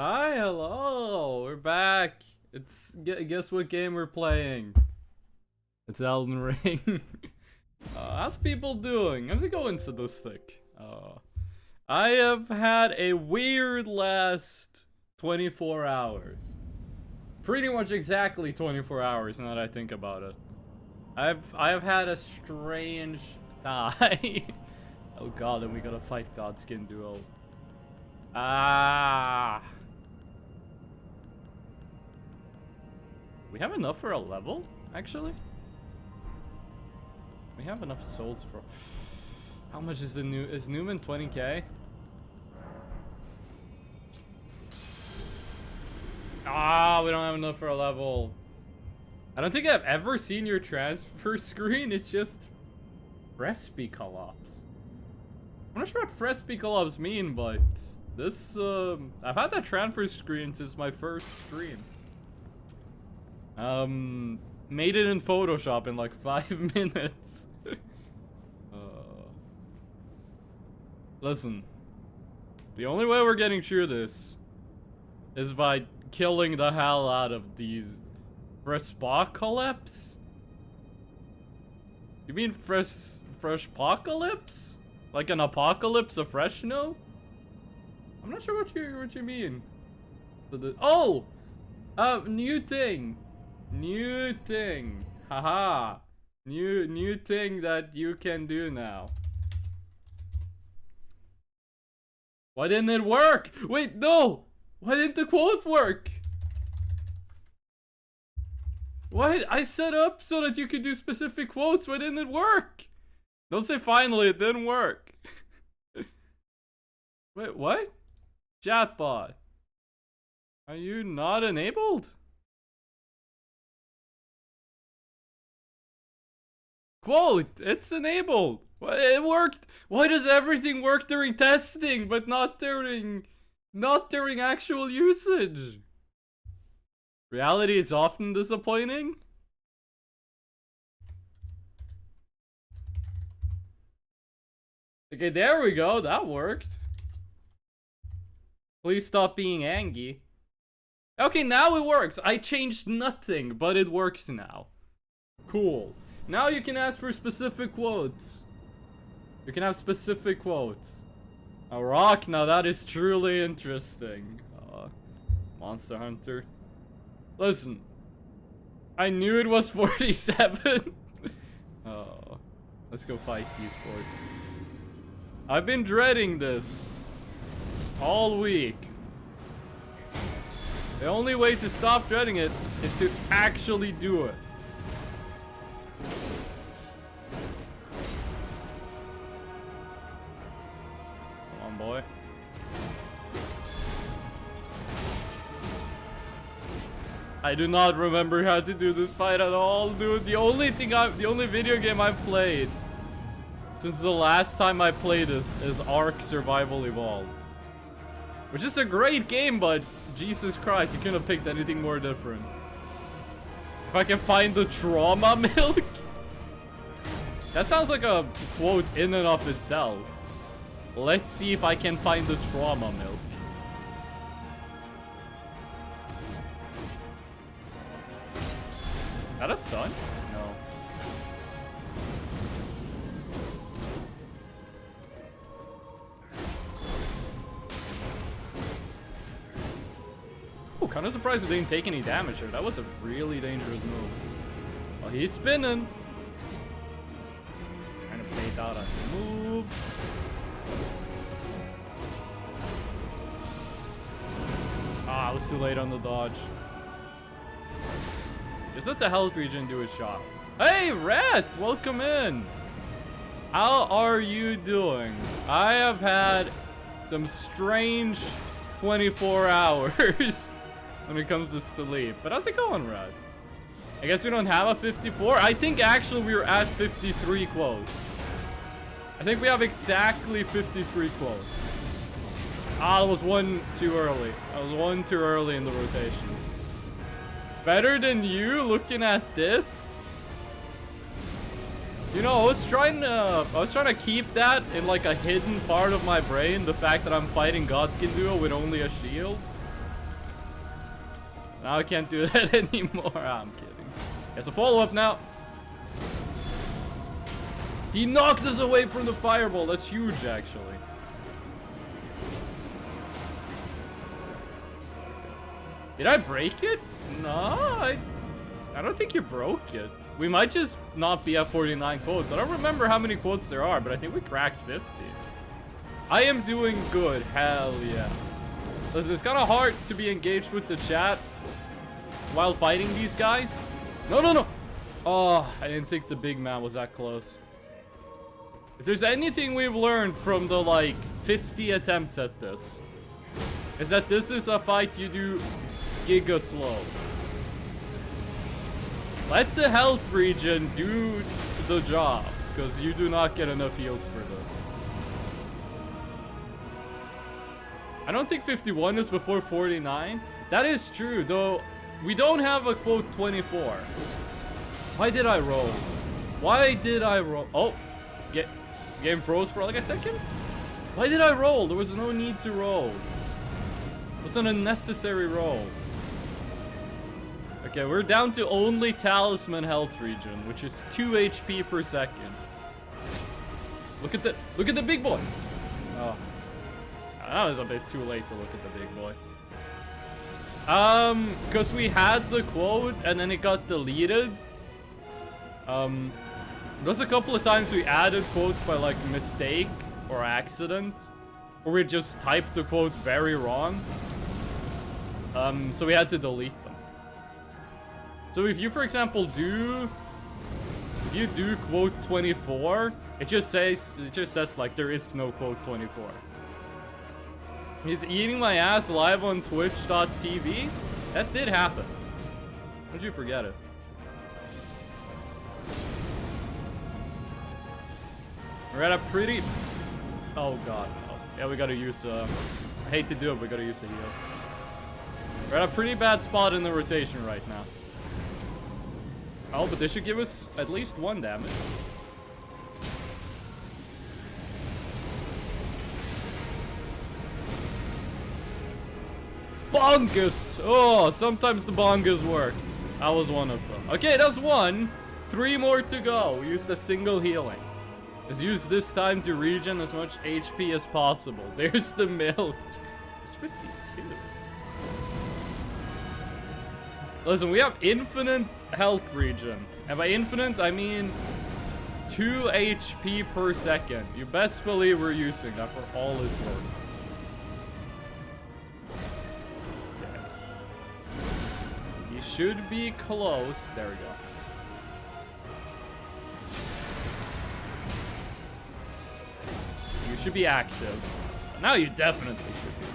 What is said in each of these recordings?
Hi, hello, we're back. Guess what game we're playing? It's Elden Ring. How's people doing? How's it going, Sadistic? I have had a weird last 24 hours. Pretty much exactly 24 hours now that I think about it. I have had a strange time. Oh god, and we gotta fight Godskin duo. We have enough for a level, actually? We have enough souls for... How much is is Newman 20k? We don't have enough for a level. I don't think I've ever seen your transfer screen. It's just Fresby collapse. I'm not sure what Fresby collapse mean, but this, I've had that transfer screen since my first stream. Made it in Photoshop in like 5 minutes. Listen, the only way we're getting through this is by killing the hell out of these Freshpocalypse? You mean Freshpocalypse? Like an apocalypse of fresh no? I'm not sure what you mean. New thing. New thing. Haha. New thing that you can do now. Why didn't it work? Wait, no! Why didn't the quote work? Why? I set up so that you could do specific quotes. Why didn't it work? Don't say finally, it didn't work. Wait, what? Chatbot. Are you not enabled? Quote, it's enabled. It worked. Why does everything work during testing, but not during actual usage? Reality is often disappointing. Okay, there we go. That worked. Please stop being angry. Okay, now it works. I changed nothing, but it works now. Cool. Now you can ask for specific quotes. You can have specific quotes. A rock, now that is truly interesting. Monster Hunter. Listen. I knew it was 47. Let's go fight these boys. I've been dreading this all week. The only way to stop dreading it is to actually do it. Come on, boy. I do not remember how to do this fight at all, dude. The only video game I've played since the last time I played this is Ark Survival Evolved. Which is a great game, but Jesus Christ, you couldn't have picked anything more different. If I can find the trauma milk? That sounds like a quote in and of itself. Let's see if I can find the trauma milk. Is that a stun? No. Oh, kind of surprised we didn't take any damage here. That was a really dangerous move. Oh, he's spinning. Trying to bait out a move. I was too late on the dodge. Just let the health regen do its job. Hey, Rat! Welcome in! How are you doing? I have had some strange 24 hours when it comes to sleep. But how's it going, Rat? I guess we don't have a 54? I think actually we were at 53 quotes. I think we have exactly 53 quotes. That was one too early. I was one too early in the rotation. Better than you looking at this? You know, I was trying to keep that in like a hidden part of my brain, the fact that I'm fighting Godskin duo with only a shield. Now I can't do that anymore. I'm kidding. It's a follow-up now. He knocked us away from the fireball. That's huge, actually. Did I break it? No, I don't think you broke it. We might just not be at 49 quotes. I don't remember how many quotes there are, but I think we cracked 50. I am doing good. Hell yeah. Listen, it's kind of hard to be engaged with the chat while fighting these guys. No, no, no. Oh, I didn't think the big man was that close. If there's anything we've learned from the, like, 50 attempts at this, is that this is a fight you do giga slow. Let the health regen do the job, because you do not get enough heals for this. I don't think 51 is before 49. That is true, though we don't have a quote 24. Why did I roll? Why did I roll? Oh, game froze for like a second? Why did I roll? There was no need to roll. It was an unnecessary roll. Okay, we're down to only talisman health regen, which is 2 HP per second. Look at the big boy. Oh. That was a bit too late to look at the big boy. Because we had the quote and then it got deleted. There's a couple of times we added quotes by like mistake or accident, or we just typed the quote very wrong. So we had to delete them. So if you, for example, do quote 24, it just says like there is no quote 24. He's eating my ass live on twitch.tv. That did happen. Don't you forget it. We're at a pretty... Oh god. Oh, yeah, we gotta use I hate to do it, but we gotta use a heal. We're at a pretty bad spot in the rotation right now. Oh, but this should give us at least 1 damage. Bongus! Oh, sometimes the bongus works. That was one of them. Okay, that's 1. 3 more to go. We used a single healing. Let's use this time to regen as much HP as possible. There's the milk. It's 52. Listen, we have infinite health regen. And by infinite, I mean 2 HP per second. You best believe we're using that for all it's worth. Okay. You should be close. There we go. You should be active. Now you definitely should be.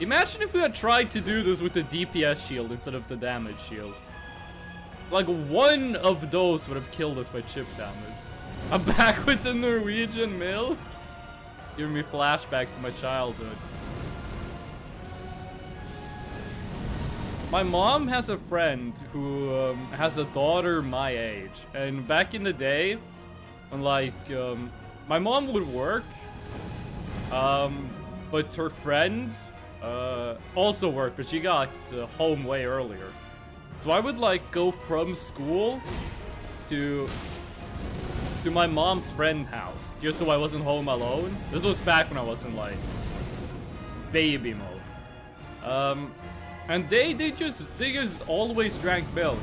Imagine if we had tried to do this with the DPS shield instead of the damage shield. Like, one of those would have killed us by chip damage. I'm back with the Norwegian milk. Giving me flashbacks to my childhood. My mom has a friend who has a daughter my age. And back in the day, when like, my mom would work, but her friend also worked, but she got home way earlier. So I would like go from school to my mom's friend's house, just so I wasn't home alone. This was back when I was in like baby mode. And they just always drank milk.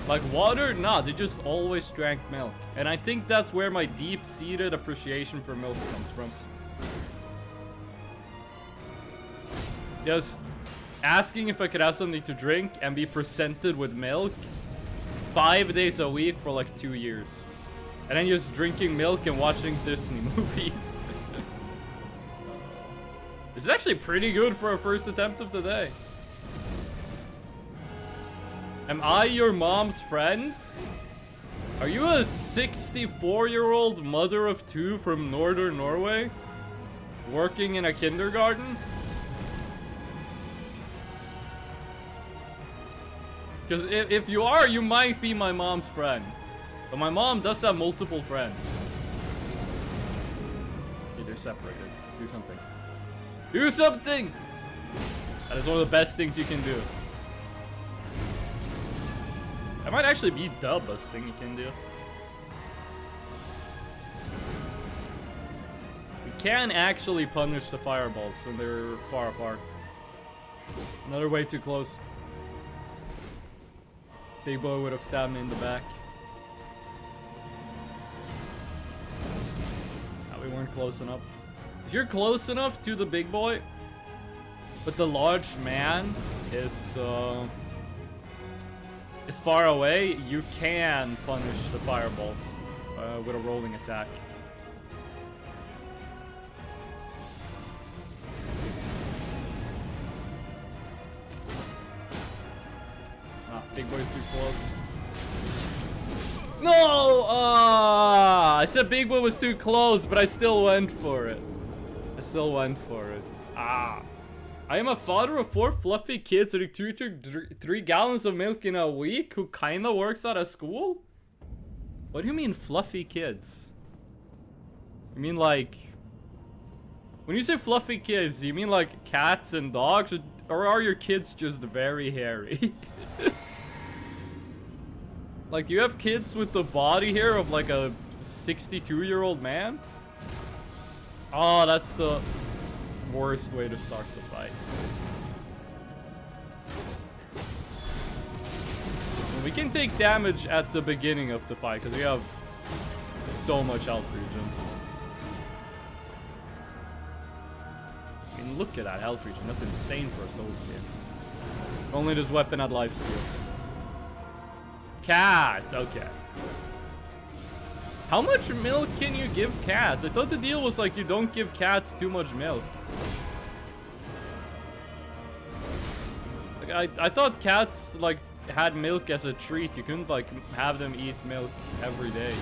Like water, nah, they just always drank milk. And I think that's where my deep-seated appreciation for milk comes from. Just asking if I could have something to drink and be presented with milk 5 days a week for like 2 years. And then just drinking milk and watching Disney movies. This is actually pretty good for a first attempt of the day. Am I your mom's friend? Are you a 64-year-old mother of 2 from northern Norway? Working in a kindergarten? Because if you are, you might be my mom's friend. But my mom does have multiple friends. Okay, they're separated. Do something. Do something! That is one of the best things you can do. That might actually be the best thing you can do. You can actually punish the fireballs when they're far apart. Another way too close. Big boy would have stabbed me in the back. No, we weren't close enough. If you're close enough to the big boy, but the large man is far away, you can punish the fireballs with a rolling attack. Ah, big boy's too close. No! I said big boy was too close, but I still went for it. Ah. I am a father of 4 fluffy kids who drink 3 gallons of milk in a week who kinda works out of school? What do you mean fluffy kids? You mean like... When you say fluffy kids, do you mean like cats and dogs? Or are your kids just very hairy? Like, do you have kids with the body here of like a 62-year-old man? Oh, that's the worst way to start the fight. We can take damage at the beginning of the fight because we have so much health regen. I mean, look at that health regen. That's insane for a soul skin. Only this weapon had life steal. Cats, okay. How much milk can you give cats? I thought the deal was like you don't give cats too much milk. Like, I thought cats like had milk as a treat. You couldn't like have them eat milk every day.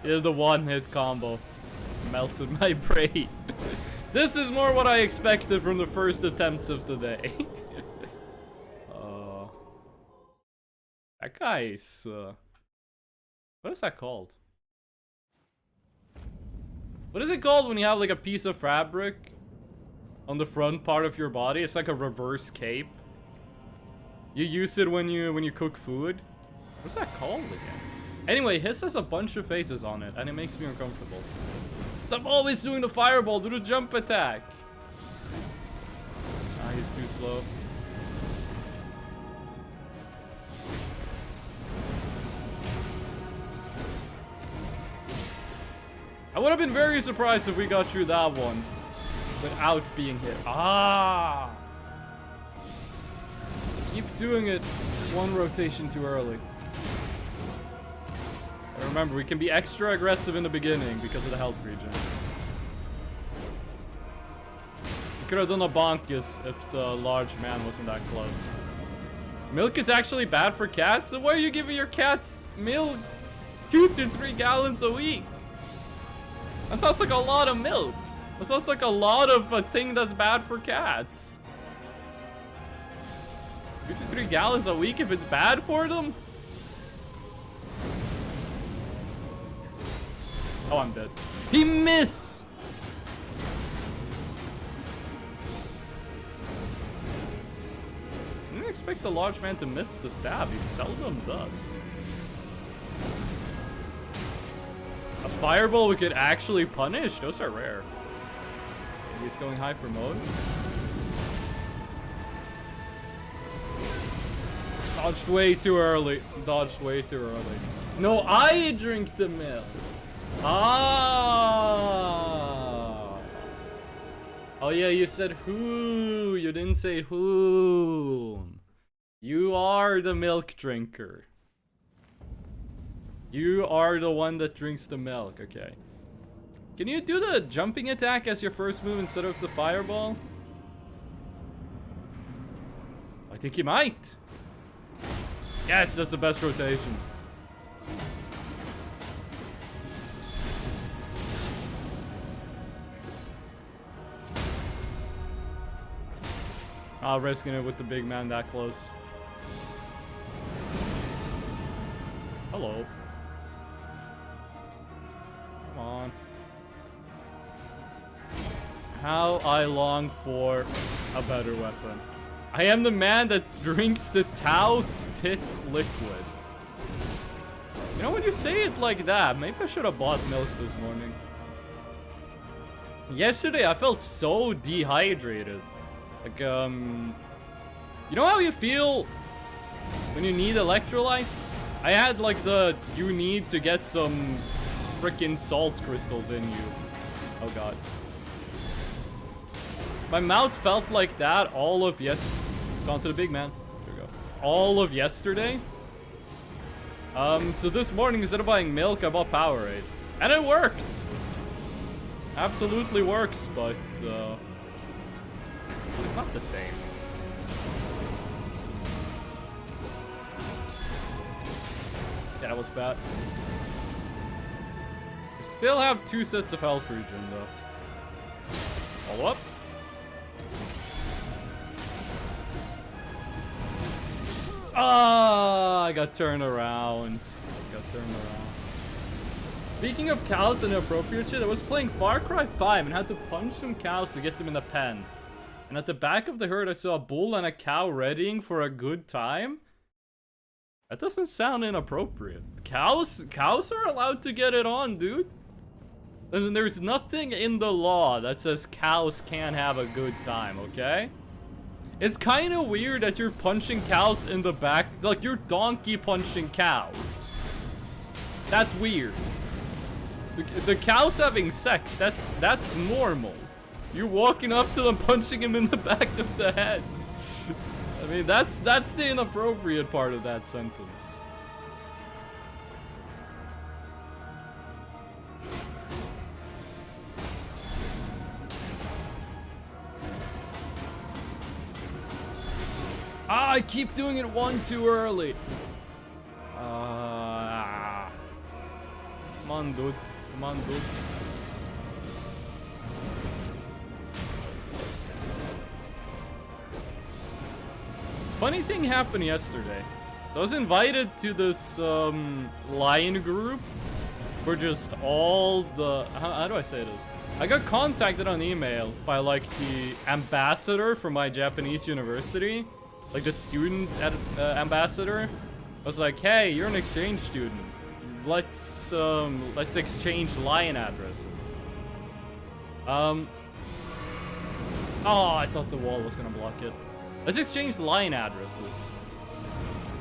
Yeah, the one-hit combo melted my brain. This is more what I expected from the first attempts of the day. That guy is, what is that called? What is it called when you have like a piece of fabric on the front part of your body? It's like a reverse cape. You use it when you cook food. What's that called again? Anyway, his has a bunch of faces on it, and it makes me uncomfortable. Stop always doing the fireball. Do the jump attack. Ah, he's too slow. I would have been very surprised if we got through that one without being hit. Ah! Keep doing it one rotation too early. And remember, we can be extra aggressive in the beginning because of the health regen. We could have done a bonkus if the large man wasn't that close. Milk is actually bad for cats? So why are you giving your cats milk 2 to 3 gallons a week? That sounds like a lot of milk. That sounds like a lot of a thing that's bad for cats. 2 to 3 gallons a week if it's bad for them? Oh, I'm dead. He missed! I didn't expect the large man to miss the stab. He seldom does. A fireball we could actually punish? Those are rare. He's going hyper mode. Dodged way too early. Dodged way too early. No, I drink the milk. Ah. Oh yeah, you said who. You didn't say whom. You are the milk drinker. You are the one that drinks the milk, okay. Can you do the jumping attack as your first move instead of the fireball? I think you might. Yes, that's the best rotation. I'll risk it with the big man that close. Hello. Come on. How I long for a better weapon. I am the man that drinks the Tau Tit liquid. You know, when you say it like that, maybe I should have bought milk this morning. Yesterday, I felt so dehydrated. Like, you know how you feel when you need electrolytes? I had, like, you need to get some freaking salt crystals in you. Oh, God. My mouth felt like that all of Gone to the big man. There we go. All of yesterday. So this morning, instead of buying milk, I bought Powerade. And it works! Absolutely works, but, it's not the same. Yeah, that was bad. I still have 2 sets of health regen, though. Follow up. Ah, I got turned around. Speaking of cows and inappropriate shit, I was playing Far Cry 5 and had to punch some cows to get them in the pen. And at the back of the herd, I saw a bull and a cow readying for a good time. That doesn't sound inappropriate. Cows are allowed to get it on, dude. Listen, there's nothing in the law that says cows can't have a good time, okay? It's kind of weird that you're punching cows in the back, like you're donkey punching cows. That's weird. The cows having sex, that's normal. You're walking up to them, punching him in the back of the head. I mean, that's the inappropriate part of that sentence. Ah, I keep doing it one too early. Come on, dude. Come on, dude. Funny thing happened yesterday. So I was invited to this line group where just all the... How do I say this? I got contacted on email by like the ambassador from my Japanese university. Like the student ambassador. I was like, hey, you're an exchange student. Let's exchange line addresses. Oh, I thought the wall was gonna block it. Let's exchange line addresses.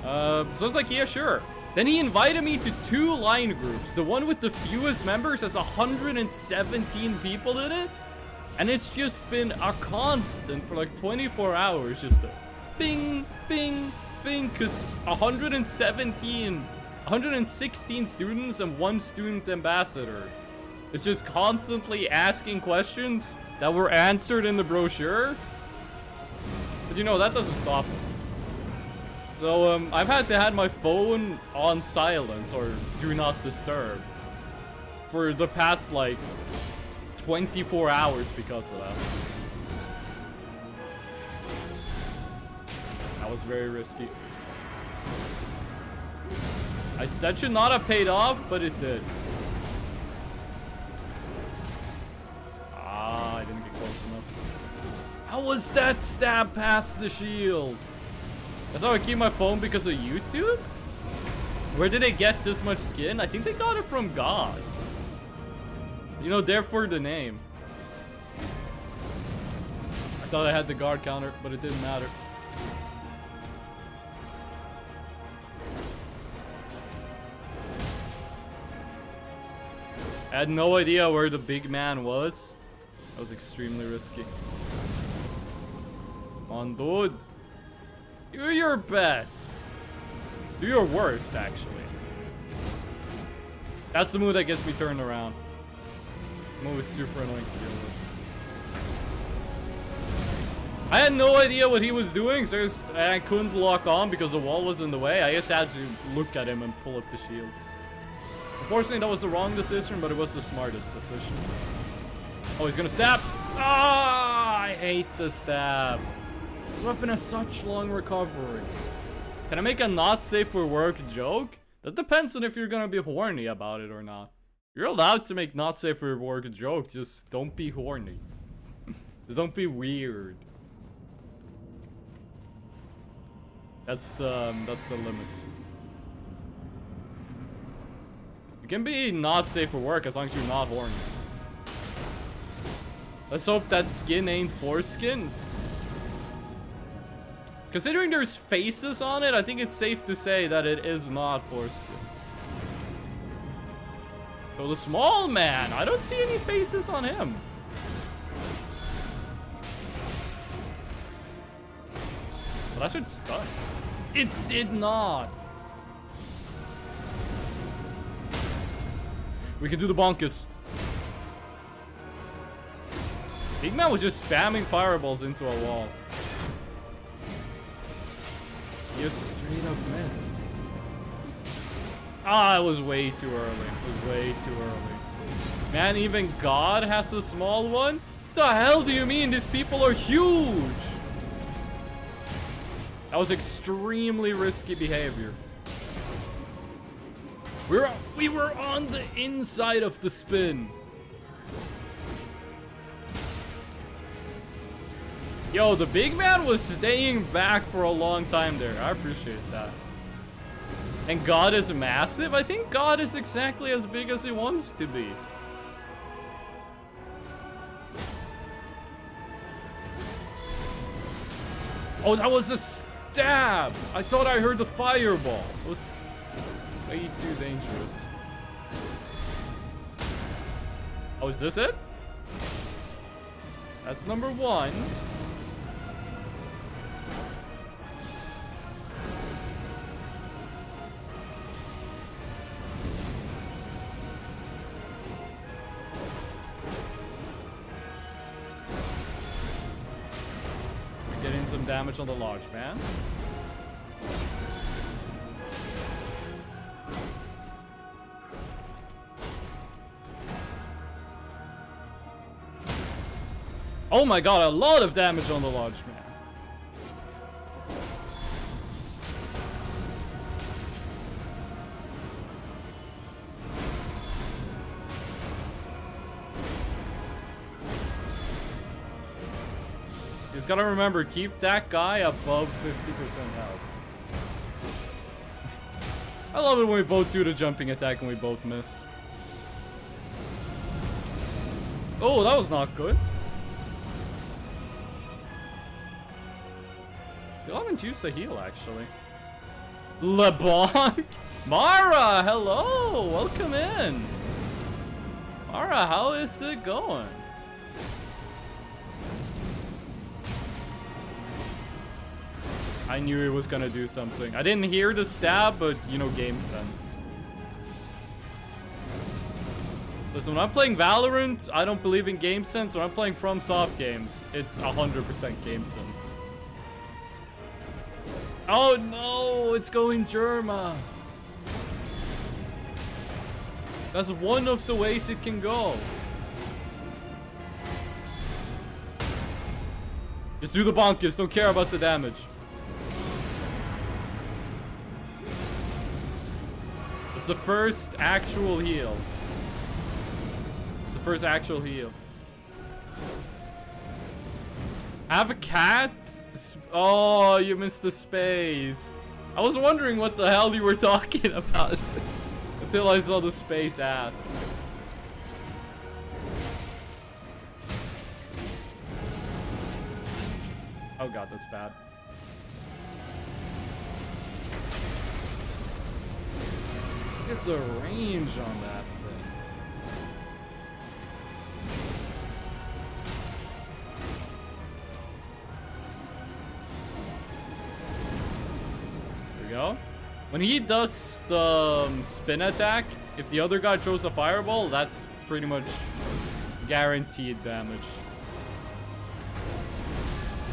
So I was like, yeah, sure. Then he invited me to 2 line groups. The one with the fewest members has 117 people in it. And it's just been a constant for like 24 hours. Just a bing, bing, bing. Because 116 students and 1 student ambassador. It's just constantly asking questions that were answered in the brochure. But you know, that doesn't stop them. So, I've had to have my phone on silence or do not disturb for the past, like, 24 hours because of that. That was very risky. That should not have paid off, but it did. Ah, I didn't get close enough. How was that stab past the shield? That's how I keep my phone because of YouTube? Where did they get this much skin? I think they got it from God. You know, therefore the name. I thought I had the guard counter, but it didn't matter. I had no idea where the big man was. That was extremely risky. Come on, dude. Do your best. Do your worst, actually. That's the move that gets me turned around. The move is super annoying to deal with. I had no idea what he was doing, so I couldn't lock on because the wall was in the way. I just had to look at him and pull up the shield. Unfortunately, that was the wrong decision, but it was the smartest decision. Oh, he's gonna stab! Ah, I hate the stab. This weapon has such long recovery. Can I make a not safe for work joke? That depends on if you're gonna be horny about it or not. You're allowed to make not safe for work jokes, just don't be horny. Just don't be weird. That's the limit. You can be not safe for work as long as you're not horny. Let's hope that skin ain't foreskin. Considering there's faces on it, I think it's safe to say that it is not foreskin. So the small man, I don't see any faces on him. But that should stun. It did not. We can do the bonkers. Big man was just spamming fireballs into a wall. You straight up missed. Ah, it was way too early. It was way too early. Man, even God has a small one? What the hell do you mean? These people are huge! That was extremely risky behavior. We were on the inside of the spin. Yo, the big man was staying back for a long time there. I appreciate that. And God is massive? I think God is exactly as big as he wants to be. Oh, that was a stab! I thought I heard the fireball. It was way too dangerous. Oh, is this it? That's number one. We're getting some damage on the large man. Oh my god, a lot of damage on the large man. You just gotta remember, keep that guy above 50% health. I love it when we both do the jumping attack and we both miss. Oh, that was not good. Still haven't used the heal, actually. LeBlanc? Mara, hello! Welcome in. Mara, how is it going? I knew he was gonna do something. I didn't hear the stab, but, you know, game sense. Listen, when I'm playing Valorant, I don't believe in game sense. When I'm playing FromSoft games, it's 100% game sense. Oh no, it's going Germa. That's one of the ways it can go. Just do the bonkers, don't care about the damage. It's the first actual heal. It's the first actual heal. I have a cat? Oh, you missed the space. I was wondering what the hell you were talking about until I saw the space ad. Oh god, that's bad. It's a range on that thing. Go. When he does the spin attack, if the other guy throws a fireball, that's pretty much guaranteed damage.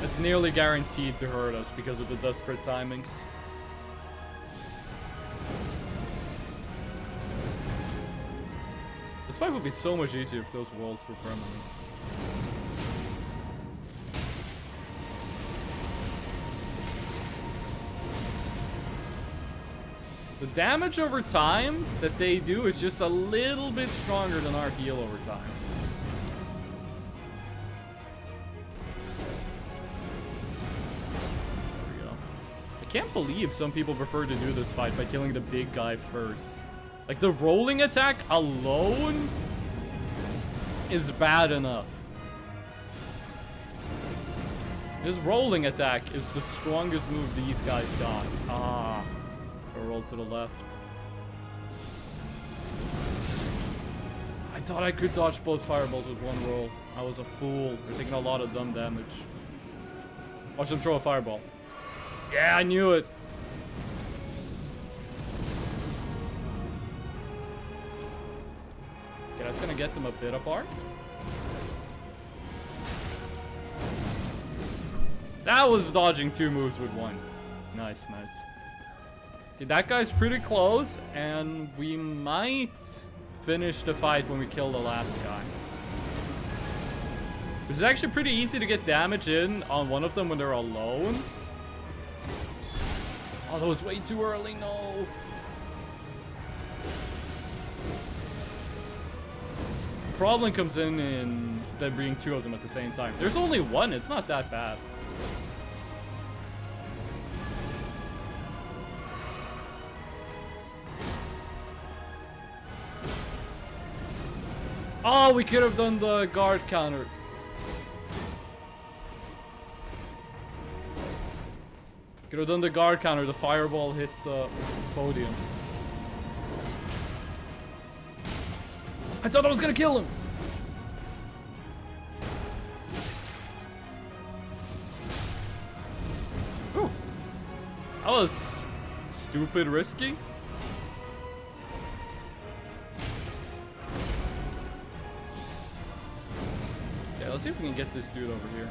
It's nearly guaranteed to hurt us because of the desperate timings. This fight would be so much easier if those walls were permanent. The damage over time that they do is just a little bit stronger than our heal over time. can't believe some people prefer to do this fight by killing the big guy first. Like, the rolling attack alone is bad enough. His rolling attack is the strongest move these guys got. Ah. I'll roll to the left. I thought I could dodge both fireballs with one roll. I was a fool. They're taking a lot of dumb damage. Watch them throw a fireball. Yeah, I knew it. Okay, that's gonna get them a bit apart. That was dodging 2 moves with 1. Nice, nice. Okay, that guy's pretty close, and we might finish the fight when we kill the last guy. This is actually pretty easy to get damage in on one of them when they're alone. Oh, that was way too early, no. The problem comes in there being 2 of them at the same time. There's only 1, it's not that bad. Oh, we could have done the guard counter. Could have done the guard counter. The fireball hit the podium. I thought I was gonna kill him. Whew. That was stupid risky. Let's see if we can get this dude over here.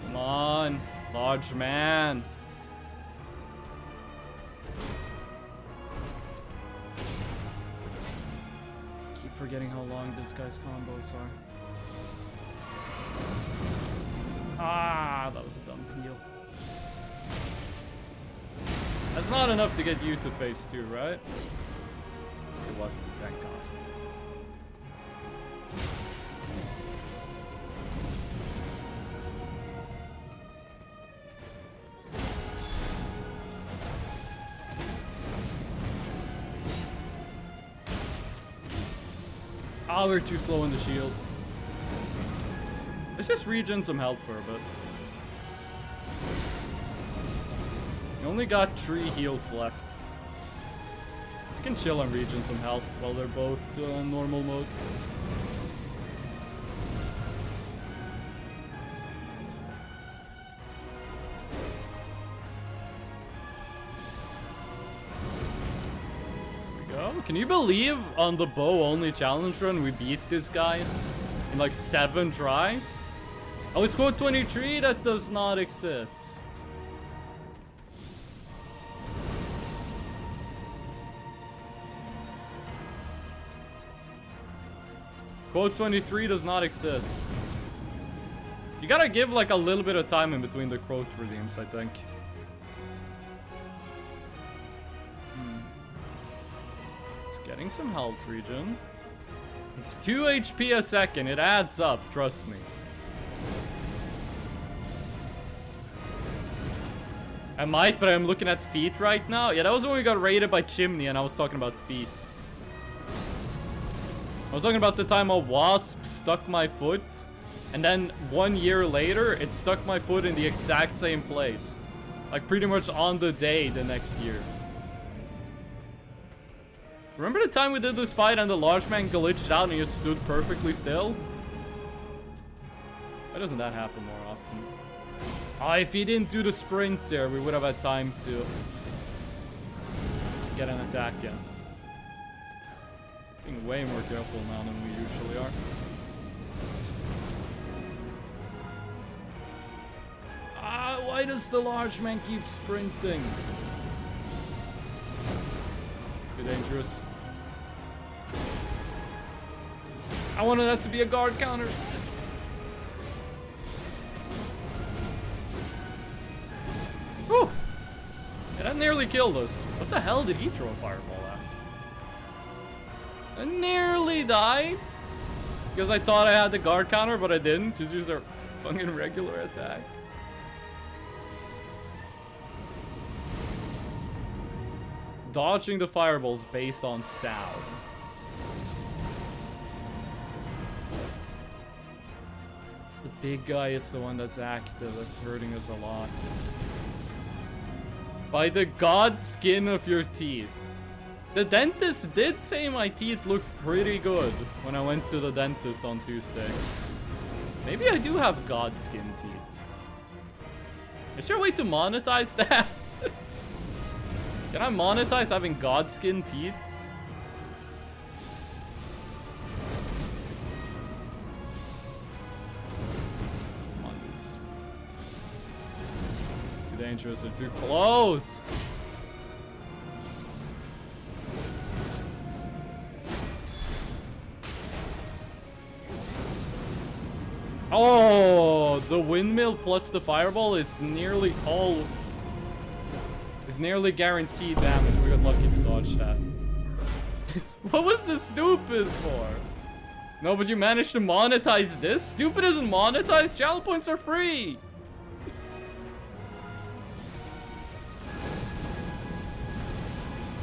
Come on, large man. Keep forgetting how long this guy's combos are. Ah, that was a dumb heal. That's not enough to get you to phase 2, right? It wasn't, thank God. Oh, we're too slow in the shield. Let's just regen some health for a bit. We only got 3 heals left. We can chill and regen some health while they're both normal mode. Can you believe on the bow only challenge run we beat these guys in like 7 tries? Oh, it's code 23? That does not exist. Code 23 does not exist. You gotta give like a little bit of time in between the quote redeems, I think. Getting some health regen. It's 2 HP a second. It adds up, trust me. I might, but I'm looking at feet right now. Yeah, that was when we got raided by Chimney and I was talking about feet. I was talking about the time a wasp stuck my foot and then 1 year later it stuck my foot in the exact same place. Like pretty much on the day the next year. Remember the time we did this fight and the large man glitched out and he just stood perfectly still? Why doesn't that happen more often? Oh, if he didn't do the sprint there, we would have had time to get an attack in. Being way more careful now than we usually are. Ah, why does the large man keep sprinting? Too dangerous. I wanted that to be a guard counter. Whew. Yeah, that nearly killed us. What the hell did he throw a fireball at? I nearly died. Because I thought I had the guard counter, but I didn't. Just use our fucking regular attack. dodging the fireballs based on sound. The big guy is the one that's active, that's hurting us a lot. By the Godskin of your teeth. The dentist did say my teeth looked pretty good when I went to the dentist on Tuesday. Maybe I do have Godskin teeth. Is there a way to monetize that? Can I monetize having Godskin teeth? Come on, it's too dangerous or too close. Oh, the windmill plus the fireball is nearly guaranteed damage. We got lucky to dodge that. What was the stupid for? No, but you managed to monetize this? Stupid isn't monetized. Channel points are free.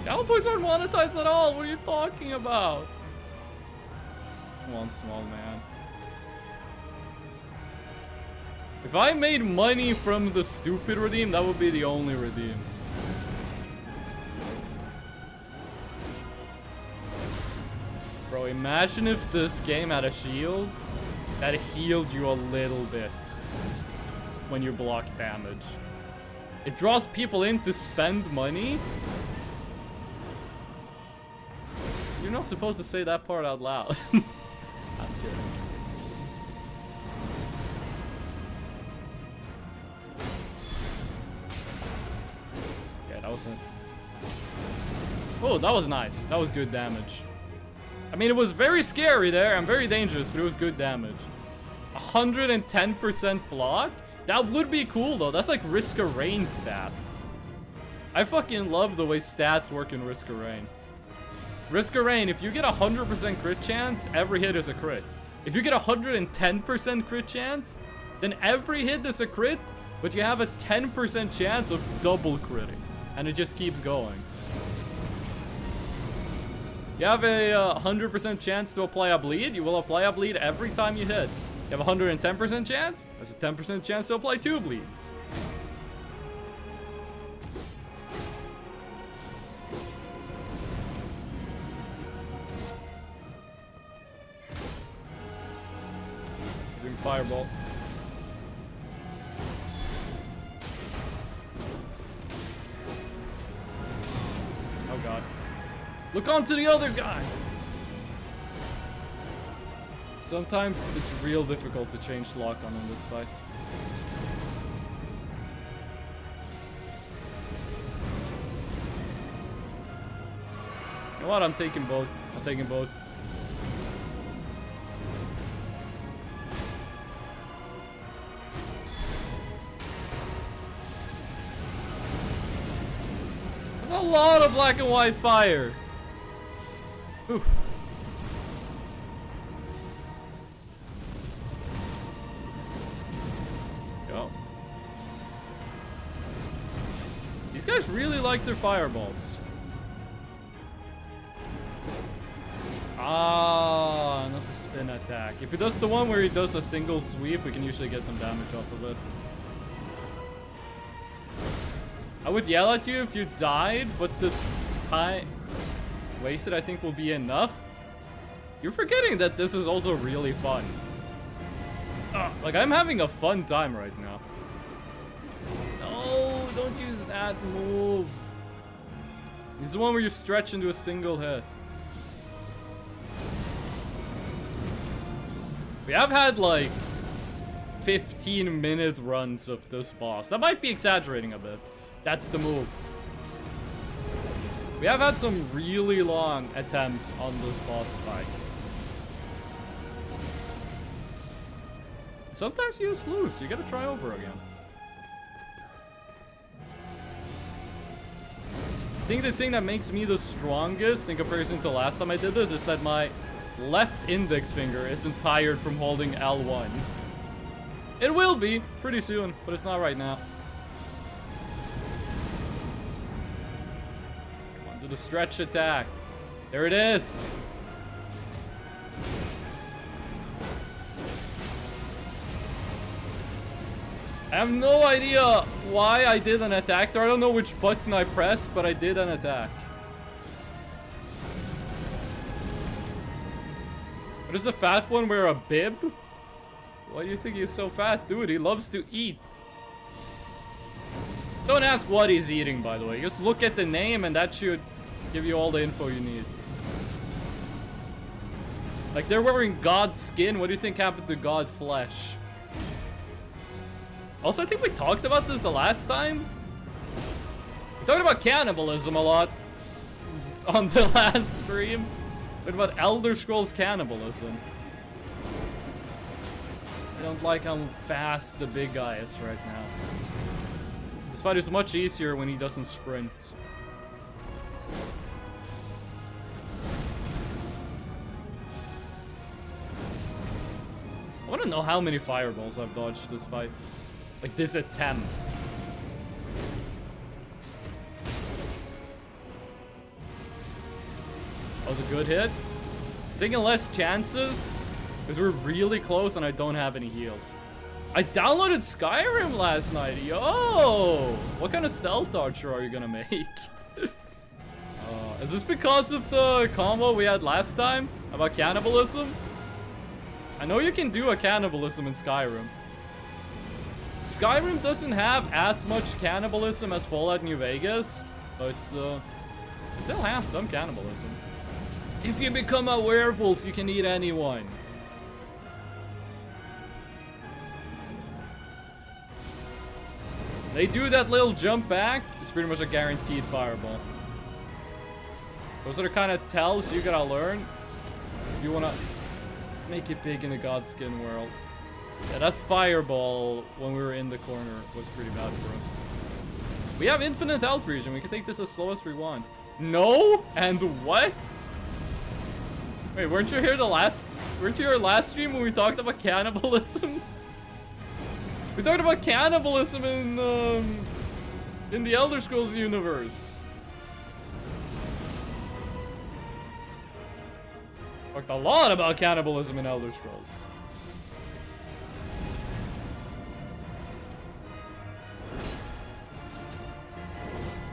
Channel points aren't monetized at all. What are you talking about? Come on, small man. If I made money from the stupid redeem, that would be the only redeem. Bro, imagine if this game had a shield that healed you a little bit when you block damage. It draws people in to spend money. You're not supposed to say that part out loud. I'm kidding. That wasn't. Oh, that was nice. That was good damage. I mean, it was very scary there and very dangerous, but it was good damage. 110% block? That would be cool, though. That's like Risk of Rain stats. I fucking love the way stats work in Risk of Rain. Risk of Rain, if you get 100% crit chance, every hit is a crit. If you get 110% crit chance, then every hit is a crit, but you have a 10% chance of double critting. And it just keeps going. You have a 100% chance to apply a bleed. You will apply a bleed every time you hit. You have a 110% chance. There's a 10% chance to apply 2 bleeds. Using fireball. Oh god. Look onto the other guy! Sometimes it's real difficult to change lock on in this fight. You know what? I'm taking both. I'm taking both. That's a lot of black and white fire. Oof. Go. These guys really like their fireballs. Ah, not the spin attack. If he does the one where he does a single sweep, we can usually get some damage off of it. I would yell at you if you died, but the time wasted I think will be enough. You're forgetting that this is also really fun. Like, I'm having a fun time right now. No, don't use that move. Use the one where you stretch into a single hit. We have had like 15-minute runs of this boss. That might be exaggerating a bit. That's the move. We have had some really long attempts on this boss fight. Sometimes you just lose, so you gotta try over again. I think the thing that makes me the strongest in comparison to last time I did this is that my left index finger isn't tired from holding L1. It will be pretty soon, but it's not right now. Come on. Do the stretch attack. There it is. I have no idea why I did an attack there. I don't know which button I pressed, but I did an attack. What does the fat one wear a bib? Why do you think he's so fat? Dude, he loves to eat. Don't ask what he's eating, by the way. Just look at the name and that should give you all the info you need. Like, they're wearing Godskin. What do you think happened to God Flesh? Also, I think we talked about this the last time. We talked about cannibalism a lot on the last stream. What about Elder Scrolls cannibalism? I don't like how fast the big guy is right now. This fight is much easier when he doesn't sprint. I want to know how many fireballs I've dodged this fight. Like this attempt. That was a good hit. Taking less chances because we're really close and I don't have any heals. I downloaded Skyrim last night. Yo! What kind of stealth archer are you gonna make? Is this because of the combo we had last time about cannibalism? I know you can do a cannibalism in Skyrim. Skyrim doesn't have as much cannibalism as Fallout New Vegas, but it still has some cannibalism. If you become a werewolf, you can eat anyone. They do that little jump back, it's pretty much a guaranteed fireball. Those are the kind of tells you gotta learn if you wanna make it big in the Godskin world. Yeah, that fireball when we were in the corner was pretty bad for us. We have infinite health regen. We can take this as slow as we want. No? And what? Wait, weren't you here last stream when we talked about cannibalism? We talked about cannibalism in the Elder Scrolls universe. Talked a lot about cannibalism in Elder Scrolls.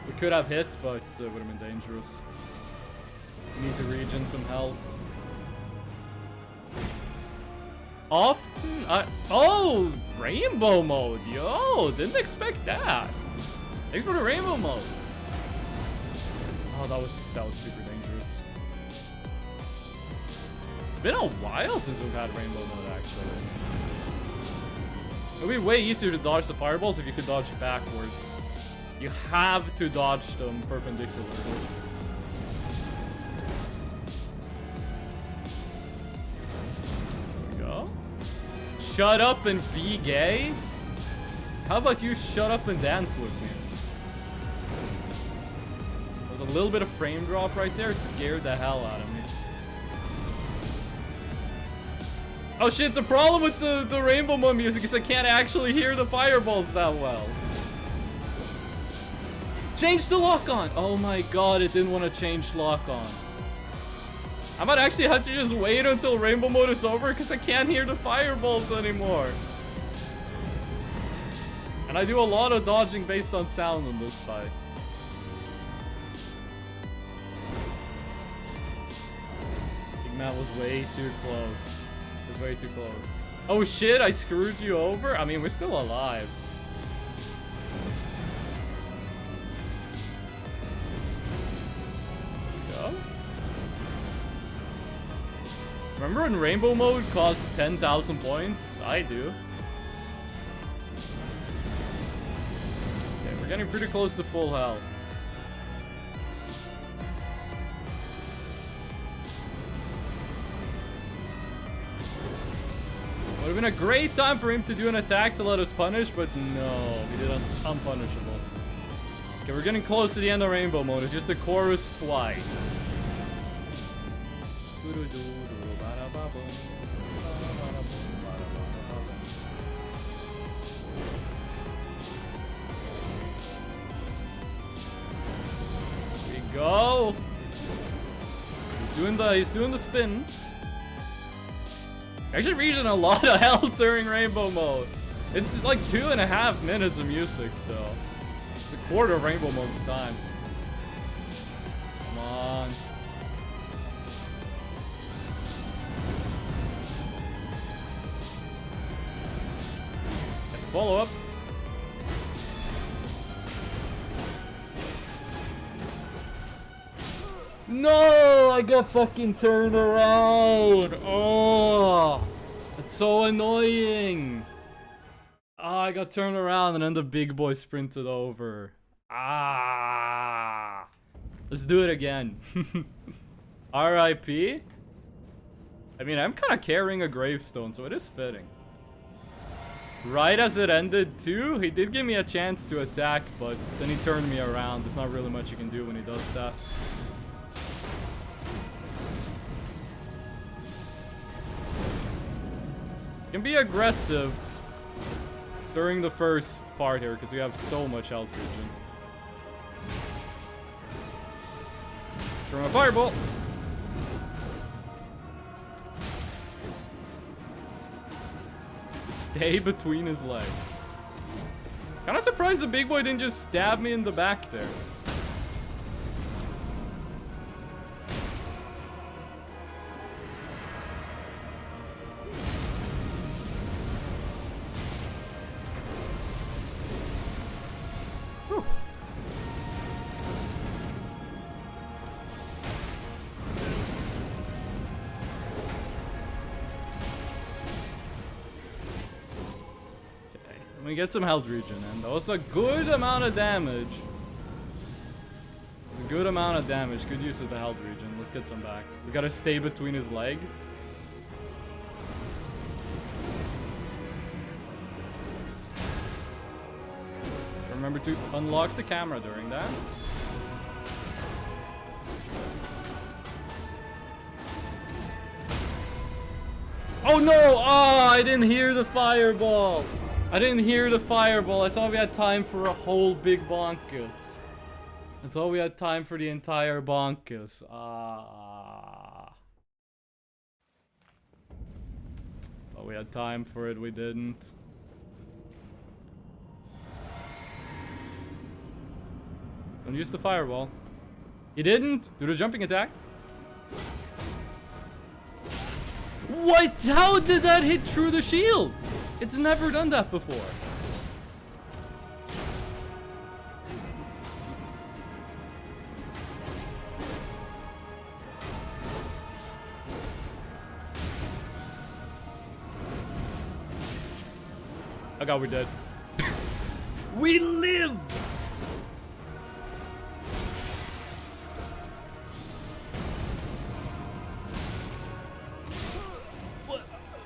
We could have hit, but it would have been dangerous. We need to regen some health. Often, oh, rainbow mode. Yo, didn't expect that. Thanks for the rainbow mode. Oh, that was super dangerous. It's been a while since we've had rainbow mode, actually. It would be way easier to dodge the fireballs if you could dodge backwards. You have to dodge them perpendicularly. There we go. Shut up and be gay? How about you shut up and dance with me? There's a little bit of frame drop right there. It scared the hell out of me. Oh shit, the problem with the rainbow mode music is I can't actually hear the fireballs that well. Change the lock-on! Oh my god, it didn't want to change lock-on. I might actually have to just wait until rainbow mode is over because I can't hear the fireballs anymore. And I do a lot of dodging based on sound in this fight. I think Matt was way too close. It was way too close. Oh shit, I screwed you over? I mean, we're still alive. Remember when rainbow mode costs 10,000 points? I do. Okay, we're getting pretty close to full health. Would have been a great time for him to do an attack to let us punish, but no, we did unpunishable. Okay, we're getting close to the end of rainbow mode. It's just a chorus twice. go. He's doing the spins. Actually reaching a lot of health during rainbow mode. It's like 2.5 minutes of music, so it's a quarter of rainbow mode's time. Come on. Let's follow up. No, I got fucking turned around. Oh, that's so annoying. Oh, I got turned around and then the big boy sprinted over. Ah, let's do it again. R.I.P. I mean, I'm kind of carrying a gravestone, so it is fitting. Right as it ended too, he did give me a chance to attack, but then he turned me around. There's not really much you can do when he does that. You can be aggressive during the first part here because we have so much health regen. Throw a fireball. Stay between his legs. Kind of surprised the big boy didn't just stab me in the back there. We get some health regen in. That was a good amount of damage. It's a good amount of damage. Good use of the health regen. Let's get some back. We gotta stay between his legs. Remember to unlock the camera during that. Oh no! Oh, I didn't hear the fireball. I didn't hear the fireball. I thought we had time for a whole big bonkus. I thought we had time for the entire bonkus. Ah. Thought we had time for it. We didn't. Don't use the fireball. You didn't? Do the jumping attack. What? How did that hit through the shield? It's never done that before. Oh god, we're dead. We live!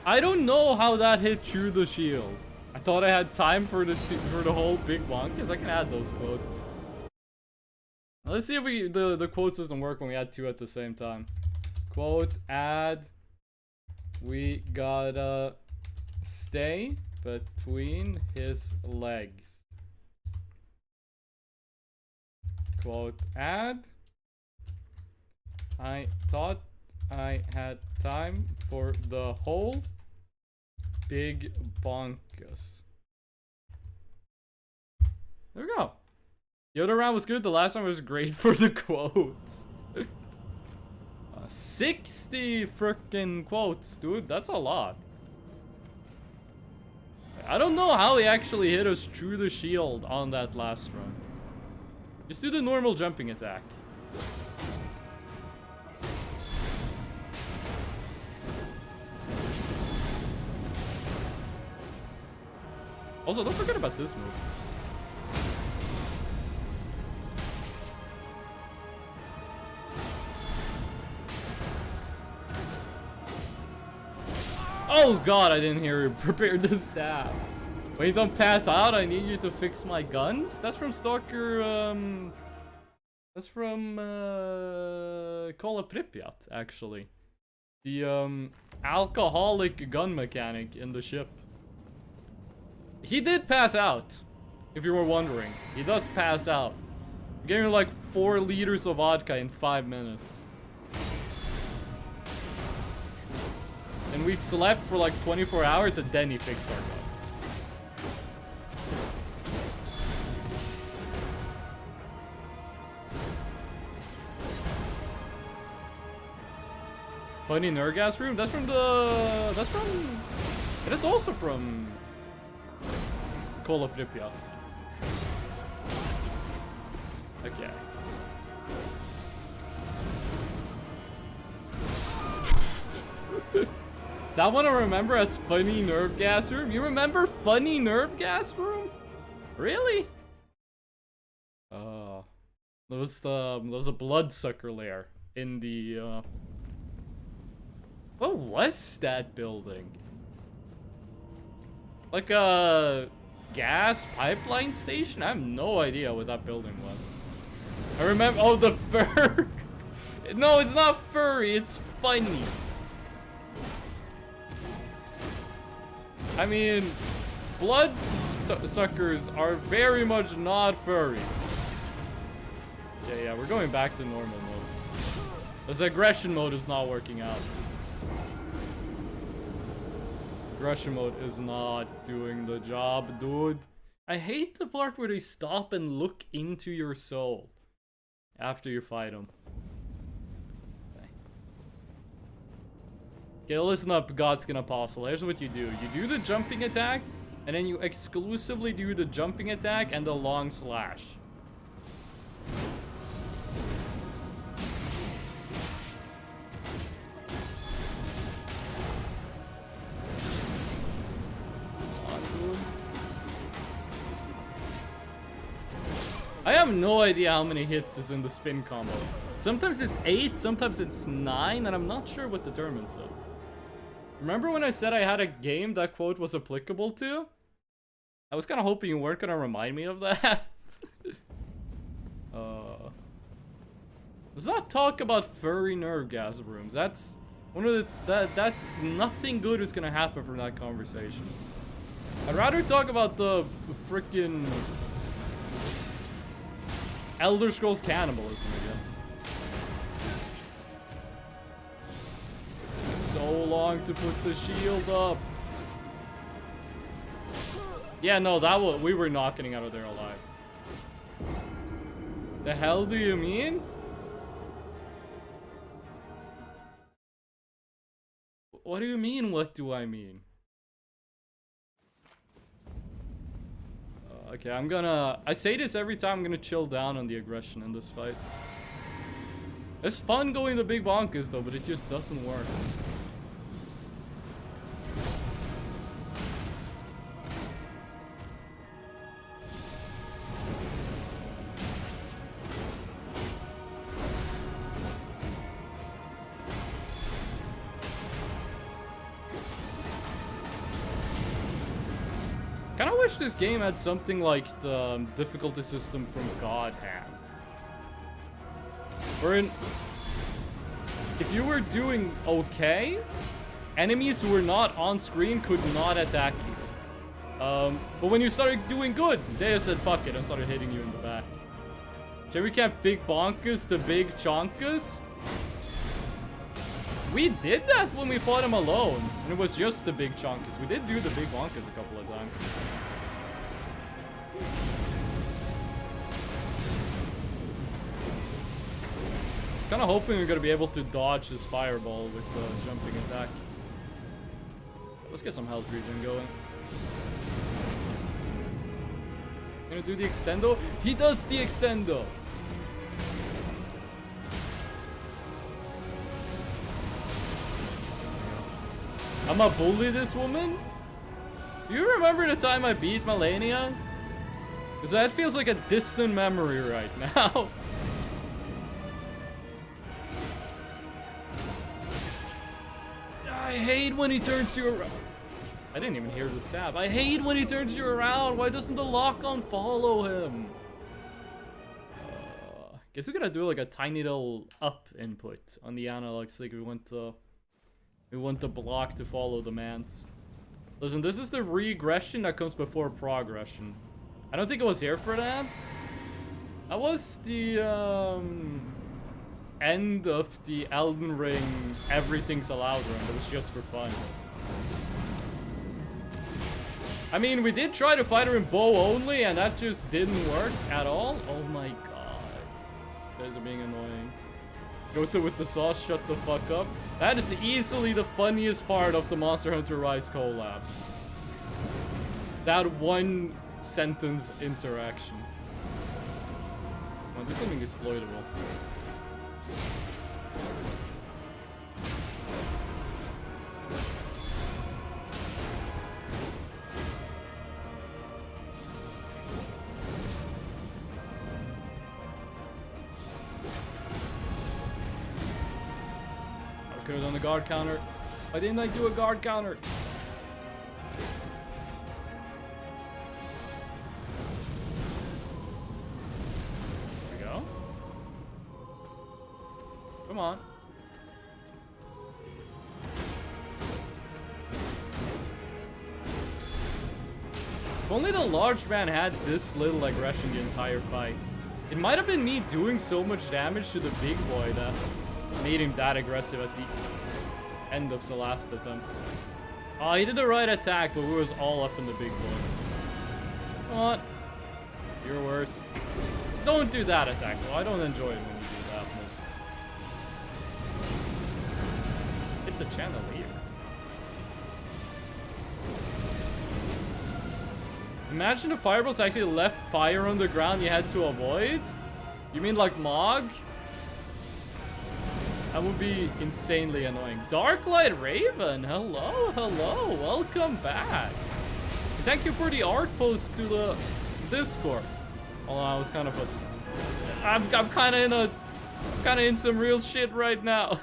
I don't know how that hit through the shield. I thought I had time for the whole big bonkus. I can add those quotes. Let's see if the quote doesn't work when we add two at the same time. Quote, add. We gotta stay between his legs. Quote, add. I thought I had time for the whole big bonkus. There we go. The other round was good. The last one was great for the quotes. 60 frickin' quotes, dude. That's a lot. I don't know how he actually hit us through the shield on that last run. Just do the normal jumping attack. Also, don't forget about this move. Oh god, I didn't hear you. Prepare the stab. When you don't pass out, I need you to fix my guns? That's from Stalker, that's from, Call of Pripyat, actually. The, alcoholic gun mechanic in the ship. He did pass out, if you were wondering. He does pass out. We're getting like 4 liters of vodka in 5 minutes. And we slept for like 24 hours and then he fixed our guns. Funny Nergas room? That's from the... That's from... It is also from... Kola Pripyat. Okay. That one I remember as Funny Nerve Gas Room? You remember Funny Nerve Gas Room? Really? There was a bloodsucker lair in the what was that building? Like a gas pipeline station? I have no idea what that building was. I remember, oh, the fur. No, it's not furry, it's funny. I mean, blood suckers are very much not furry. Yeah, we're going back to normal mode. This aggression mode is not working out. Aggression mode is not doing the job, dude. I hate the part where they stop and look into your soul after you fight them. Okay, listen up, Godskin Apostle. Here's what you do. You do the jumping attack, and then you exclusively do the jumping attack and the long slash. I have no idea how many hits is in the spin combo. Sometimes it's 8, sometimes it's 9, and I'm not sure what determines it. Remember when I said I had a game that quote was applicable to? I was kind of hoping you weren't going to remind me of that. Let's not talk about furry nerve gas rooms. That's one of the... That nothing good is going to happen from that conversation. I'd rather talk about the freaking Elder Scrolls cannibalism again. So long to put the shield up. Yeah, no, we were not getting out of there alive. The hell do you mean? What do you mean, what do I mean? Okay, I say this every time, I'm gonna chill down on the aggression in this fight. It's fun going to big bonkers though, but it just doesn't work. I wish this game had something like the difficulty system from God Hand. Wherein, if you were doing okay, enemies who were not on screen could not attack you. But when you started doing good, they just said fuck it and started hitting you in the back. Shall we camp Big Bonkus the Big Chonkus? We did that when we fought him alone. And it was just the Big Chonkus. We did do the Big Bonkus a couple of times. I was kind of hoping we're going to be able to dodge his fireball with the jumping attack. Let's get some health regen going. Gonna do the extendo? He does the extendo! I'ma bully this woman? Do you remember the time I beat Melania? Because that feels like a distant memory right now. I hate when he turns you around. I didn't even hear the stab. I hate when he turns you around. Why doesn't the lock-on follow him? Guess we gotta do like a tiny little up input on the analog stick. We want the block to follow the mans. Listen, this is the regression that comes before progression. I don't think it was here for that. That was the end of the Elden Ring Everything's Allowed run. It was just for fun. I mean, we did try to fight her in bow only, and that just didn't work at all. Oh my god. You guys are being annoying. Go to with the sauce, shut the fuck up. That is easily the funniest part of the Monster Hunter Rise collab. That one sentence interaction. Oh, do something exploitable. I could have done the guard counter. Why didn't I do a guard counter? Come on. If only the large man had this little aggression the entire fight. It might have been me doing so much damage to the big boy that made him that aggressive at the end of the last attempt. Oh, he did the right attack, but we was all up in the big boy. Come on. You're worst. Don't do that attack, though. I don't enjoy it when you do that move. Hit the chandelier. Imagine if fireballs actually left fire on the ground you had to avoid. You mean like Mog? That would be insanely annoying. Darklight Raven, hello, hello, welcome back. Thank you for the art post to the Discord. Although I was kind of I'm kind of in some real shit right now.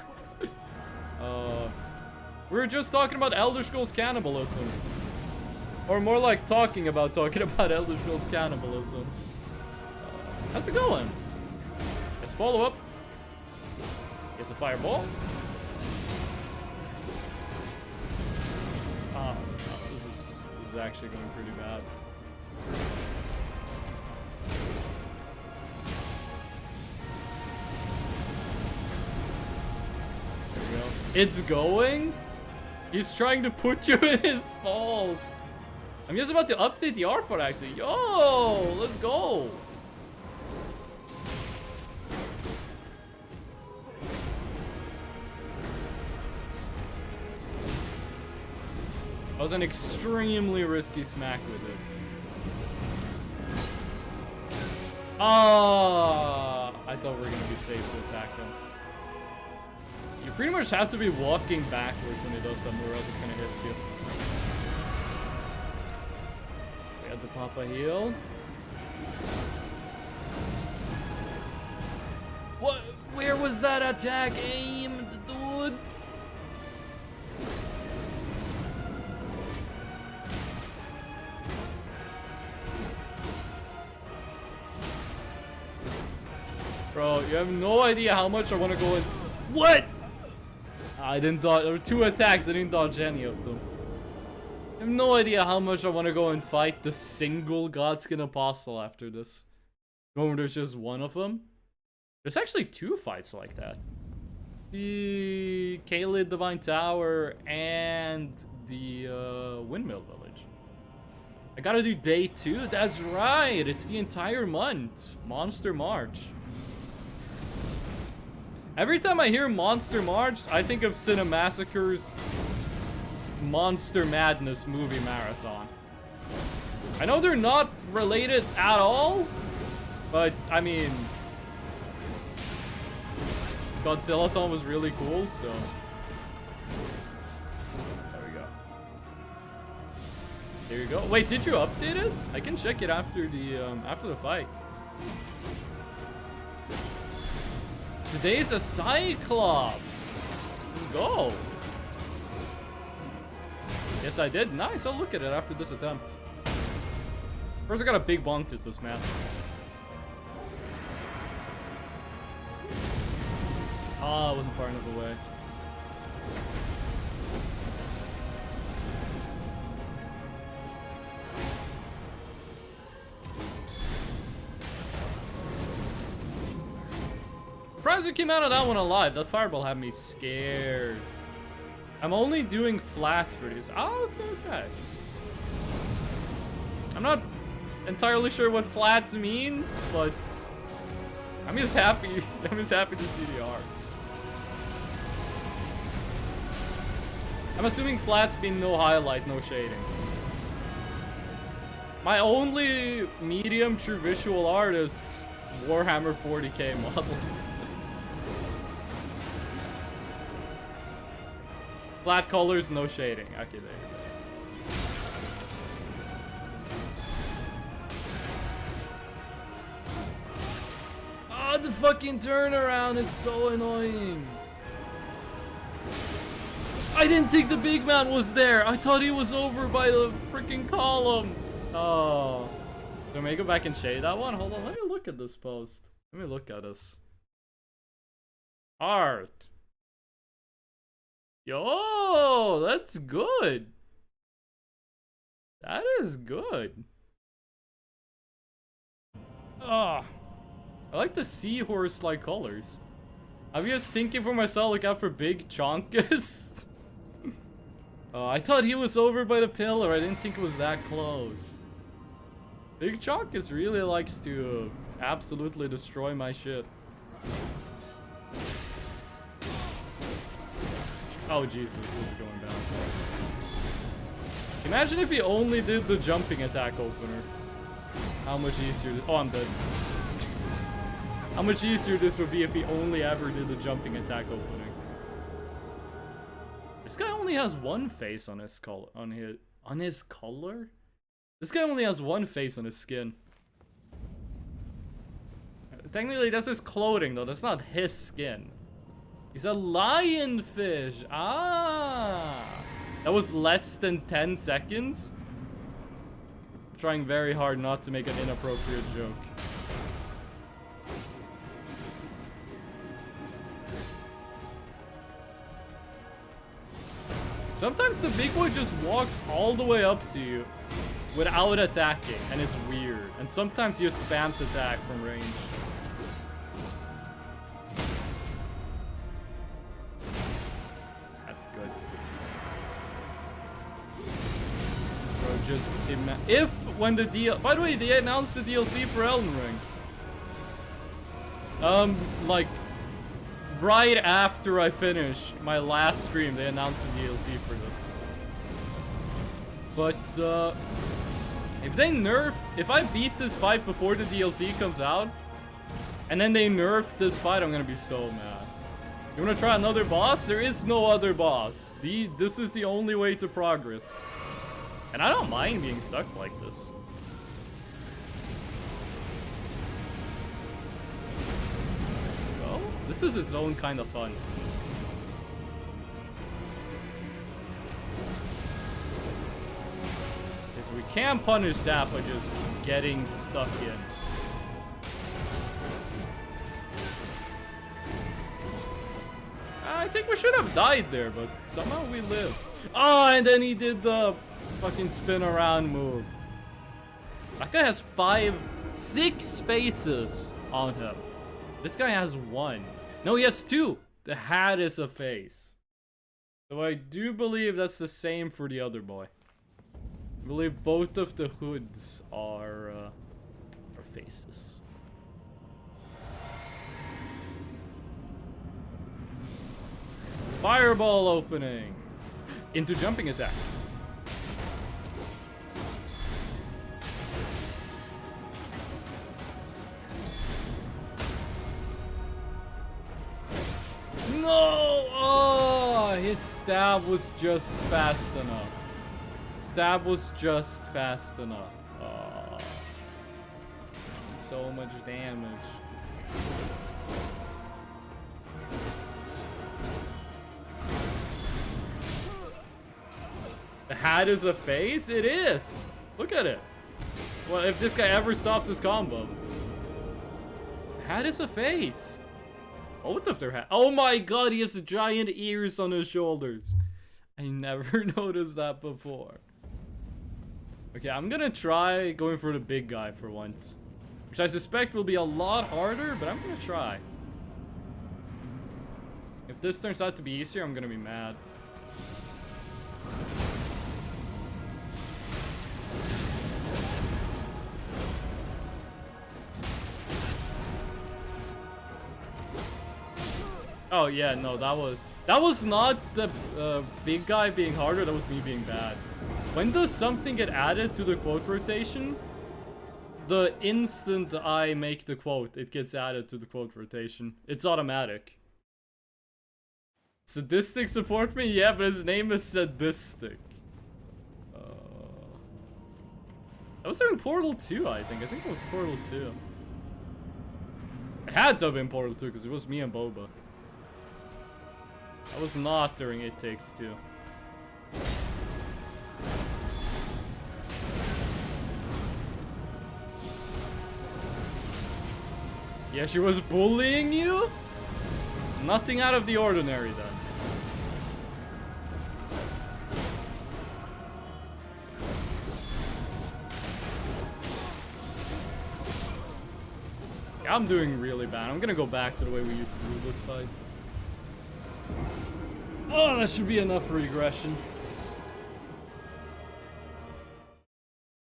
We were just talking about Elder Scrolls cannibalism. Or more like talking about Elder Scrolls cannibalism. How's it going? Let's follow up. Gets a fireball. Oh, no, this is actually going pretty bad. There we go. It's going? He's trying to put you in his falls. I'm just about to update the art for actually. Yo, let's go. That was an extremely risky smack with it. Ah, I thought we were gonna be safe to attack him. You pretty much have to be walking backwards when he does that move, or else it's gonna hit you. We had to pop a heal. What? Where was that attack aimed, dude? Bro, you have no idea how much I want to go in. What? I didn't dodge. There were two attacks. I didn't dodge any of them. I have no idea how much I want to go and fight the single Godskin Apostle after this. When there's just one of them. There's actually two fights like that. The Kaled Divine Tower and the Windmill Village. I gotta do day 2. That's right. It's the entire month. Monster March. Every time I hear Monster March, I think of Cinemassacre's Monster Madness movie marathon. I know they're not related at all, but I mean, Godzilla-thon was really cool, so there we go. There you go. Wait, did you update it? I can check it after the fight. Today's a Cyclops. Let's go. Yes, I did. Nice. I'll look at it after this attempt. First, I got a big bonk this map. Ah, I wasn't far enough away. surprised we came out of that one alive. That fireball had me scared. I'm only doing flats for these. Oh, okay. I'm not entirely sure what flats means, but I'm just happy. I'm just happy to see the art. I'm assuming flats mean no highlight, no shading. My only medium true visual art is Warhammer 40k models. Flat colors, no shading. Okay, there you go. Oh, the fucking turnaround is so annoying. I didn't think the big man was there. I thought he was over by the freaking column. Oh. Let me go back and shade that one. Hold on. Let me look at this post. Let me look at this. Art. Yo, that's good. That is good. Ah. I like the seahorse-like colors. I'm just thinking for myself, look out for big chonkus. Oh, I thought he was over by the pillar. I didn't think it was that close. Big Chonkus really likes to absolutely destroy my shit. Oh Jesus, this is going down. Imagine if he only did the jumping attack opener. How much easier? Oh, I'm dead. How much easier this would be if he only ever did the jumping attack opening. This guy only has one face on his color. On his color? This guy only has one face on his skin. Technically, that's his clothing, though. That's not his skin. He's a lionfish. Ah, that was less than 10 seconds. I'm trying very hard not to make an inappropriate joke. Sometimes the big boy just walks all the way up to you without attacking, and it's weird. And sometimes he just spams attack from range. That's good. Bro, just if when the by the way, they announced the DLC for Elden Ring. Like right after I finished my last stream, they announced the DLC for this. But if I beat this fight before the DLC comes out, and then they nerf this fight, I'm gonna be so mad. You wanna try another boss? There is no other boss. This is the only way to progress. And I don't mind being stuck like this. Well, this is its own kind of fun. We can punish that by just getting stuck in. I think we should have died there, but somehow we lived. Oh, and then he did the fucking spin around move. That guy has 6 faces on him. This guy has 1. No, he has 2. The hat is a face. So I do believe that's the same for the other boy. I believe both of the hoods are faces. Fireball opening into jumping attack. No! Oh, his stab was just fast enough. Stab was just fast enough. Oh, so much damage. The hat is a face? It is. Look at it. Well, if this guy ever stops his combo. The hat is a face. Both of their hats. Oh my god, he has giant ears on his shoulders. I never noticed that before. Okay, I'm gonna try going for the big guy for once. Which I suspect will be a lot harder, but I'm gonna try. this turns out to be easier, I'm gonna be mad. Oh yeah, no, that was not the big guy being harder, that was me being bad. When does something get added to the quote rotation? The instant I make the quote, it gets added to the quote rotation. It's automatic. Sadistic support me? Yeah, but his name is Sadistic. That was during Portal 2, I think. I think it was Portal 2. It had to have been Portal 2, because it was me and Boba. That was not during It Takes Two. Yeah, she was bullying you? Nothing out of the ordinary then. Yeah, I'm doing really bad. I'm gonna go back to the way we used to do this fight. Oh, that should be enough regression.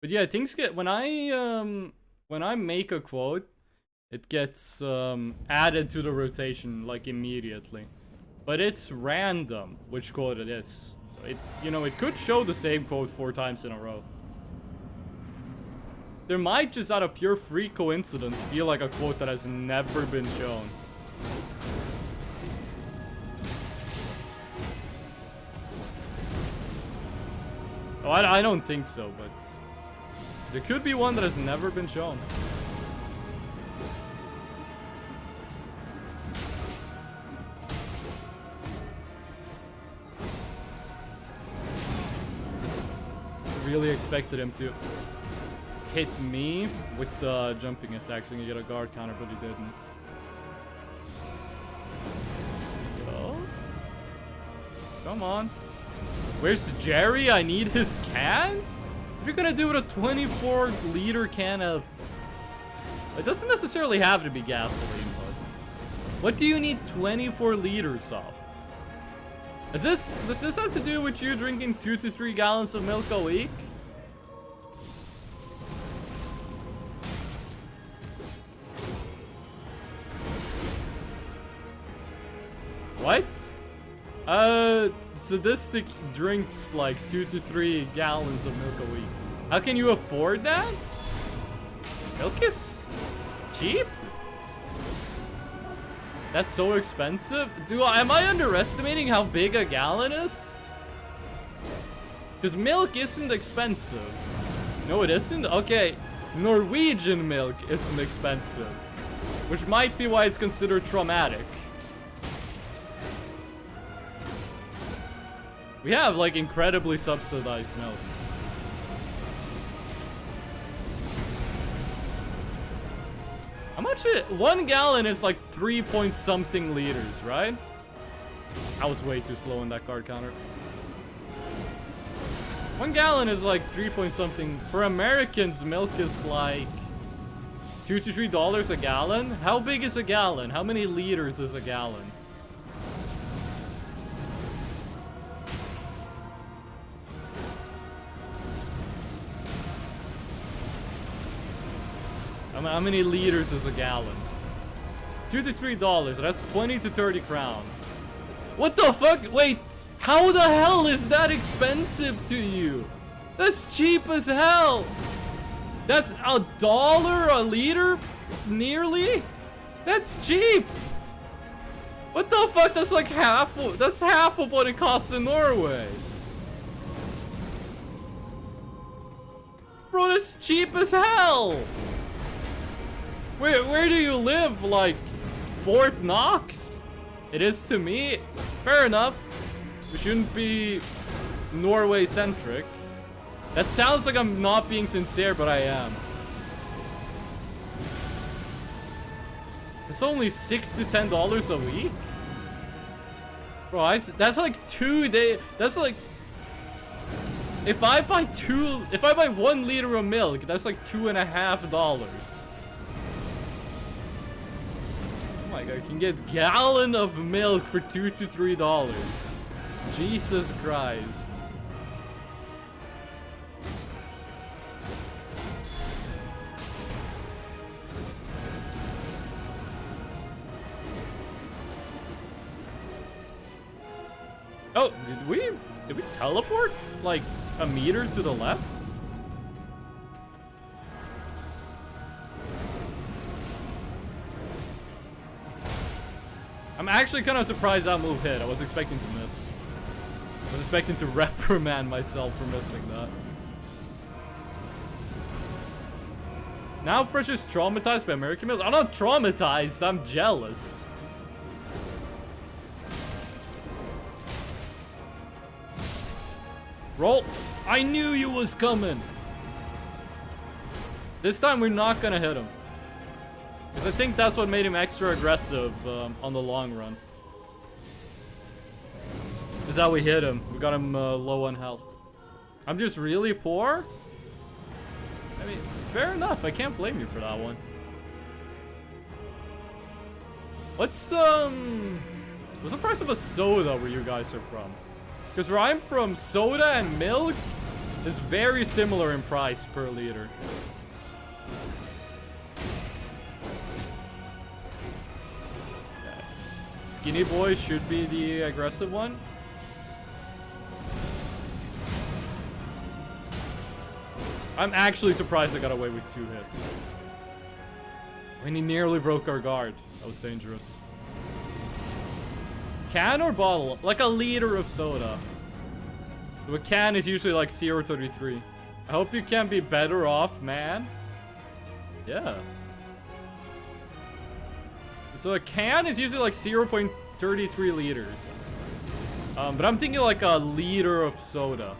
But yeah, things get when I make a quote, it gets added to the rotation like immediately. But it's random which quote it is. So it, you know, it could show the same quote 4 times in a row. There might just out of pure freak coincidence feel like a quote that has never been shown. Oh, I don't think so, but there could be one that has never been shown. Really expected him to hit me with the jumping attack so he can get a guard counter, but he didn't. Yo. Come on. Where's Jerry? I need his can? What are you gonna do with a 24-liter can of... It doesn't necessarily have to be gasoline, but... What do you need 24 liters of? Does this have to do with you drinking 2 to 3 gallons of milk a week? What? Sadistic drinks like 2 to 3 gallons of milk a week. How can you afford that? Milk is cheap? That's so expensive? Am I underestimating how big a gallon is? Because milk isn't expensive. No, it isn't? Okay, Norwegian milk isn't expensive. Which might be why it's considered traumatic. We have, like, incredibly subsidized milk. How much is 1 gallon is like 3 point something liters, right? I was way too slow in that card counter. 1 gallon is like 3 point something. For Americans, milk is like $2 to $3 a gallon. How big is a gallon? How many liters is a gallon? How many liters is a gallon? $2 to $3. That's 20 to 30 crowns. What the fuck? Wait, how the hell is that expensive to you? That's cheap as hell. That's $1 a liter? Nearly? That's cheap. What the fuck? That's like half of what it costs in Norway. Bro, that's cheap as hell. Where do you live? Like Fort Knox? It is to me. Fair enough. We shouldn't be Norway centric. That sounds like I'm not being sincere, but I am. It's only $6 to $10 a week? Bro, that's like 2 days. That's like... If I buy 1 liter of milk, that's like $2.50. my god, you can get gallon of milk for $2 to $3. Jesus Christ. Oh, did we teleport like a meter to the left? I'm actually kind of surprised that move hit. I was expecting to miss. I was expecting to reprimand myself for missing that. Now Fresh is traumatized by American meals. I'm not traumatized, I'm jealous. Roll. I knew you was coming. This time we're not gonna hit him. Because I think that's what made him extra aggressive on the long run. Is that we hit him. We got him low on health. I'm just really poor? I mean, fair enough. I can't blame you for that one. What's the price of a soda where you guys are from? Because where I'm from, soda and milk is very similar in price per liter. Okay. Skinny boy should be the aggressive one. I'm actually surprised I got away with 2 hits. When he nearly broke our guard. That was dangerous. Can or bottle? Like a liter of soda. The can is usually like 0.33. I hope you can be better off, man. Yeah. So a can is usually like 0.33 liters. But I'm thinking like a liter of soda.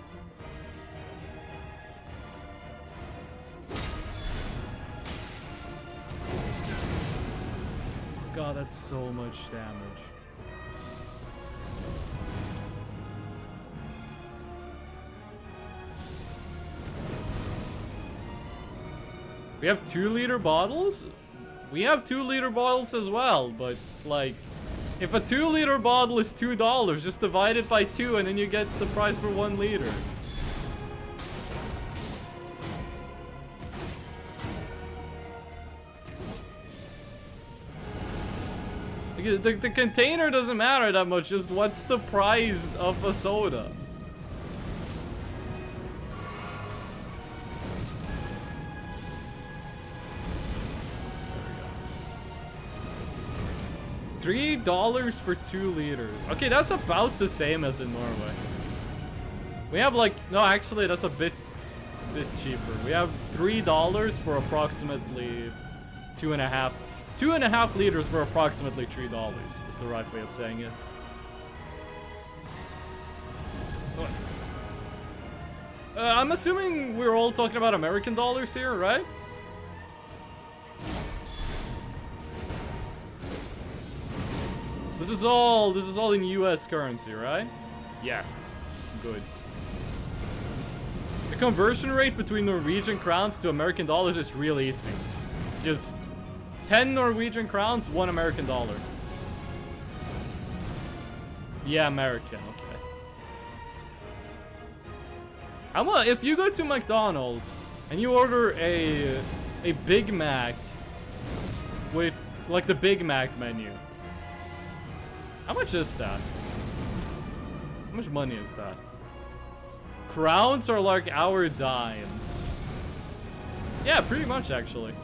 God, that's so much damage. We have 2-liter bottles? We have 2-liter bottles as well, but like, if a 2-liter bottle is $2, just divide it by 2 and then you get the price for 1 liter. The container doesn't matter that much, just what's the price of a soda? $3 for 2 liters. Okay, that's about the same as in Norway. We have like, no, actually that's a bit cheaper. We have $3 for approximately 2.5 liters for approximately $3 is the right way of saying it. I'm assuming we're all talking about American dollars here, right? This is all in US currency, right? Yes. Good. The conversion rate between Norwegian crowns to American dollars is really easy. Just 10 Norwegian crowns, 1 American dollar. Yeah, American, okay. How much if you go to McDonald's and you order a Big Mac with like the Big Mac menu? How much is that? How much money is that? Crowns are like our dimes. Yeah, pretty much actually.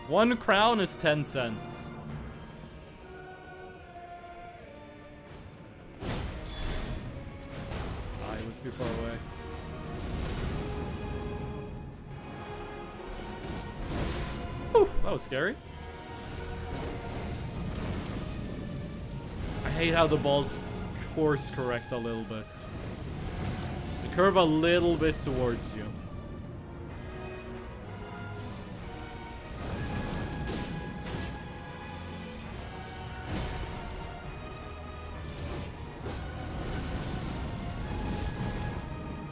1 crown is 10 cents. Ah, it was too far away. Oof, that was scary. I hate how the balls course correct a little bit. They curve a little bit towards you.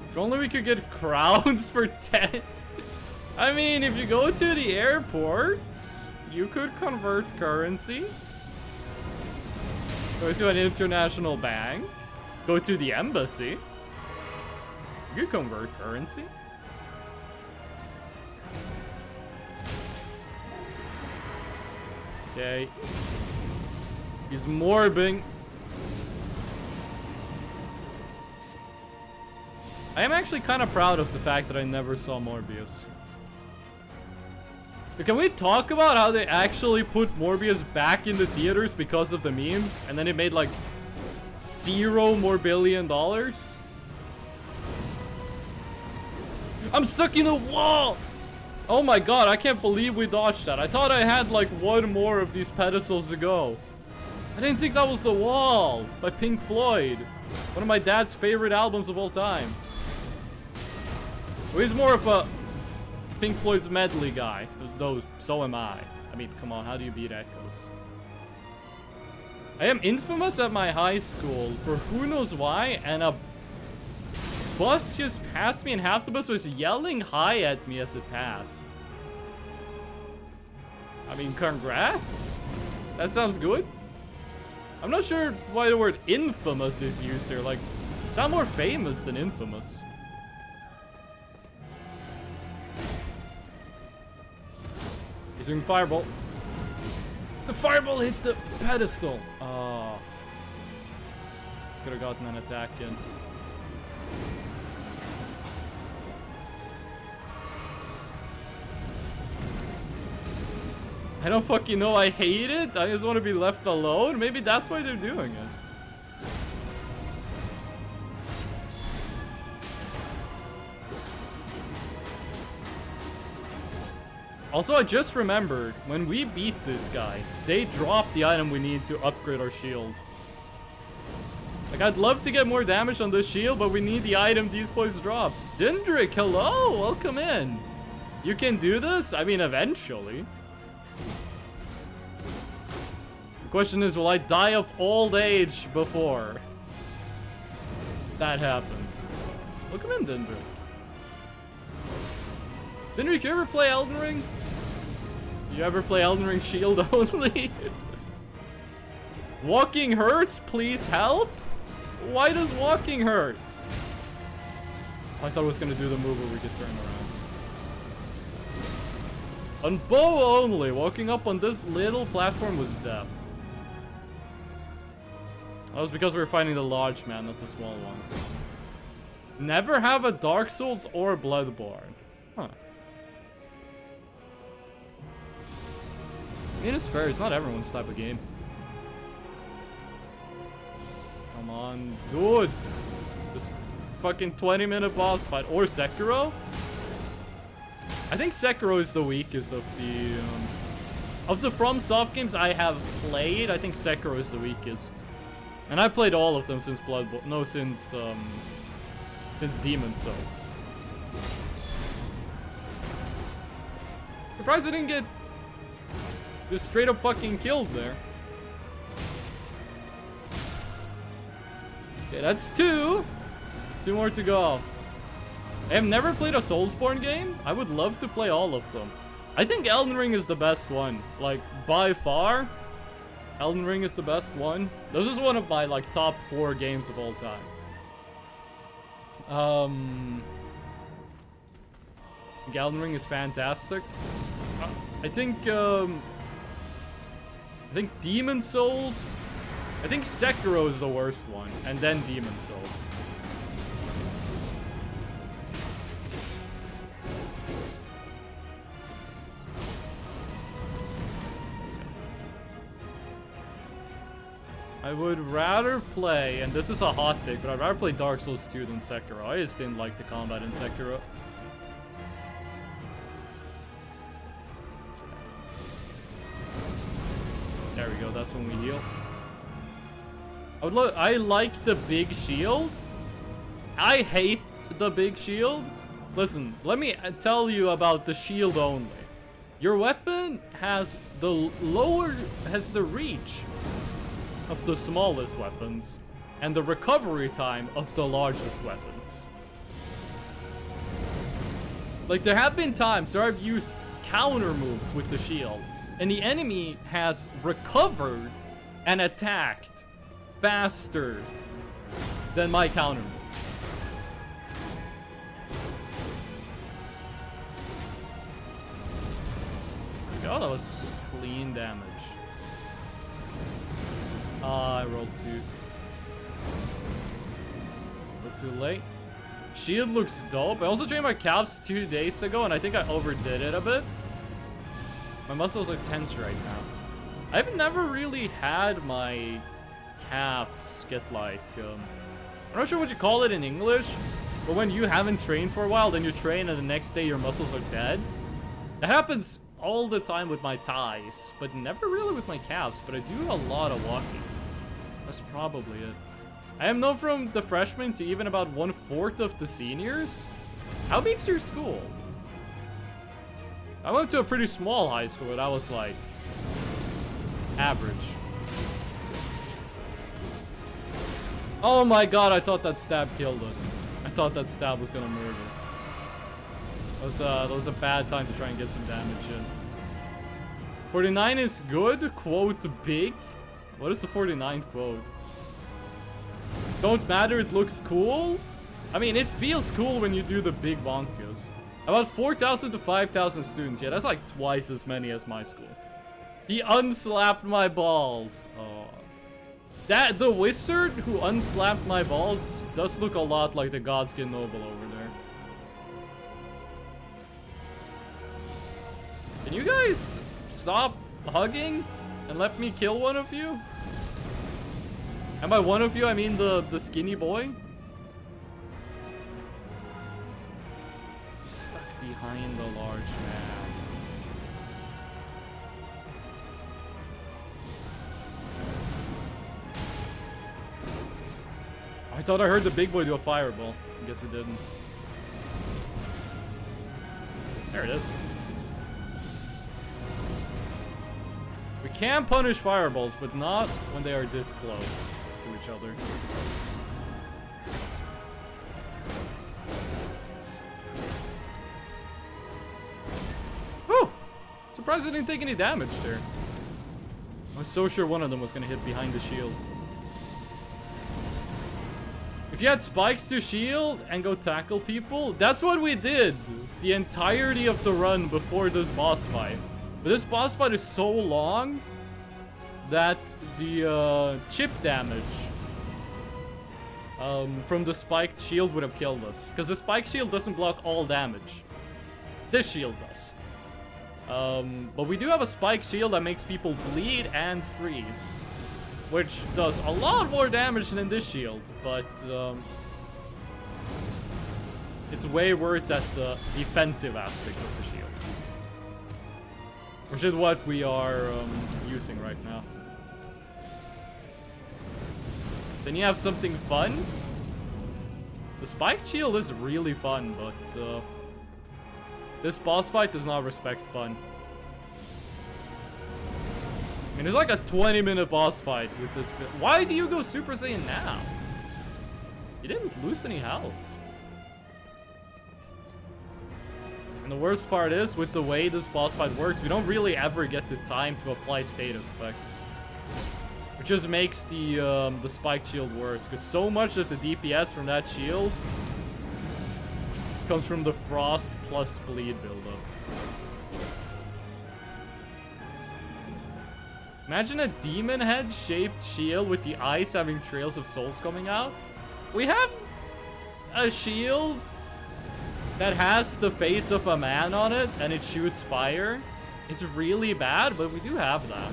If only we could get crowns for 10. I mean, if you go to the airport, you could convert currency. Go to an international bank. Go to the embassy. You could convert currency. Okay. He's morbing. I am actually kind of proud of the fact that I never saw Morbius. But can we talk about how they actually put Morbius back in the theaters because of the memes? And then it made like $0 more billion? I'm stuck in a wall! Oh my god, I can't believe we dodged that. I thought I had like one more of these pedestals to go. I didn't think that was The Wall by Pink Floyd. One of my dad's favorite albums of all time. Well, he's more of a Pink Floyd's medley guy. Though, so am I. I mean, come on, how do you beat Echoes? I am infamous at my high school for who knows why, and a bus just passed me and half the bus was yelling hi at me as it passed. I mean, congrats. That sounds good. I'm not sure why the word infamous is used here. Like, sound more famous than infamous. He's doing fireball. The fireball hit the pedestal. Oh. Could have gotten an attack in. I don't fucking know. I hate it. I just want to be left alone. Maybe that's why they're doing it. Also, I just remembered, when we beat this guys, they dropped the item we need to upgrade our shield. Like, I'd love to get more damage on this shield, but we need the item these boys drops. Dindrik, hello! Welcome in. You can do this? I mean, eventually. The question is, will I die of old age before that happens? Welcome in, Dindrik. Dindrik, you ever play Elden Ring? You ever play Elden Ring shield only? Walking hurts, please help? Why does walking hurt? I thought I was gonna do the move where we could turn around. On bow only, walking up on this little platform was death. That was because we were fighting the large man, not the small one. Never have a Dark Souls or Bloodborne. Huh. I mean, it's fair. It's not everyone's type of game. Come on, dude. This fucking 20-minute boss fight. Or Sekiro. I think Sekiro is the weakest of the FromSoft games I have played. I think Sekiro is the weakest. And I played all of them since Bloodborne. No, since Demon's Souls. Surprised I didn't get just straight up fucking killed there. Okay, that's two. Two more to go. I have never played a Soulsborne game. I would love to play all of them. I think Elden Ring is the best one. Like, by far, Elden Ring is the best one. This is one of my, like, top 4 games of all time. Elden Ring is fantastic. I think Demon's Souls. I think Sekiro is the worst one, and then Demon's Souls. I would rather play, and this is a hot take, but I'd rather play Dark Souls 2 than Sekiro. I just didn't like the combat in Sekiro. There we go, that's when we heal. I like the big shield. I hate the big shield. Listen, let me tell you about the shield only. Your weapon has the reach of the smallest weapons and the recovery time of the largest weapons. Like, there have been times where I've used counter moves with the shield And the enemy has recovered and attacked faster than my counter move. Oh, that was clean damage. I rolled too late. Shield looks dope. I also trained my calves 2 days ago, and I think I overdid it a bit. My muscles are tense right now. I've never really had my calves get like, I'm not sure what you call it in English, but when you haven't trained for a while, then you train and the next day your muscles are dead. That happens all the time with my thighs, but never really with my calves, but I do a lot of walking. That's probably it. I am known from the freshmen to even about 1/4 of the seniors. How big's your school? I went to a pretty small high school, but I was like average. Oh my god, I thought that stab killed us. I thought that stab was gonna murder. That was a bad time to try and get some damage in. 49 is good, quote big. What is the 49th quote? Don't matter, it looks cool. I mean, it feels cool when you do the big bonkas. About 4,000 to 5,000 students. Yeah, that's like twice as many as my school. He unslapped my balls. Oh. The wizard who unslapped my balls does look a lot like the Godskin noble over there. Can you guys stop hugging and let me kill one of you? And by one of you, I mean the skinny boy. He's stuck behind the large man. I thought I heard the big boy do a fireball. I guess it didn't. There it is. We can punish fireballs, but not when they are this close to each other. Whew! Surprised I didn't take any damage there. I was so sure one of them was gonna hit behind the shield. If you had spikes to shield and go tackle people, that's what we did the entirety of the run before this boss fight. But this boss fight is so long that the chip damage from the spiked shield would have killed us. Because the spiked shield doesn't block all damage. This shield does. But we do have a spiked shield that makes people bleed and freeze. Which does a lot more damage than this shield. But it's way worse at the defensive aspects of the shield. Which is what we are using right now. Then you have something fun. The spiked shield is really fun, but this boss fight does not respect fun. I mean, it's like a 20-minute boss fight with this bit. Why do you go Super Saiyan now? You didn't lose any health. And the worst part is, with the way this boss fight works, we don't really ever get the time to apply status effects. Which just makes the spiked shield worse, because so much of the DPS from that shield comes from the frost plus bleed buildup. Imagine a demon head shaped shield with the eyes having trails of souls coming out. We have a shield that has the face of a man on it and it shoots fire. It's really bad, but we do have that.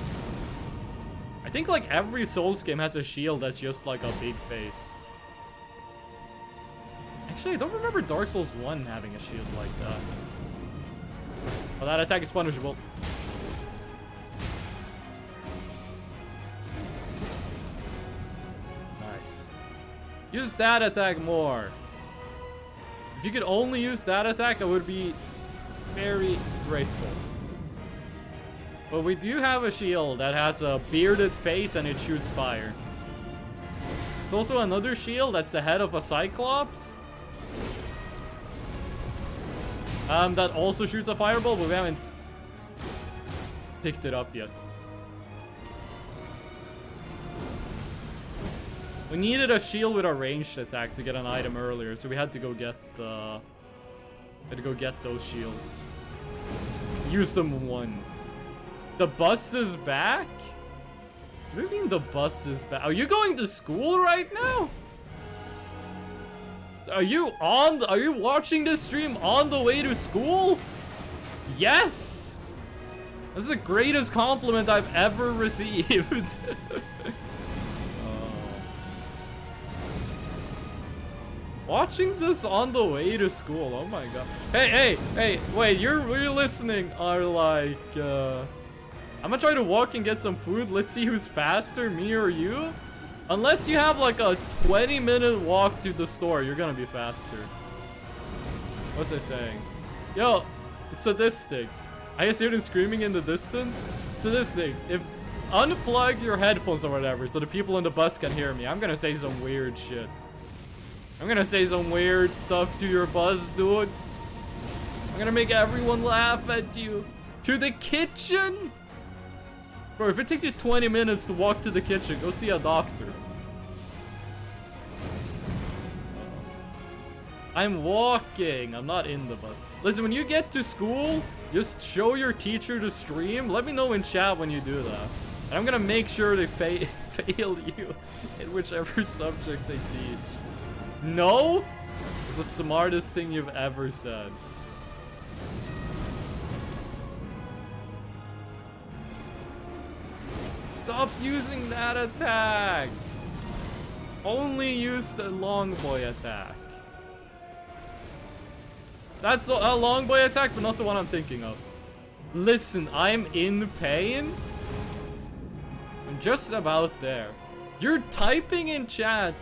I think like every Souls game has a shield that's just like a big face. Actually, I don't remember Dark Souls 1 having a shield like that. Well, that attack is punishable. Nice. Use that attack more. If you could only use that attack, I would be very grateful. But we do have a shield that has a bearded face and it shoots fire. It's also another shield that's the head of a Cyclops. That also shoots a fireball, but we haven't picked it up yet. We needed a shield with a ranged attack to get an item earlier, so we had to go get those shields. Use them once. The bus is back? What do you mean the bus is back? Are you going to school right now? Are you watching this stream on the way to school? Yes! This is the greatest compliment I've ever received. Watching this on the way to school, oh my god. Hey, wait, you're listening are like, I'm gonna try to walk and get some food. Let's see who's faster, me or you. Unless you have like a 20-minute walk to the store, you're gonna be faster. What's I saying? Yo, sadistic. I just hear them screaming in the distance. Sadistic, if unplug your headphones or whatever so the people in the bus can hear me. I'm gonna say some weird shit. I'm gonna say some weird stuff to your buzz, dude. I'm gonna make everyone laugh at you. To the kitchen? Bro, if it takes you 20 minutes to walk to the kitchen, go see a doctor. I'm walking. I'm not in the bus. Listen, when you get to school, just show your teacher the stream. Let me know in chat when you do that. And I'm gonna make sure they fail you in whichever subject they teach. No? It's the smartest thing you've ever said. Stop using that attack. Only use the long boy attack. That's a long boy attack, but not the one I'm thinking of. Listen, I'm in pain. I'm just about there. You're typing in chat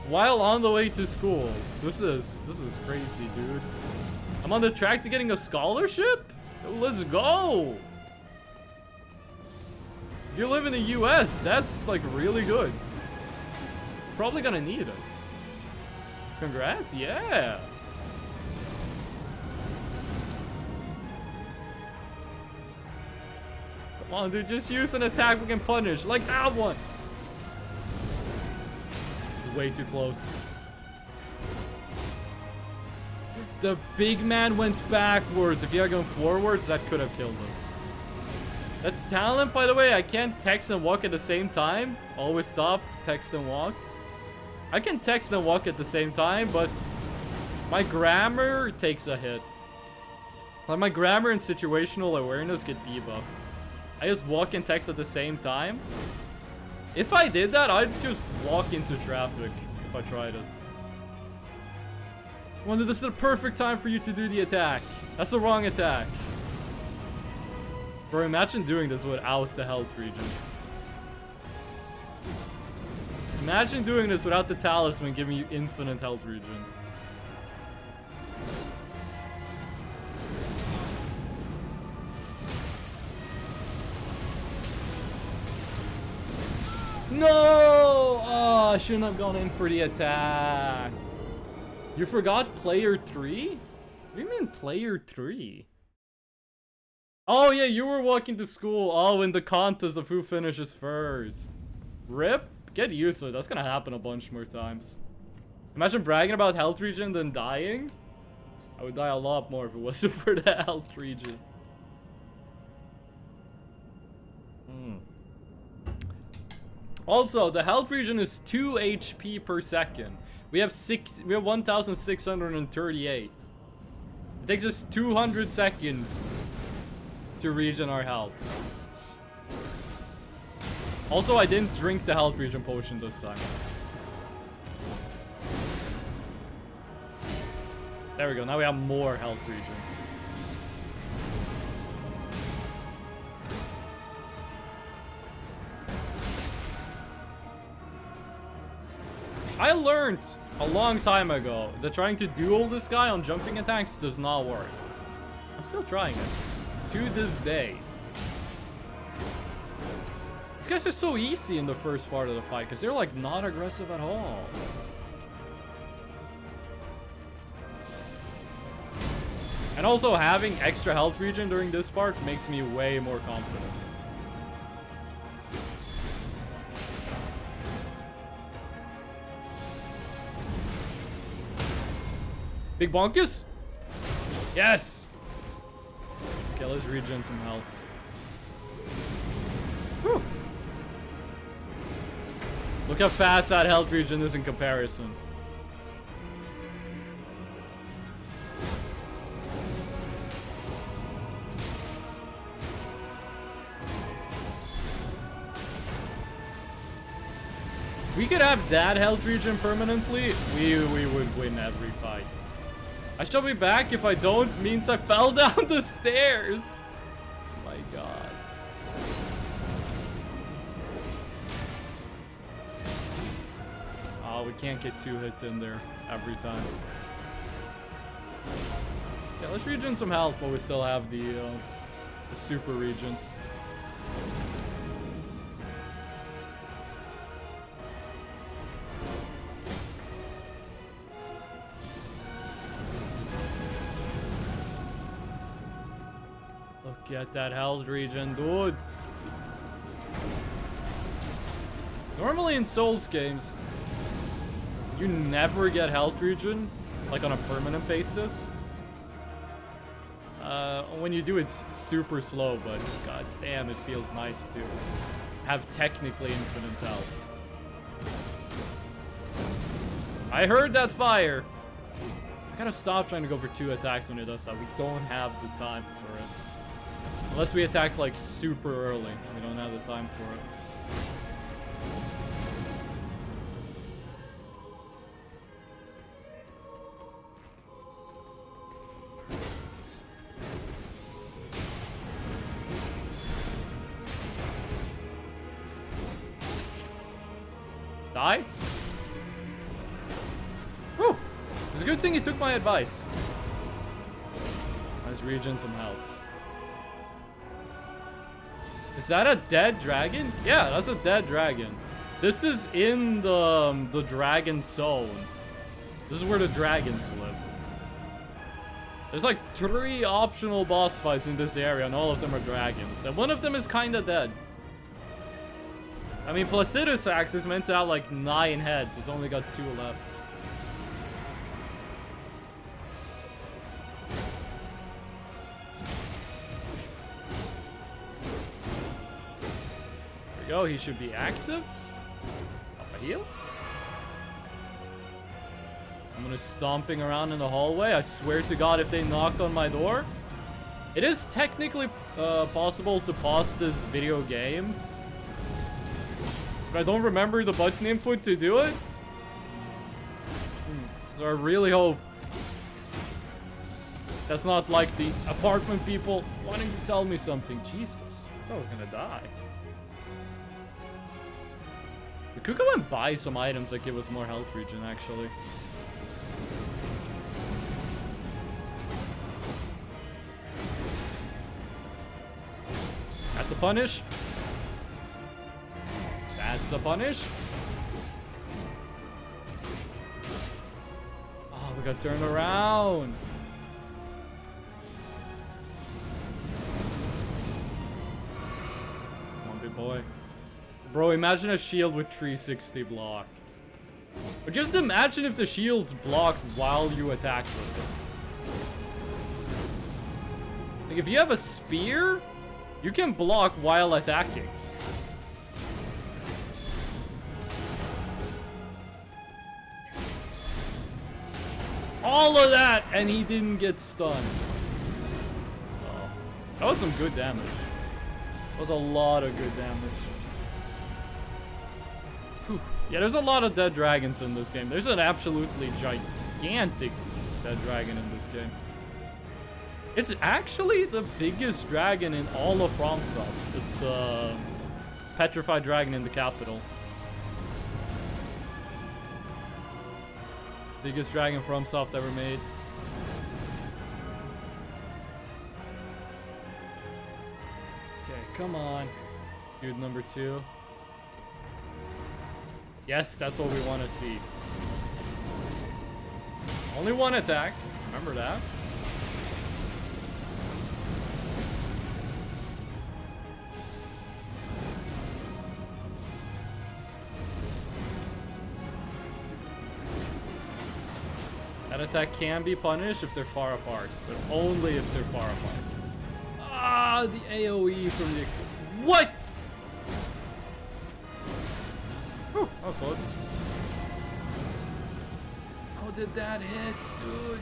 while on the way to school. This is crazy, dude. I'm on the track to getting a scholarship? Let's go. If you live in the US, that's like really good. Probably gonna need it. Congrats, yeah. Come on, dude, just use an attack we can punish, like that one. This is way too close. The big man went backwards. If you had gone forwards, that could have killed us. That's talent, by the way. I can't text and walk at the same time. Always stop, text and walk. I can text and walk at the same time, but my grammar takes a hit. Like, my grammar and situational awareness get debuffed. I just walk and text at the same time. If I did that, I'd just walk into traffic if I tried it. I wonder, this is the perfect time for you to do the attack. That's the wrong attack. Bro, imagine doing this without the health regen. Imagine doing this without the talisman giving you infinite health regen. No! Oh, I shouldn't have gone in for the attack. You forgot player 3? What do you mean player 3? Oh yeah, you were walking to school. Oh, in the contest of who finishes first. RIP? Get used to it. That's gonna happen a bunch more times. Imagine bragging about health regen then dying. I would die a lot more if it wasn't for the health regen. Also, the health regen is 2 HP per second. We have 1,638. It takes us 200 seconds to regen our health. Also, I didn't drink the health regen potion this time. There we go. Now we have more health regen. I learned a long time ago that trying to duel this guy on jumping attacks does not work. I'm still trying it. To this day. These guys are so easy in the first part of the fight because they're like not aggressive at all. And also having extra health regen during this part makes me way more confident. Big bonkus? Yes! Okay, let's regen some health. Whew. Look how fast that health regen is in comparison. If we could have that health regen permanently, we would win every fight. I shall be back. If I don't, means I fell down the stairs. Oh my god. Oh, we can't get 2 hits in there every time. Yeah, let's regen some health while we still have the super regen. Get that health regen, dude. Normally in Souls games, you never get health regen, like on a permanent basis. When you do, it's super slow, but god damn, it feels nice to have technically infinite health. I heard that fire. I gotta stop trying to go for 2 attacks when it does that. We don't have the time for it. Unless we attack like super early. We don't have the time for it. Die? Whew! It's a good thing he took my advice. Let's regen some health. Is that a dead dragon? Yeah, that's a dead dragon. This is in the dragon zone. This is where the dragons live. There's like 3 optional boss fights in this area, and all of them are dragons. And one of them is kind of dead. I mean, Placidus Axe is meant to have like 9 heads. It's only got 2 left. Yo, he should be active. Up a heal. I'm gonna stomping around in the hallway. I swear to God, if they knock on my door, it is technically possible to pause this video game, but I don't remember the button input to do it. So I really hope that's not like the apartment people wanting to tell me something. Jesus, I thought I was gonna die. We could go and buy some items that give us more health regen, actually. That's a punish. That's a punish. Oh, we got turned around. Come on, big boy. Bro, imagine a shield with 360 block. Or just imagine if the shield's blocked while you attack with it. Like, if you have a spear, you can block while attacking. All of that, and he didn't get stunned. Oh, that was some good damage. That was a lot of good damage. Whew. Yeah, there's a lot of dead dragons in this game. There's an absolutely gigantic dead dragon in this game. It's actually the biggest dragon in all of FromSoft. It's the petrified dragon in the capital. Biggest dragon FromSoft ever made. Okay, come on. Dude number 2. Yes, that's what we want to see. Only 1 attack. Remember that. That attack can be punished if they're far apart, but only if they're far apart. Ah, the AoE from the what? Whew, that was close. How did that hit, dude?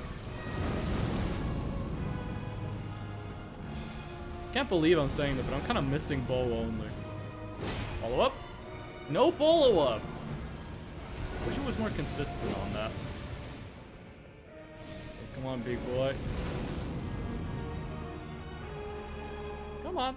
Can't believe I'm saying that, but I'm kind of missing bow only. Follow up? No follow up. Wish it was more consistent on that. Okay, come on, big boy. Come on.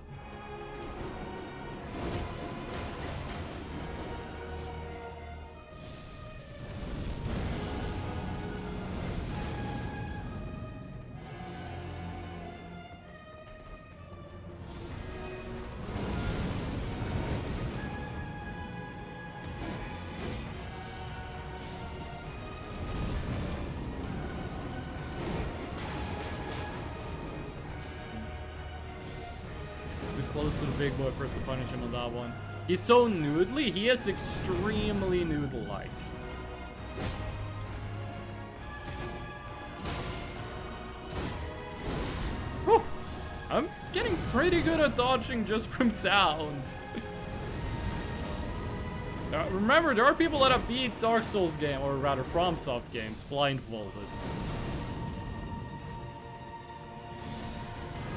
Close to the big boy first to punish him on that one. He's so noodly. He is extremely noodle-like. Whew. I'm getting pretty good at dodging just from sound. Remember, there are people that have beat Dark Souls game, or rather FromSoft games, blindfolded.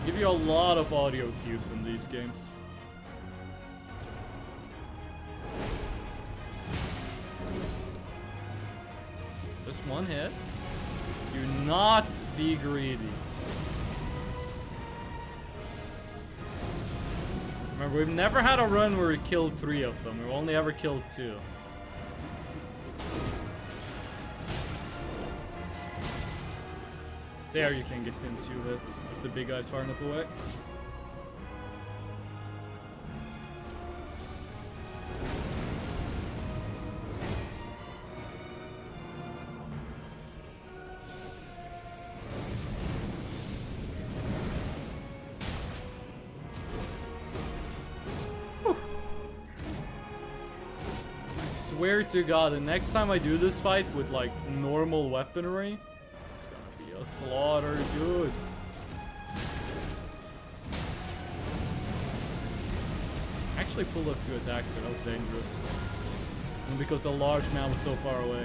Give you a lot of audio cues in these games. Just one hit. Do not be greedy. Remember, we've never had a run where we killed 3 of them. We've only ever killed 2. There you can get in 2 hits if the big guy's far enough away. Whew. I swear to God, the next time I do this fight with like normal weaponry, a slaughter, dude. Actually pulled up 2 attacks there. That was dangerous. And because the large man was so far away.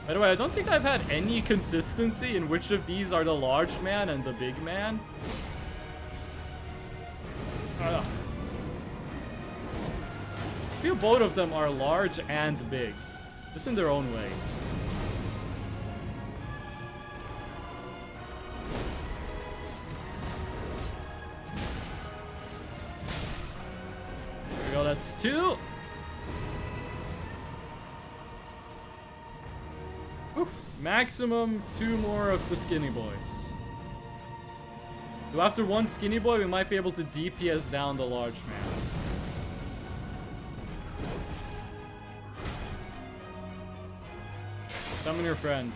By the way, I don't think I've had any consistency in which of these are the large man and the big man. I feel both of them are large and big. Just in their own ways. That's 2. Oof. Maximum 2 more of the skinny boys. So after 1 skinny boy, we might be able to DPS down the large man. Summon your friend.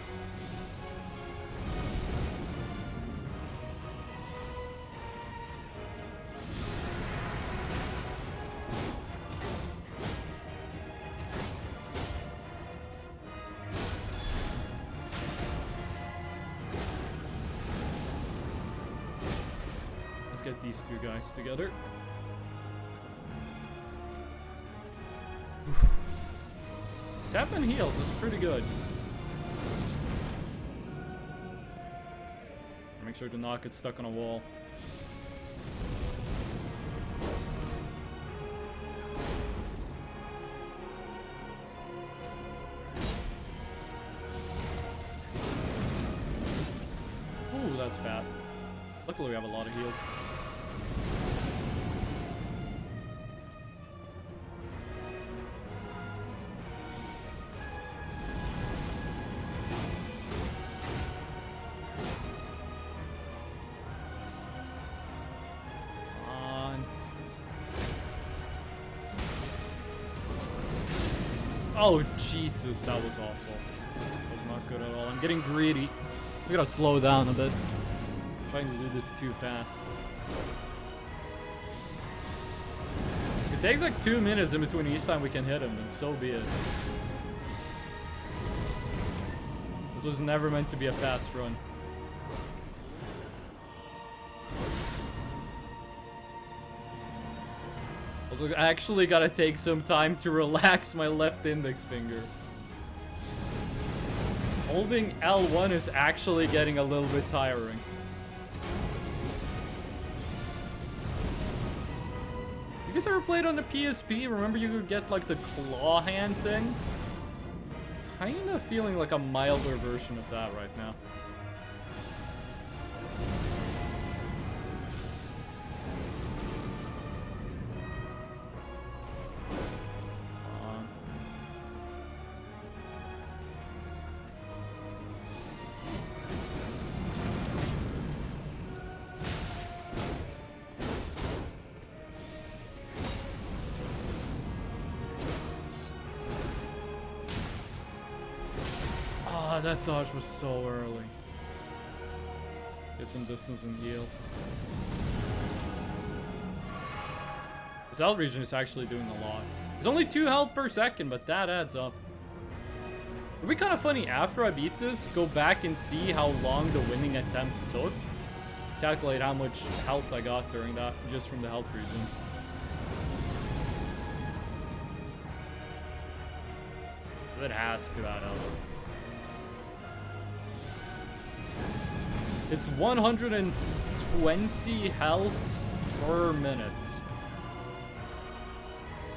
Get these 2 guys together. 7 heals is pretty good. Make sure to not get stuck on a wall. Ooh, that's bad. Luckily we have a lot of heals. Oh, Jesus, that was awful. That was not good at all. I'm getting greedy. We gotta slow down a bit. I'm trying to do this too fast. If it takes like 2 minutes in between each time we can hit him, then so be it. This was never meant to be a fast run. Also, I actually gotta take some time to relax my left index finger. Holding L1 is actually getting a little bit tiring. You guys ever played on the PSP? Remember you could get like the claw hand thing? Kinda feeling like a milder version of that right now. That dodge was so early. Get some distance and heal. This health region is actually doing a lot. It's only 2 health per second, but that adds up. It'd be kind of funny after I beat this, go back and see how long the winning attempt took. Calculate how much health I got during that, just from the health region. It has to add up. It's 120 health per minute.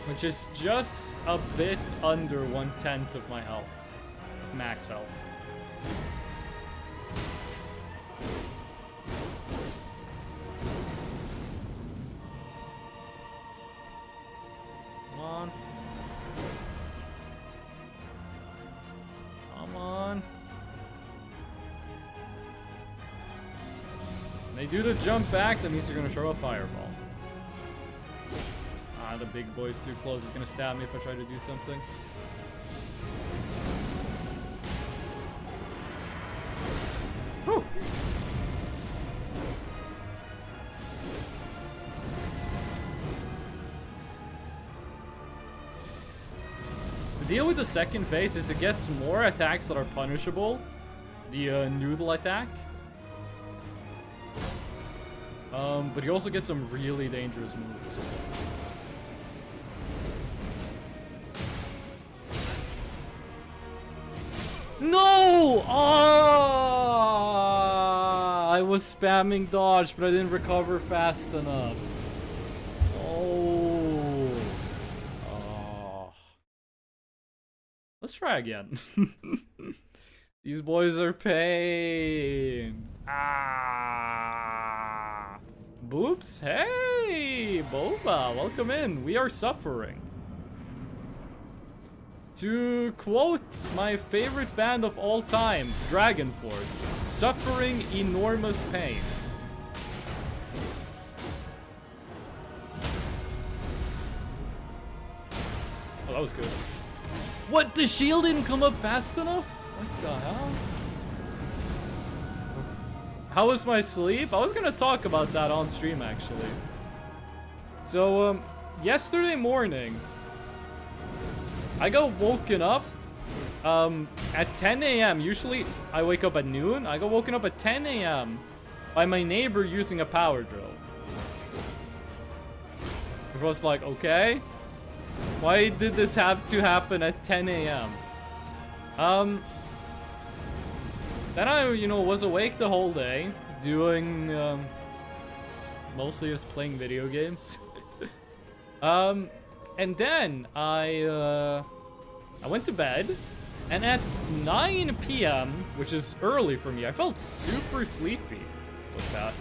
Which is just a bit under 1/10 of my health. Of max health. Come on. Come on. They do the jump back, that means they're gonna throw a fireball. Ah, the big boy's too close. He's gonna stab me if I try to do something. Whew. The deal with the second phase is it gets more attacks that are punishable. The noodle attack. But you also get some really dangerous moves. No! Oh! I was spamming dodge, but I didn't recover fast enough. Oh. Oh. Let's try again. These boys are pain. Ah. Boops. Hey, Boba. Welcome in. We are suffering. To quote my favorite band of all time, Dragon Force, suffering enormous pain. Oh, that was good. What? The shield didn't come up fast enough? What the hell? How was my sleep? I was gonna talk about that on stream, actually. So, yesterday morning, I got woken up at 10 a.m. Usually, I wake up at noon. I got woken up at 10 a.m. by my neighbor using a power drill. It was like, okay, why did this have to happen at 10 a.m.? Then I, was awake the whole day, doing, mostly just playing video games. And then I went to bed, and at 9 p.m., which is early for me, I felt super sleepy with that.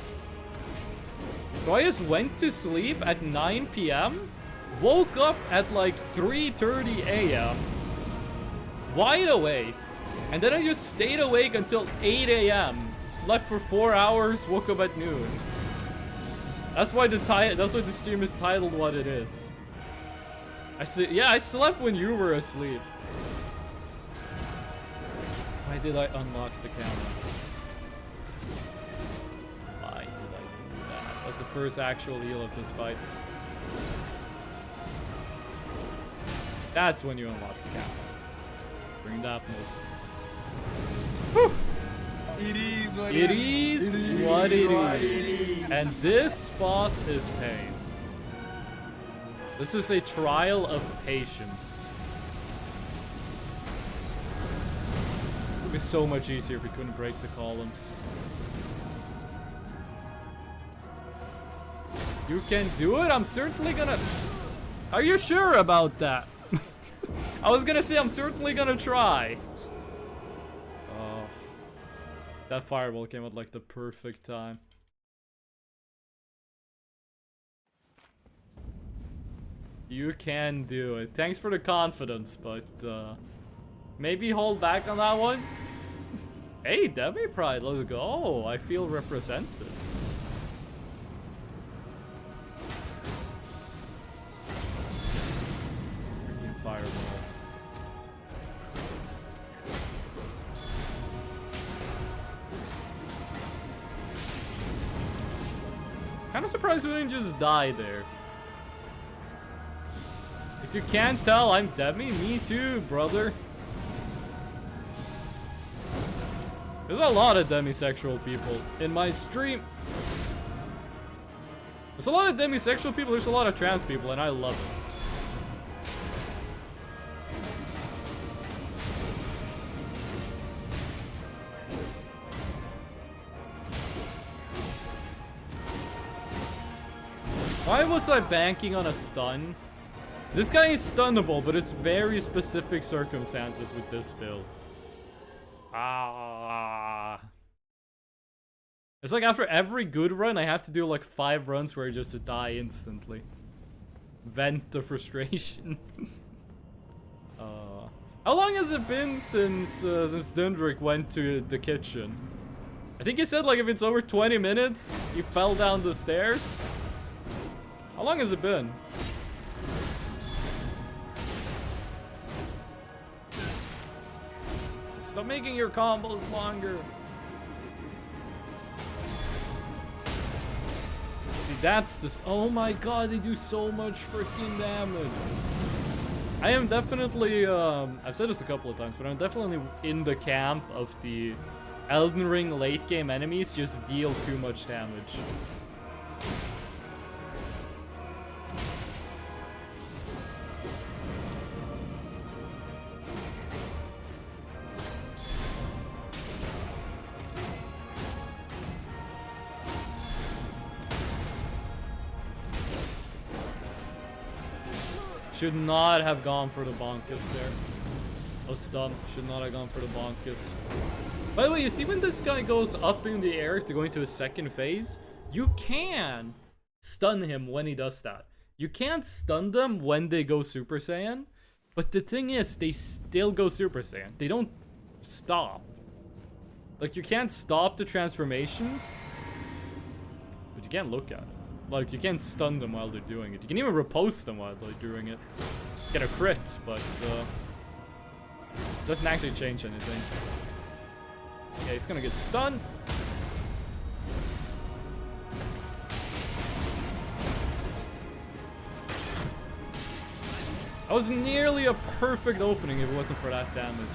So I just went to sleep at 9 p.m., woke up at like 3:30 a.m., wide awake, and then I just stayed awake until 8 a.m., slept for 4 hours, woke up at noon. That's why the stream is titled what it is. I slept when you were asleep. Why did I unlock the camera? Why did I do that? That's the first actual heal of this fight. That's when you unlock the camera. Bring that move. Whew. It is what It is what it is. And this boss is pain. This is a trial of patience. It would be so much easier if we couldn't break the columns. You can do it? I'm certainly gonna... Are you sure about that? I was gonna say I'm certainly gonna try. Oh. That fireball came at like the perfect time. You can do it. Thanks for the confidence, but maybe hold back on that one. Hey, Demi Pride, let's go. I feel represented. Freaking fireball. Kind of surprised we didn't just die there. If you can't tell, I'm Demi. Me too, brother. There's a lot of demisexual people in my stream. There's a lot of demisexual people, there's a lot of trans people, and I love it. Why was I banking on a stun? This guy is stunnable, but it's very specific circumstances with this build. Ah. It's like after every good run, I have to do like 5 runs where I just die instantly. Vent the frustration. How long has it been since Dundrick went to the kitchen? I think he said like if it's over 20 minutes, he fell down the stairs. How long has it been? Stop making your combos longer. See, that's this. Oh my god, they do so much freaking damage. I am definitely, I've said this a couple of times, but I'm definitely in the camp of the Elden Ring late game enemies just deal too much damage. Should not have gone for the bonkus there. Oh, stun. Should not have gone for the bonkus. By the way, you see when this guy goes up in the air to go into his second phase? You can stun him when he does that. You can't stun them when they go Super Saiyan. But the thing is, they still go Super Saiyan. They don't stop. Like, you can't stop the transformation. But you can't look at it. Like, you can't stun them while they're doing it. You can even riposte them while they're doing it. Get a crit, but doesn't actually change anything. Yeah, he's gonna get stunned. That was nearly a perfect opening if it wasn't for that damage.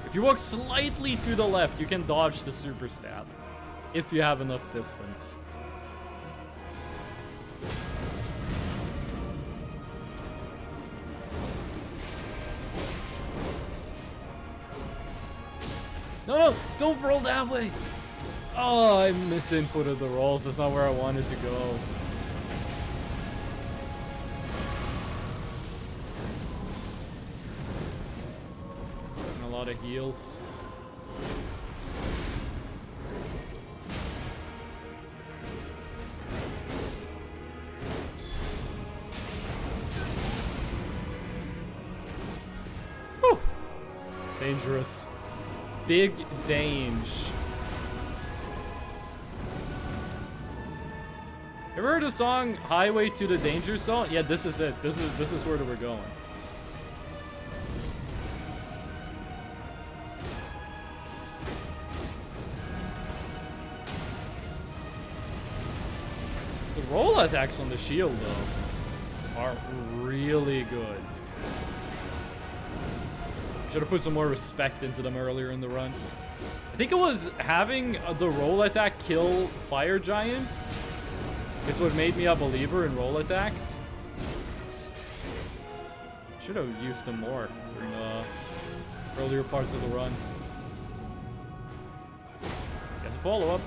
If you walk slightly to the left, you can dodge the super stab. If you have enough distance. No, don't roll that way. Oh, I misinputted the rolls. That's not where I wanted to go. A lot of heals. Whew. Dangerous. Big danger. Ever heard the song Highway to the Danger Zone? Yeah, this is it. This is where we're going. roll attacks on the shield, though, are really good. Should have put some more respect into them earlier in the run. I think it was having the roll attack kill Fire Giant is what made me a believer in roll attacks. Should have used them more during the earlier parts of the run. Guess a follow-up.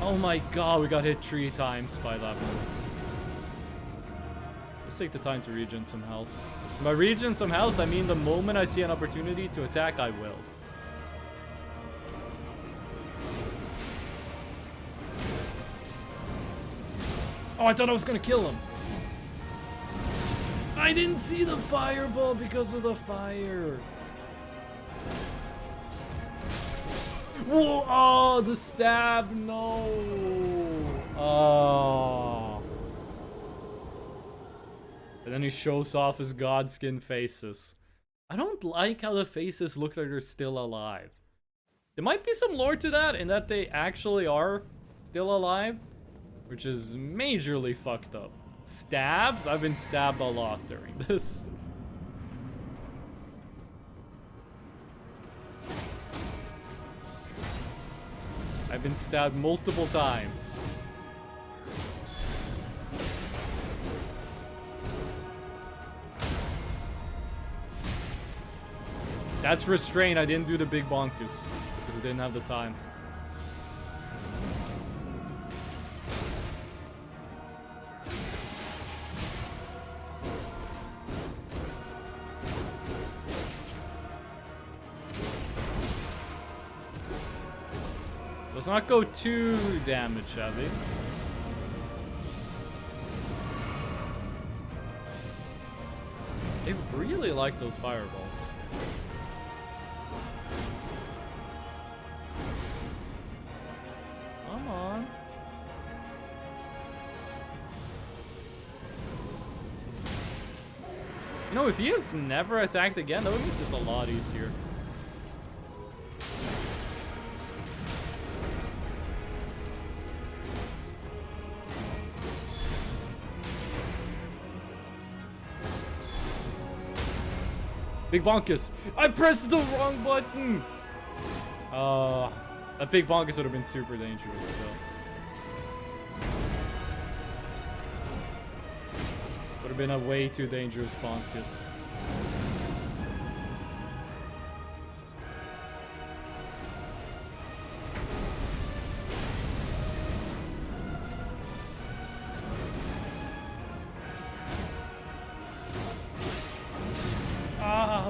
Oh my god, we got hit 3 times by that one. Let's take the time to regen some health. By regen some health, I mean the moment I see an opportunity to attack, I will. Oh, I thought I was gonna kill him. I didn't see the fireball because of the fire. Whoa, oh, the stab, no. Oh. And then he shows off his Godskin faces. I don't like how the faces look like they're still alive. There might be some lore to that, in that they actually are still alive, which is majorly fucked up. Stabs? I've been stabbed a lot during this. I've been stabbed multiple times. That's restraint. I didn't do the big bonkers because we didn't have the time. Let's not go too damage heavy. They really like those fireballs. Come on. You know, if he has never attacked again, that would make this a lot easier. Big bonkus. I pressed the wrong button. That big bonkus would have been super dangerous. So. Would have been a way too dangerous bonkus.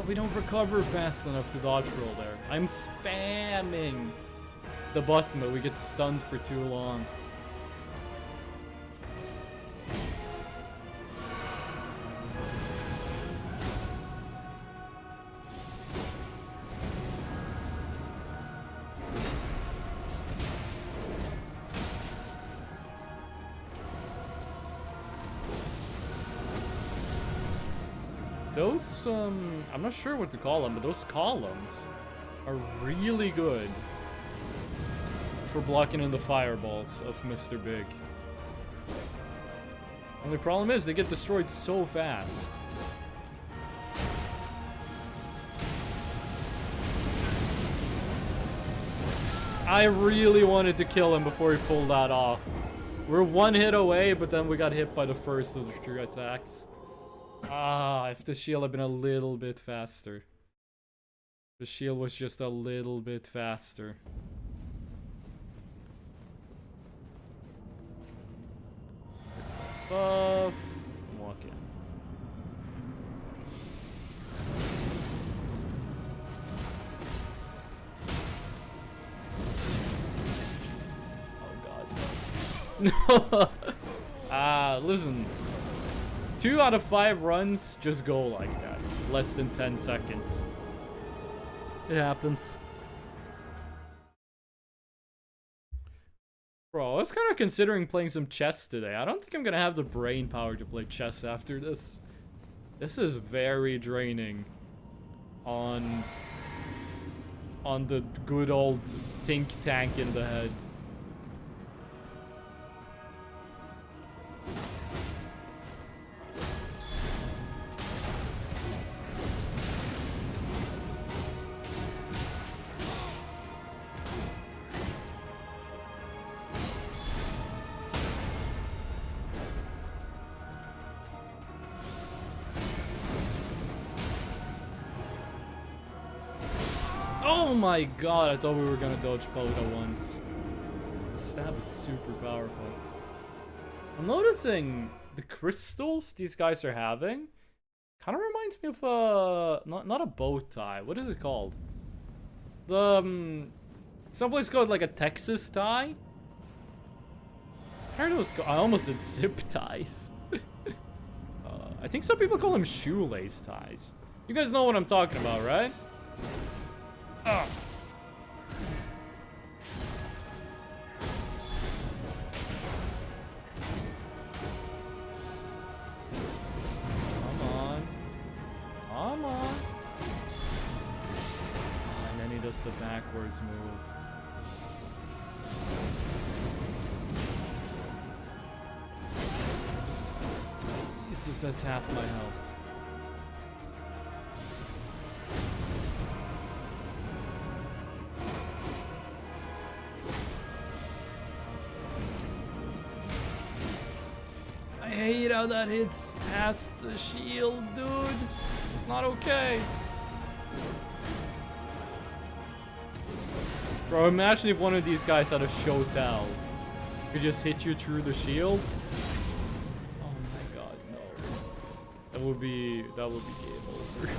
We don't recover fast enough to dodge roll there. I'm spamming the button, but we get stunned for too long. Those, I'm not sure what to call them, but those columns are really good for blocking in the fireballs of Mr. Big. Only problem is they get destroyed so fast. I really wanted to kill him before he pulled that off. We're one hit away, but then we got hit by the first of the 3 attacks. If the shield had been a little bit faster. The shield was just a little bit faster. Buff. Walk in. Oh god. No. Listen. 2 out of 5 runs just go like that. Less than 10 seconds. It happens. Bro, I was kind of considering playing some chess today. I don't think I'm gonna have the brain power to play chess after this. This is very draining on on the good old think tank in the head. Oh my god, I thought we were gonna dodge both at once. The stab is super powerful. I'm noticing the crystals these guys are having kind of reminds me of not a bow tie. What is it called? The someplace called like a Texas tie. I almost said zip ties. I think some people call them shoelace ties. You guys know what I'm talking about, right? Oh. Come on. Come on. Oh, and then he does the backwards move. Jesus, that's half my health. I hate how that hits past the shield, dude. It's not okay. Bro, imagine if one of these guys had a shotel. Could just hit you through the shield. Oh my god, no. That would be game over.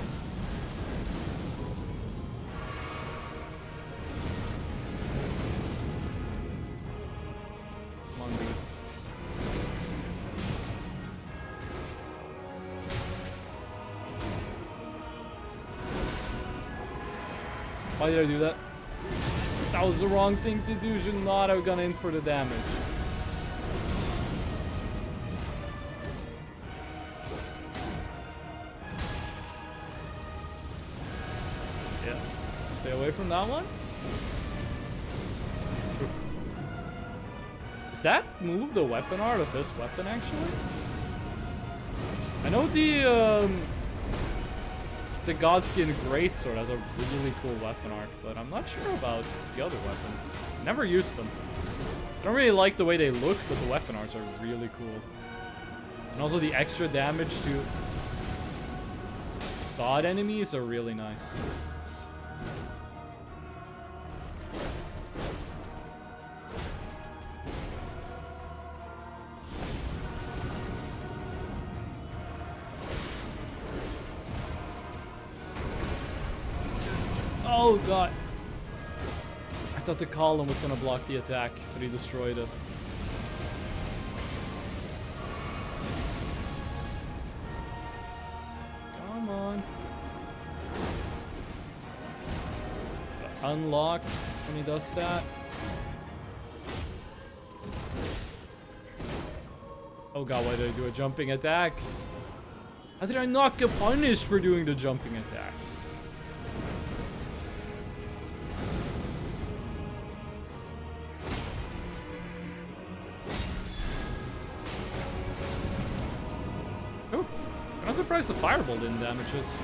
Come on, dude. Why did I do that? That was the wrong thing to do. Should not have gone in for the damage. Yeah. Stay away from that one. Is that move the weapon art of this weapon, actually? I know the Godskin greatsword has a really cool weapon art, but I'm not sure about the other weapons. Never used them. I don't really like the way they look, but the weapon arts are really cool. And also the extra damage to god enemies are really nice. Oh god. I thought the column was gonna block the attack, but he destroyed it. Come on. Unlock when he does that. Oh god, why did I do a jumping attack? How did I not get punished for doing the jumping attack? I'm surprised the fireball didn't damage us.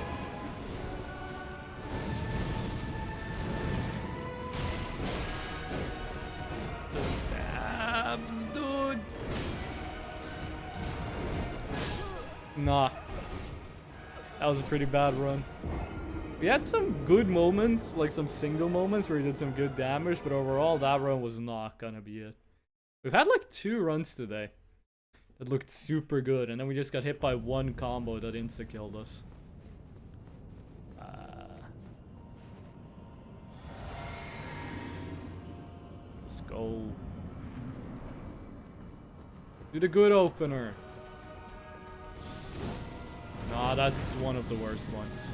The stabs, dude. Nah. That was a pretty bad run. We had some good moments, like some single moments where we did some good damage, but overall that run was not gonna be it. We've had like 2 runs today that looked super good, and then we just got hit by one combo that insta-killed us. Let's go. Do the good opener. Nah, that's one of the worst ones.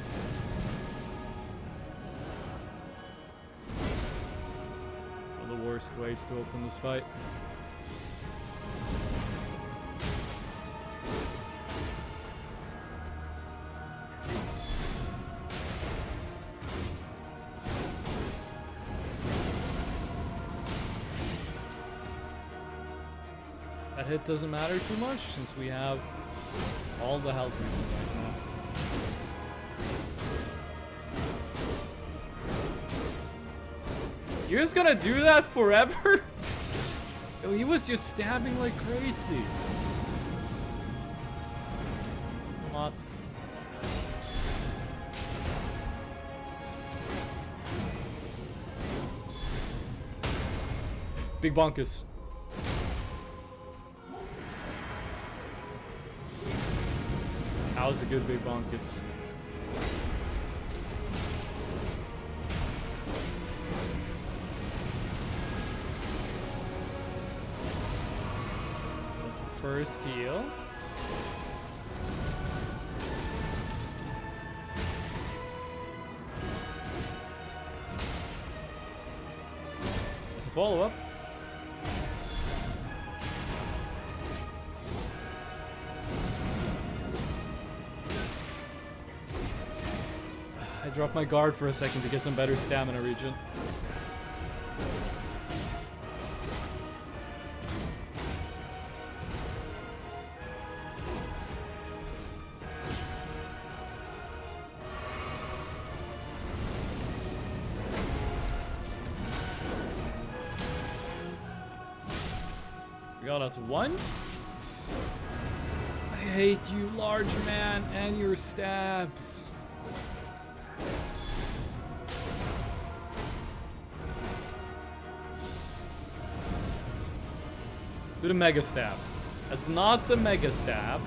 One of the worst ways to open this fight. That hit doesn't matter too much since we have all the health we need right now. You guys gonna do that forever? Yo, he was just stabbing like crazy. Come on. Big bonkus. That was a good big bonkus. That's the first heal. That's a follow-up. I dropped my guard for a second to get some better stamina regen. God, that's one. I hate you, large man, and your stabs. Do the mega stab. That's not the mega stab.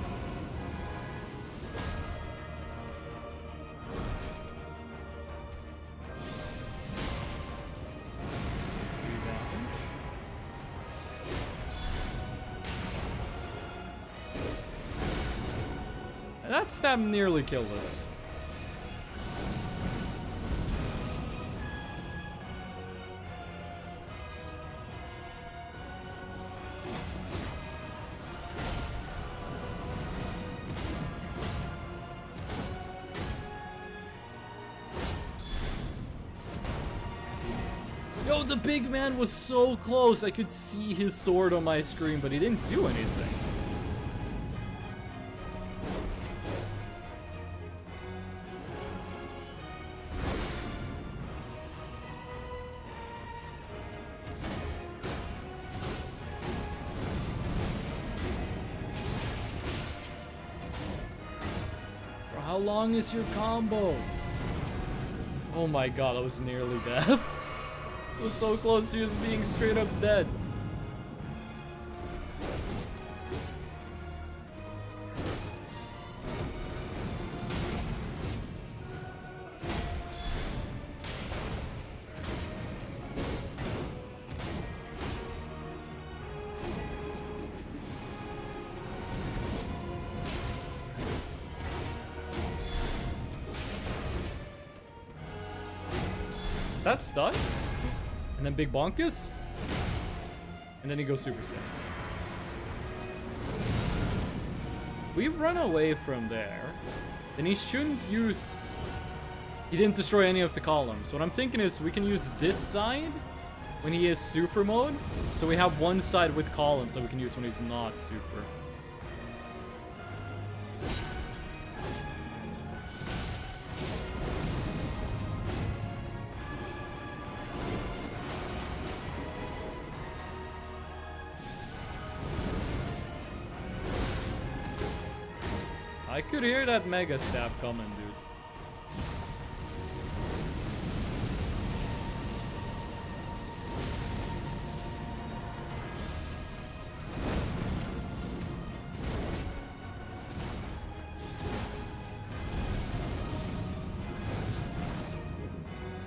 And that stab nearly killed us. Yo, the big man was so close. I could see his sword on my screen, but he didn't do anything. Bro, how long is your combo? Oh my god, I was nearly dead. I was so close to just being straight up dead. Is that stuck? And then big bonkus? And then he goes Super Saiyan. If we run away from there, then he shouldn't use... He didn't destroy any of the columns. So what I'm thinking is we can use this side when he is super mode. So we have one side with columns that we can use when he's not super. I could hear that mega stab coming, dude.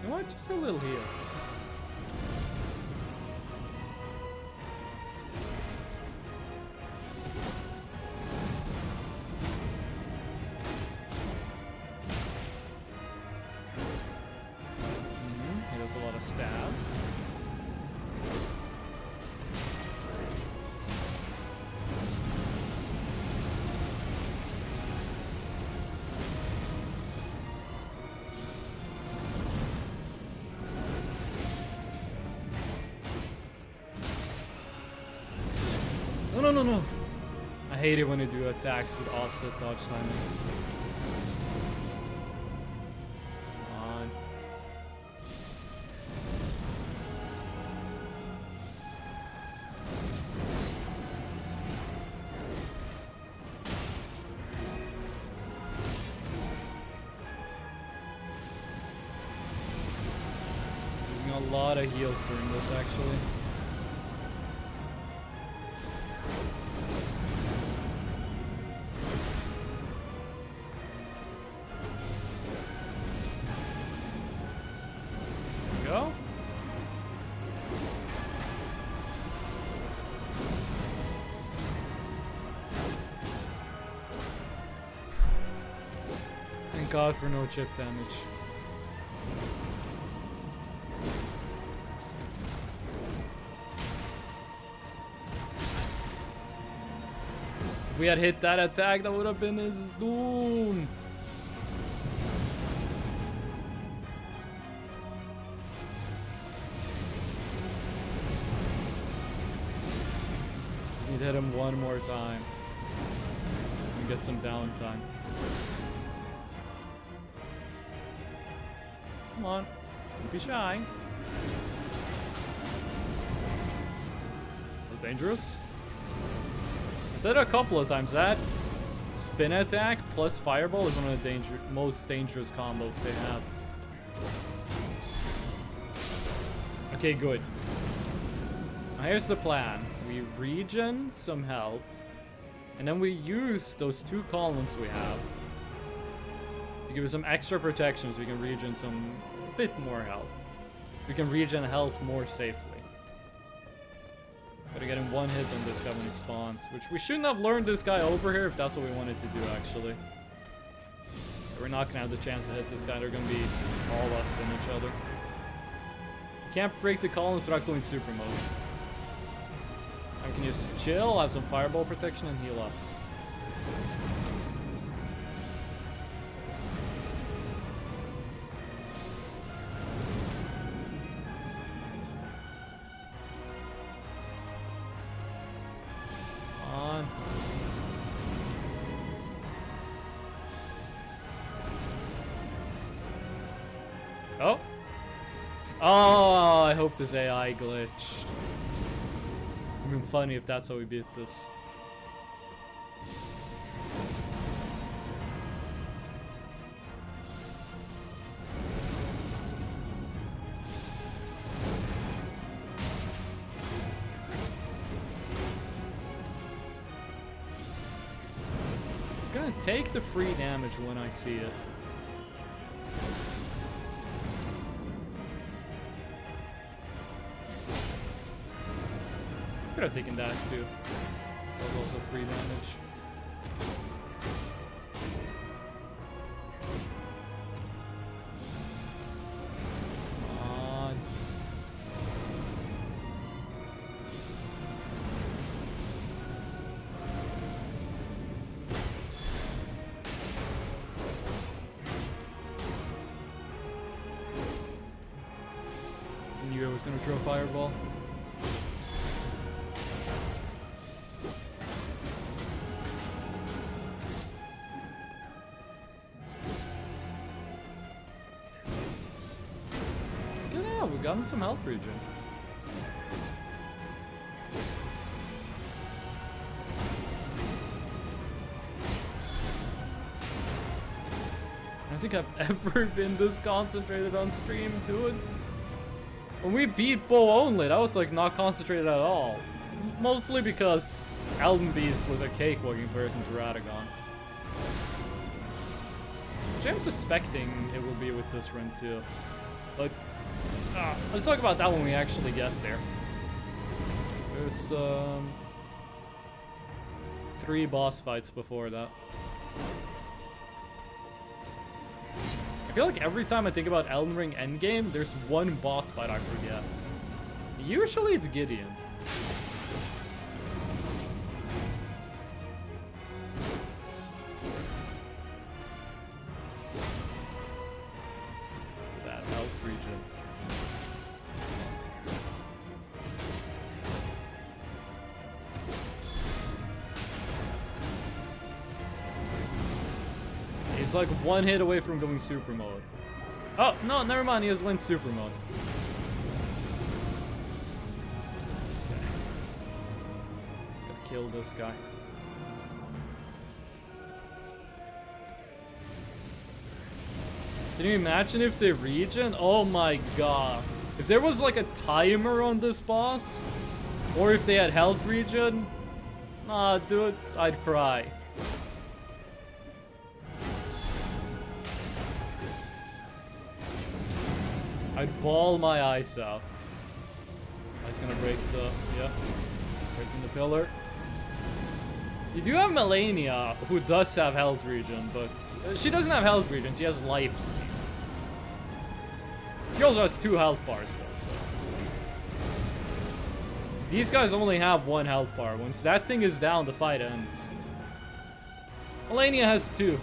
You know what? Just a little heal. Stabs. No, no, no, no. I hate it when they do attacks with offset dodge timings. Come on. Using a lot of heals during this, actually. God for no chip damage. If we had hit that attack, that would have been his doom. Just need to hit him one more time and get some downtime. Come on, don't be shy. That's dangerous. I said it a couple of times, that spin attack plus fireball is one of the most dangerous combos they have. Okay, good. Now here's the plan. We regen some health, and then we use those 2 columns we have. Give us some extra protection so we can regen some bit more health. We can regen health more safely. Gotta get in one hit on this guy when he spawns, which we shouldn't have learned this guy over here if that's what we wanted to do, actually. We're not gonna have the chance to hit this guy. They're gonna be all up in each other. You can't break the columns without going super mode. I can just chill, have some fireball protection, and heal up. Oh. Oh, I hope this AI glitched. It would have been funny if that's how we beat this. I'm gonna take the free damage when I see it. Could have taken that too. That was also free damage. Come on. I knew I was gonna throw a fireball. Gotten some health regen. I don't think I've ever been this concentrated on stream, dude. When we beat Bow Only, that was like not concentrated at all. Mostly because Elden Beast was a cakewalk in comparison to Radagon. Which I'm suspecting it will be with this run too. But let's talk about that when we actually get there. There's 3 boss fights before that. I feel like every time I think about Elden Ring endgame, there's one boss fight I forget. Usually it's Gideon. That health regen. He's like one hit away from going super mode. Oh, no, never mind. He just went super mode. Okay. Gotta kill this guy. Can you imagine if they regen? Oh my god. If there was like a timer on this boss, or if they had health regen, nah, dude, I'd cry. I'd bawl my eyes out. He's gonna break the, yeah, breaking the pillar. You do have Melania, who does have health regen, but she doesn't have health regen, she has life steal. She also has 2 health bars though, so. These guys only have 1 health bar. Once that thing is down, the fight ends. Melania has 2.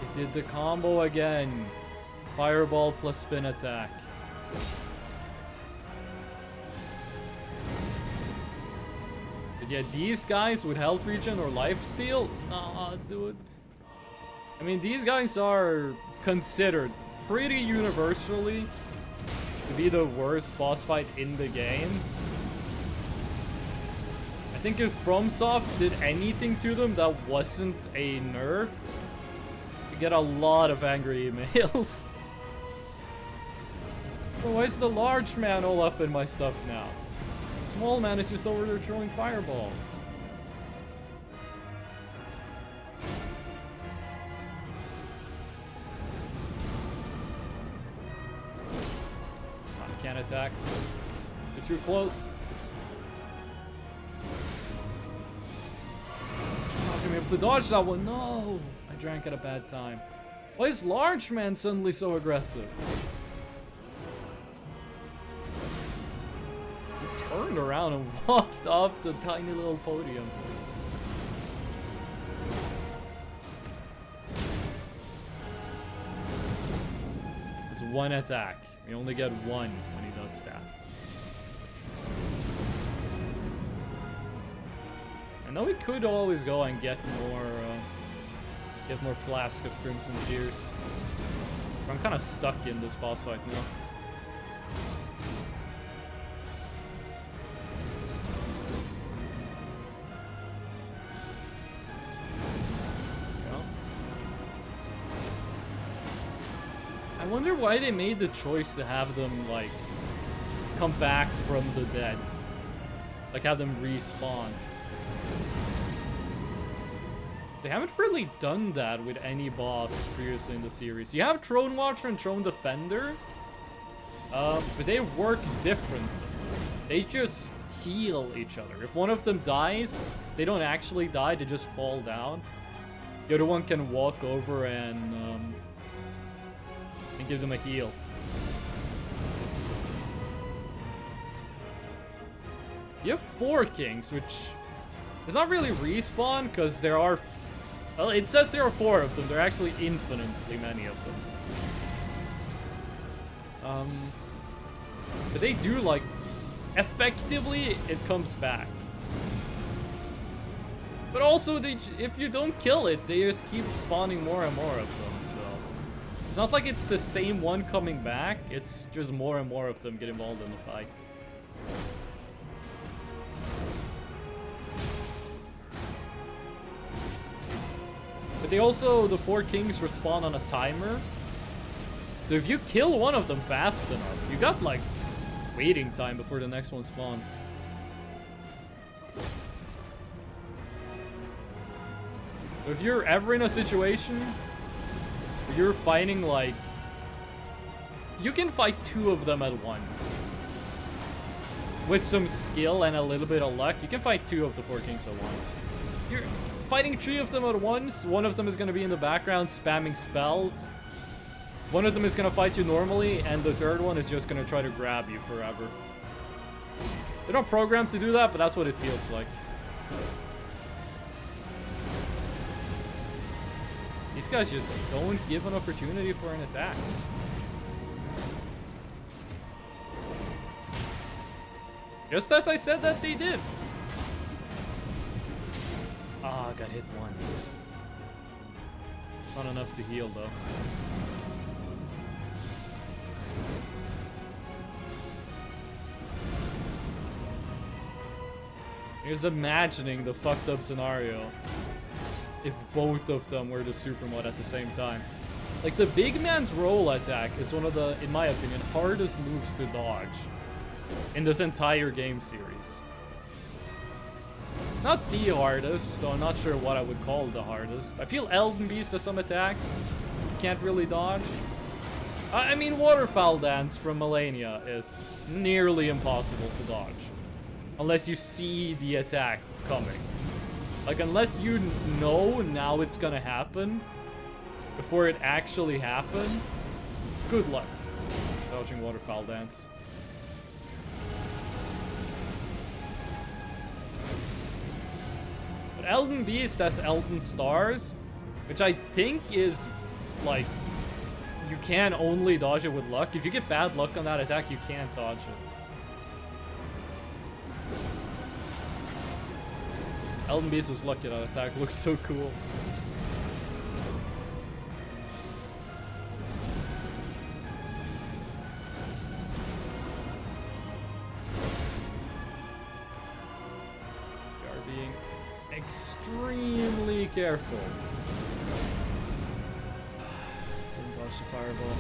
It did the combo again. Fireball plus spin attack. But yeah, these guys with health regen or life steal? Nah, dude. I mean, these guys are considered pretty universally to be the worst boss fight in the game. I think if FromSoft did anything to them that wasn't a nerf, you get a lot of angry emails. Oh, why is the large man all up in my stuff now? The small man is just over there throwing fireballs. I can't attack. You're too close. I'm not gonna be able to dodge that one. No! I drank at a bad time. Why is large man suddenly so aggressive? Turned around and walked off the tiny little podium. It's 1 attack. We only get 1 when he does that. I know we could always go and get more flask of Crimson Tears. But I'm kind of stuck in this boss fight now. I wonder why they made the choice to have them, like, come back from the dead. Like, have them respawn. They haven't really done that with any boss previously in the series. You have Throne Watcher and Throne Defender, but they work differently. They just heal each other. If one of them dies, they don't actually die, they just fall down. The other one can walk over and give them a heal. You have 4 kings, which is not really respawn, because there are... Well, it says there are 4 of them. There are actually infinitely many of them. But they do, like... Effectively, it comes back. But also, if you don't kill it, they just keep spawning more and more of them. It's not like it's the same one coming back, it's just more and more of them get involved in the fight. But they also, the 4 kings respawn on a timer. So if you kill one of them fast enough, you got like waiting time before the next one spawns. If you're ever in a situation you're fighting, like, you can fight 2 of them at once. With some skill and a little bit of luck, you can fight 2 of the 4 kings at once. You're fighting 3 of them at once. One of them is going to be in the background spamming spells. One of them is going to fight you normally, and the third one is just going to try to grab you forever. They're not programmed to do that, but that's what it feels like. These guys just don't give an opportunity for an attack. Just as I said that they did. Ah, got hit once. It's not enough to heal, though. Here's imagining the fucked up scenario if both of them were the super mod at the same time. Like, the big man's roll attack is one of the, in my opinion, hardest moves to dodge in this entire game series. Not the hardest, though I'm not sure what I would call the hardest. I feel Elden Beast has some attacks you can't really dodge. I mean, Waterfowl Dance from Melania is nearly impossible to dodge. Unless you see the attack coming. Like, unless you know now it's gonna happen before it actually happened, good luck dodging Waterfowl Dance. But Elden Beast has Elden Stars, which I think is, like, you can only dodge it with luck. If you get bad luck on that attack, you can't dodge it. Elden Beast is lucky that attack looks so cool. We are being extremely careful. Didn't dodge the fireball.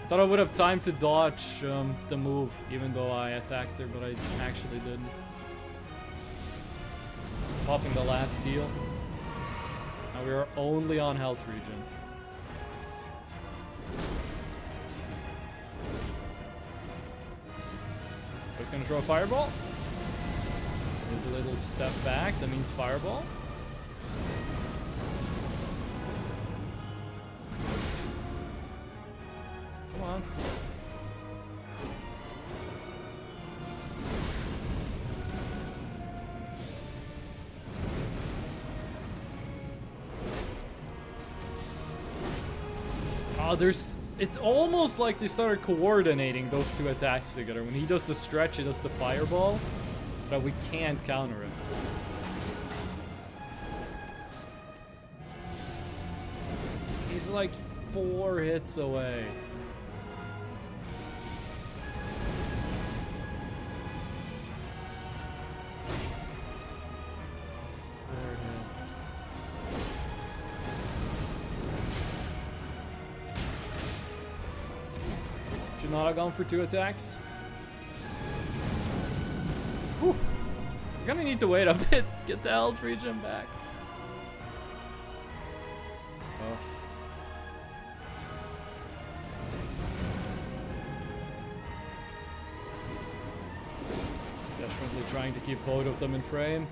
Thought I would have time to dodge the move, even though I attacked her, but I actually didn't. Popping the last heal. Now we are only on health regen. I was gonna throw a fireball. There's a little step back, that means fireball. Come on. Oh, it's almost like they started coordinating those two attacks together. When he does the stretch, he does the fireball, but we can't counter it. He's like 4 hits away. Should not have gone for 2 attacks. Whew. We're gonna need to wait a bit, get the health regen back. Oh. He's definitely trying to keep both of them in frame.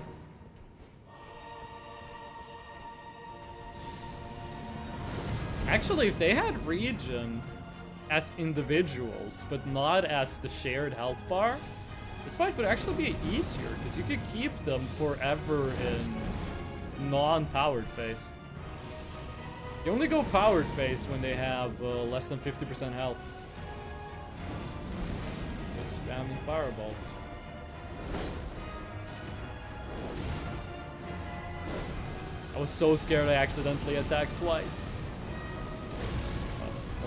Actually, if they had regen as individuals, but not as the shared health bar, this fight would actually be easier, because you could keep them forever in non-powered phase. You only go powered phase when they have less than 50% health. Just spamming fireballs. I was so scared I accidentally attacked twice.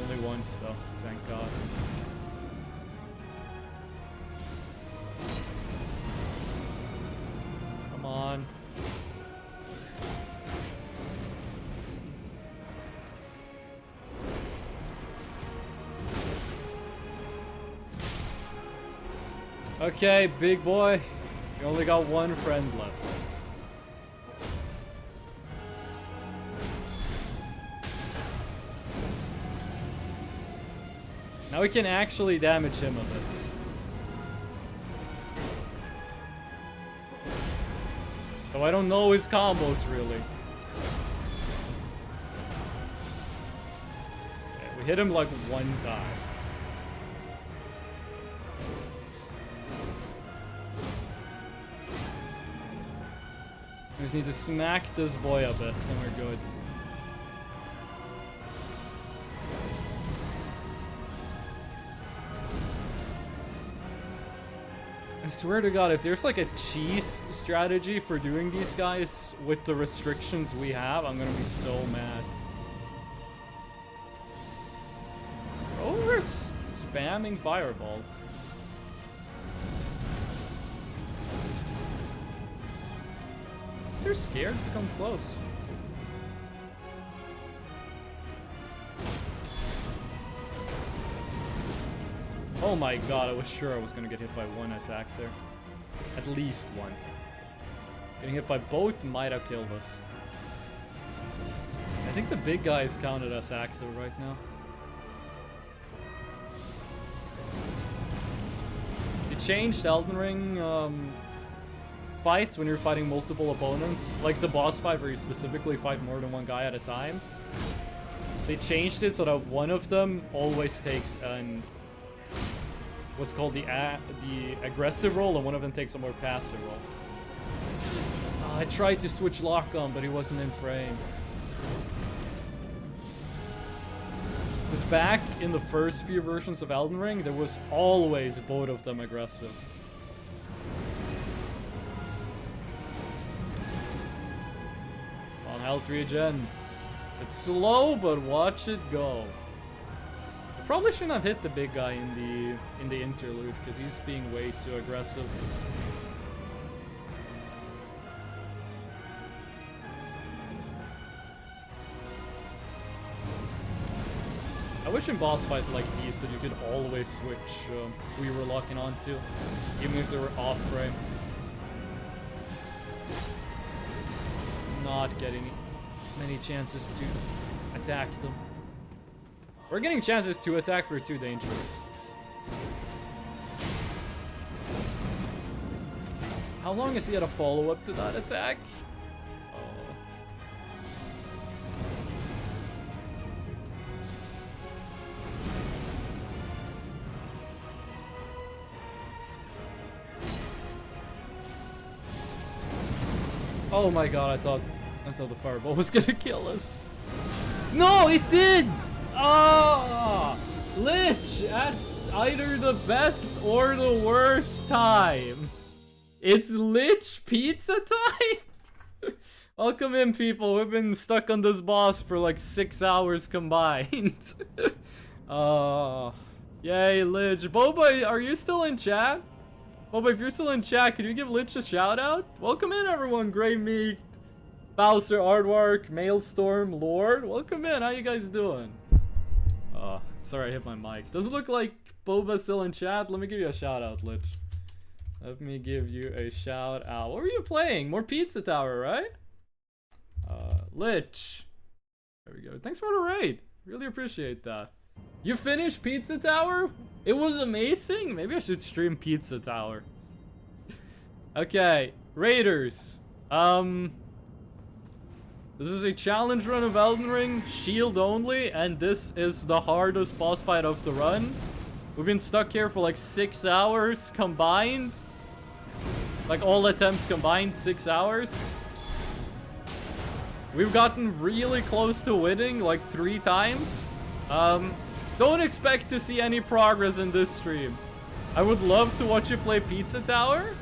Only once though, thank God. Come on. Okay, big boy. You only got one friend left. Now we can actually damage him a bit. Though I don't know his combos really. Okay, we hit him like one time. We just need to smack this boy a bit, then we're good. swear to God, if there's like a cheese strategy for doing these guys with the restrictions we have, I'm gonna be so mad. Oh, we're spamming fireballs. They're scared to come close. Oh my God, I was sure I was gonna get hit by one attack there. At least one. Getting hit by both might have killed us. I think the big guy is counted as active right now. They changed Elden Ring fights when you're fighting multiple opponents. Like the boss fight where you specifically fight more than one guy at a time. They changed it so that one of them always takes an what's called the aggressive role, and one of them takes a more passive role. I tried to switch lock on, but he wasn't in frame. Because back in the first few versions of Elden Ring, there was always both of them aggressive. On health regen. It's slow, but watch it go. Probably shouldn't have hit the big guy in the interlude because he's being way too aggressive. I wish in boss fights like these that you could always switch who you were locking onto, even if they were off frame. Not getting many chances to attack them. We're getting chances to attack, but we're too dangerous. How long is he at a follow-up to that attack? Oh my God, I thought the fireball was gonna kill us. No, it did! Oh, Lich at either the best or the worst time. It's Lich pizza time. Welcome in, people. We've been stuck on this boss for like 6 hours combined. Yay, Lich. Boba, are you still in chat? Boba, if you're still in chat, can you give Lich a shout out? Welcome in, everyone. Grey Meat, Bowser, Aardvark, Maelstrom, Lord. Welcome in. How you guys doing? Sorry, I hit my mic. Does it look like Boba's still in chat? Let me give you a shout out, Lich. Let me give you a shout out. What were you playing? More Pizza Tower, right? Lich. There we go. Thanks for the raid. Really appreciate that. You finished Pizza Tower? It was amazing. Maybe I should stream Pizza Tower. Okay, Raiders. This is a challenge run of Elden Ring, shield only, and this is the hardest boss fight of the run. We've been stuck here for like 6 hours combined. Like all attempts combined, 6 hours. We've gotten really close to winning like 3 times. Don't expect to see any progress in this stream. I would love to watch you play Pizza Tower.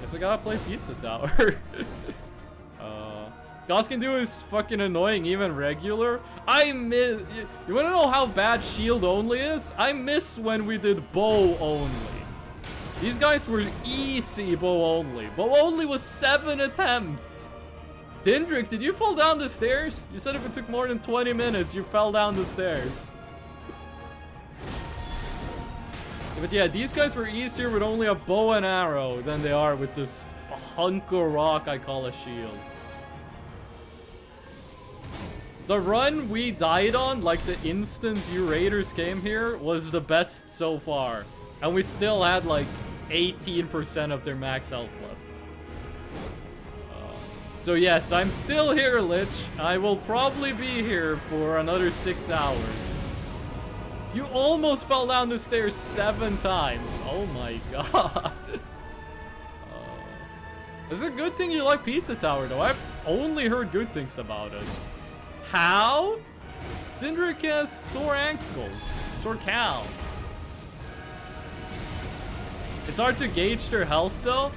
Guess I gotta play Pizza Tower. Godskin do is fucking annoying, even regular. I miss... You wanna know how bad shield only is? I miss when we did bow only. These guys were easy bow only. Bow only was 7 attempts. Dindrik, did you fall down the stairs? You said if it took more than 20 minutes, you fell down the stairs. But yeah, these guys were easier with only a bow and arrow than they are with this hunk of rock I call a shield. The run we died on, like the instance you raiders came here, was the best so far. And we still had like 18% of their max health left. So yes, I'm still here, Lich. I will probably be here for another 6 hours. You almost fell down the stairs 7 times. Oh my god. It's a good thing you like Pizza Tower, though. I've only heard good things about it. How? Dindrik has sore ankles. Sore calves. It's hard to gauge their health though.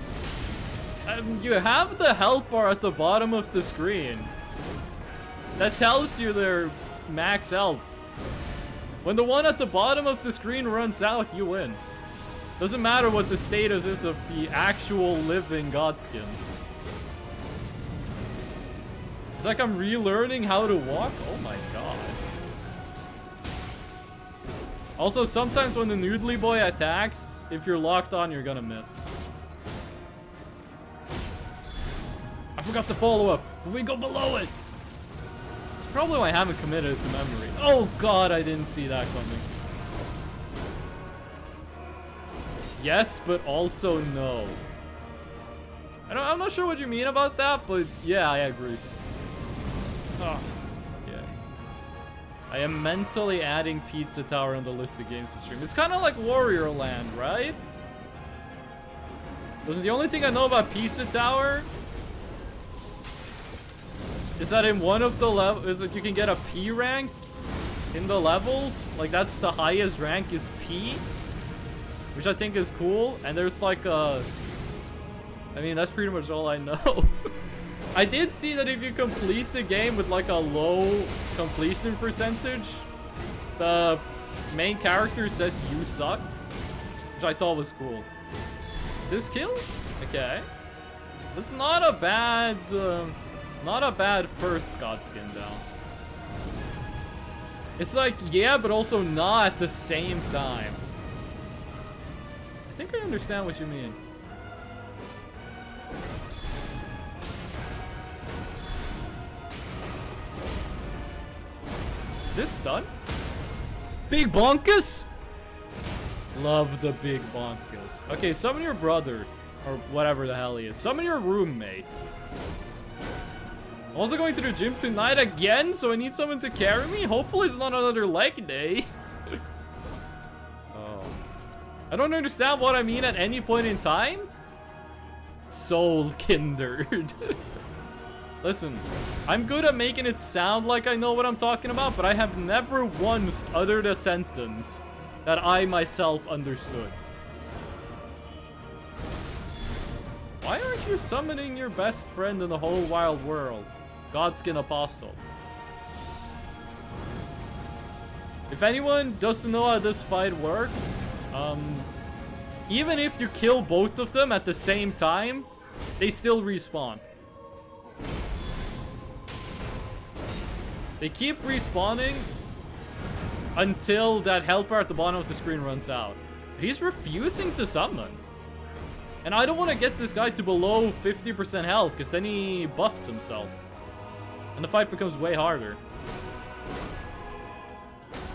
You have the health bar at the bottom of the screen. That tells you their max health. When the one at the bottom of the screen runs out, you win. Doesn't matter what the status is of the actual living Godskins. It's like I'm relearning how to walk. Oh my god. Also, sometimes when the noodly boy attacks, if you're locked on, you're gonna miss. I forgot the follow-up. If we go below it. It's probably why I haven't committed it to memory. Oh god, I didn't see that coming. Yes, but also no. I'm not sure what you mean about that, but yeah, I agree. Oh, yeah. I am mentally adding Pizza Tower on the list of games to stream. It's kind of like Warrior Land, right? Listen, the only thing I know about Pizza Tower is that in one of the levels, is that you can get a P rank in the levels. Like, that's the highest rank is P, which I think is cool. And there's like a... I mean, that's pretty much all I know. I did see that if you complete the game with like a low completion percentage, the main character says you suck, which I thought was cool. Is this kill? Okay. This is not a bad first Godskin down. It's like, yeah, but also not at the same time. I think I understand what you mean. This stun? Big bonkus? Love the big bonkus. Okay, summon your brother. Or whatever the hell he is. Summon your roommate. I'm also going to the gym tonight again, so I need someone to carry me. Hopefully it's not another leg day. Oh. I don't understand what I mean at any point in time. Soul Kindered. Listen, I'm good at making it sound like I know what I'm talking about, but I have never once uttered a sentence that I myself understood. Why aren't you summoning your best friend in the whole wild world? Godskin Apostle. If anyone doesn't know how this fight works, even if you kill both of them at the same time, they still respawn. They keep respawning until that health bar at the bottom of the screen runs out. But he's refusing to summon. And I don't want to get this guy to below 50% health, because then he buffs himself. And the fight becomes way harder.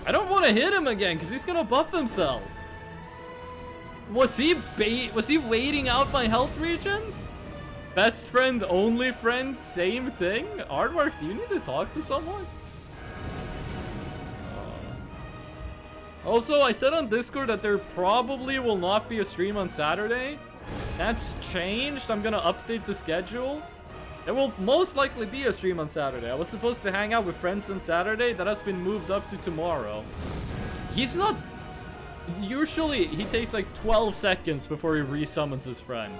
I don't want to hit him again, because he's going to buff himself. Was he waiting out my health regen? Best friend, only friend, same thing? Aardvark, do you need to talk to someone? Also, I said on Discord that there probably will not be a stream on Saturday. That's changed. I'm gonna update the schedule. There will most likely be a stream on Saturday. I was supposed to hang out with friends on Saturday. That has been moved up to tomorrow. He's not... Usually, he takes like 12 seconds before he resummons his friend.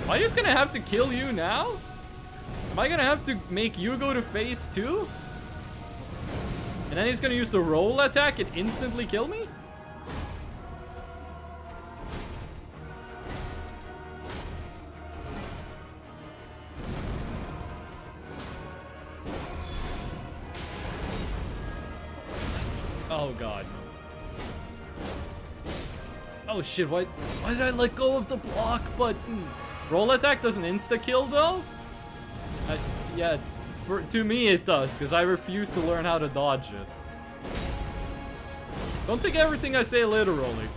Am I just gonna have to kill you now? Am I gonna have to make you go to phase 2? And then he's gonna use the roll attack and instantly kill me? Oh god. Oh shit, why did I let go of the block button? Roll attack doesn't insta-kill though? Yeah, to me it does, because I refuse to learn how to dodge it. Don't take everything I say literally.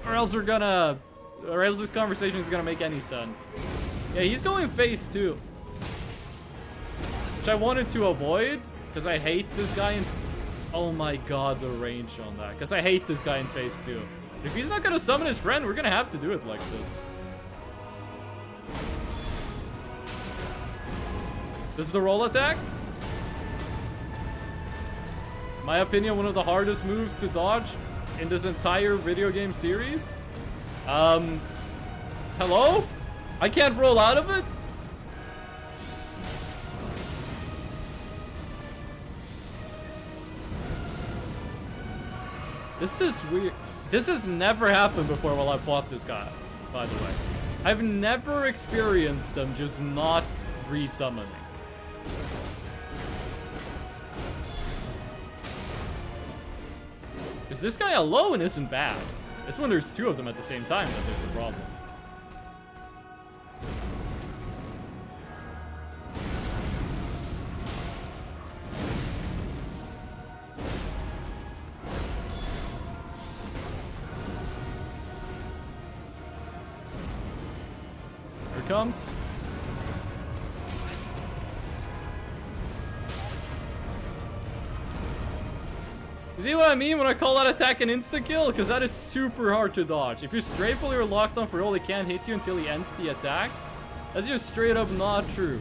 Or else this conversation is gonna make any sense. Yeah, he's going phase 2. Which I wanted to avoid, because I hate this guy in... Oh my god, the range on that. Because I hate this guy in phase 2. If he's not gonna summon his friend, we're gonna have to do it like this. This is the roll attack. In my opinion, one of the hardest moves to dodge. in this entire video game series. Hello? I can't roll out of it? This is weird. This has never happened before while I fought this guy, by the way. I've never experienced them just not resummoning. Because this guy alone isn't bad. It's when there's two of them at the same time that there's a problem. Here it comes. See what I mean when I call that attack an insta-kill? Because that is super hard to dodge. If you're strafefully or locked on for roll, he can't hit you until he ends the attack. That's just straight up not true.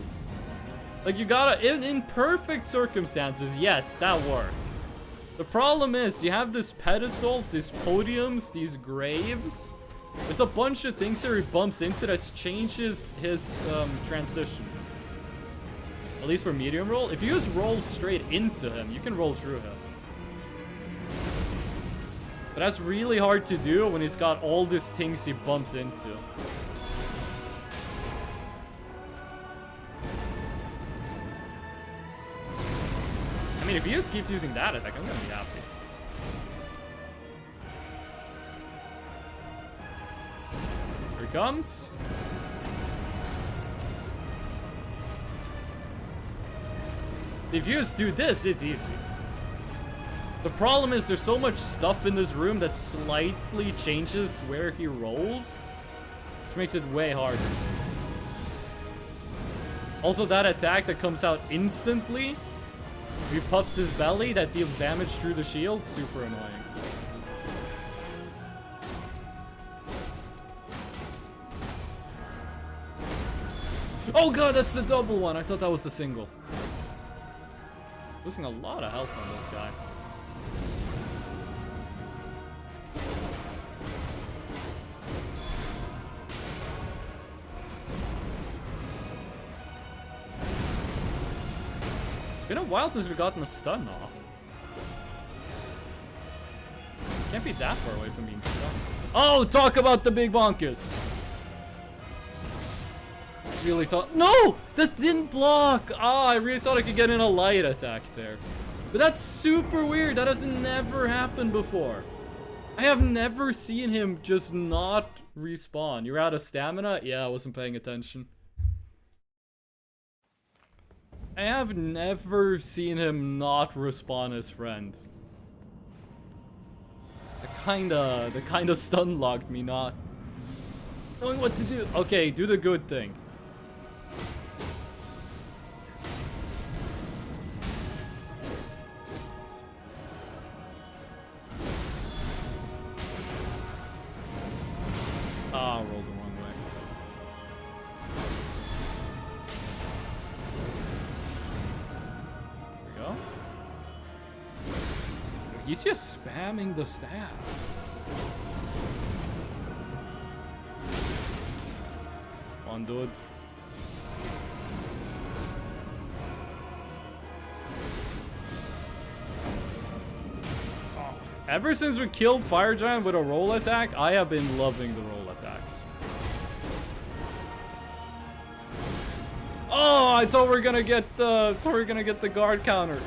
Like, you gotta... In perfect circumstances, yes, that works. The problem is, you have these pedestals, these podiums, these graves. There's a bunch of things that he bumps into that changes his transition. At least for medium roll. If you just roll straight into him, you can roll through him. But that's really hard to do when he's got all these things he bumps into. I mean, if he just keeps using that attack, I'm gonna be happy. Here he comes. If you just do this, it's easy. The problem is there's so much stuff in this room that slightly changes where he rolls, which makes it way harder. Also, that attack that comes out instantly, if he puffs his belly, that deals damage through the shield, super annoying. Oh god, that's the double one. I thought that was the single. Losing a lot of health on this guy. It's been a while since we've gotten a stun off. Can't be that far away from being stunned. Oh, talk about the big bonkers! Really thought— no! That didn't block! Ah, I really thought I could get in a light attack there. But that's super weird. That has never happened before. I have never seen him just not respawn. You're out of stamina? Yeah, I wasn't paying attention. I have never seen him not respawn his friend. The kinda stun locked me, not knowing what to do. Okay, do the good thing. Ah, rolled the wrong way. There we go. He's just spamming the staff. Come on, dude. Ever since we killed Fire Giant with a roll attack, I have been loving the roll attacks. Oh, I thought we were gonna get the guard counter.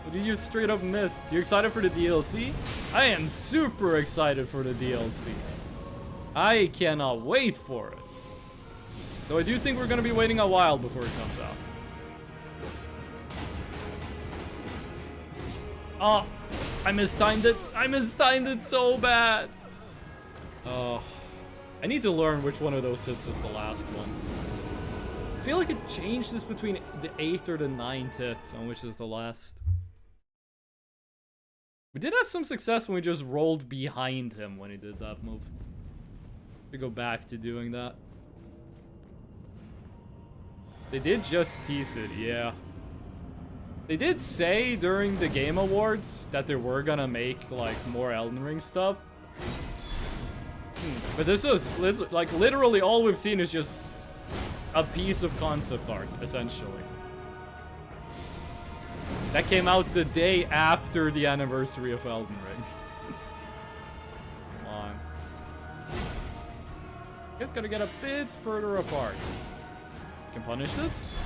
But you just straight up missed. You excited for the DLC? I am super excited for the DLC. I cannot wait for it. Though I do think we're gonna be waiting a while before it comes out. Oh, I mistimed it. I mistimed it so bad. Oh, I need to learn which one of those hits is the last one. I feel like it changes between the 8th or the 9th hit on which is the last. We did have some success when we just rolled behind him when he did that move. To go back to doing that. They did just tease it, yeah. They did say during the Game Awards that they were gonna make, like, more Elden Ring stuff. But this was, like, literally all we've seen is just a piece of concept art, essentially. That came out the day after the anniversary of Elden Ring. Come on. It's gonna get a bit further apart. Can punish this.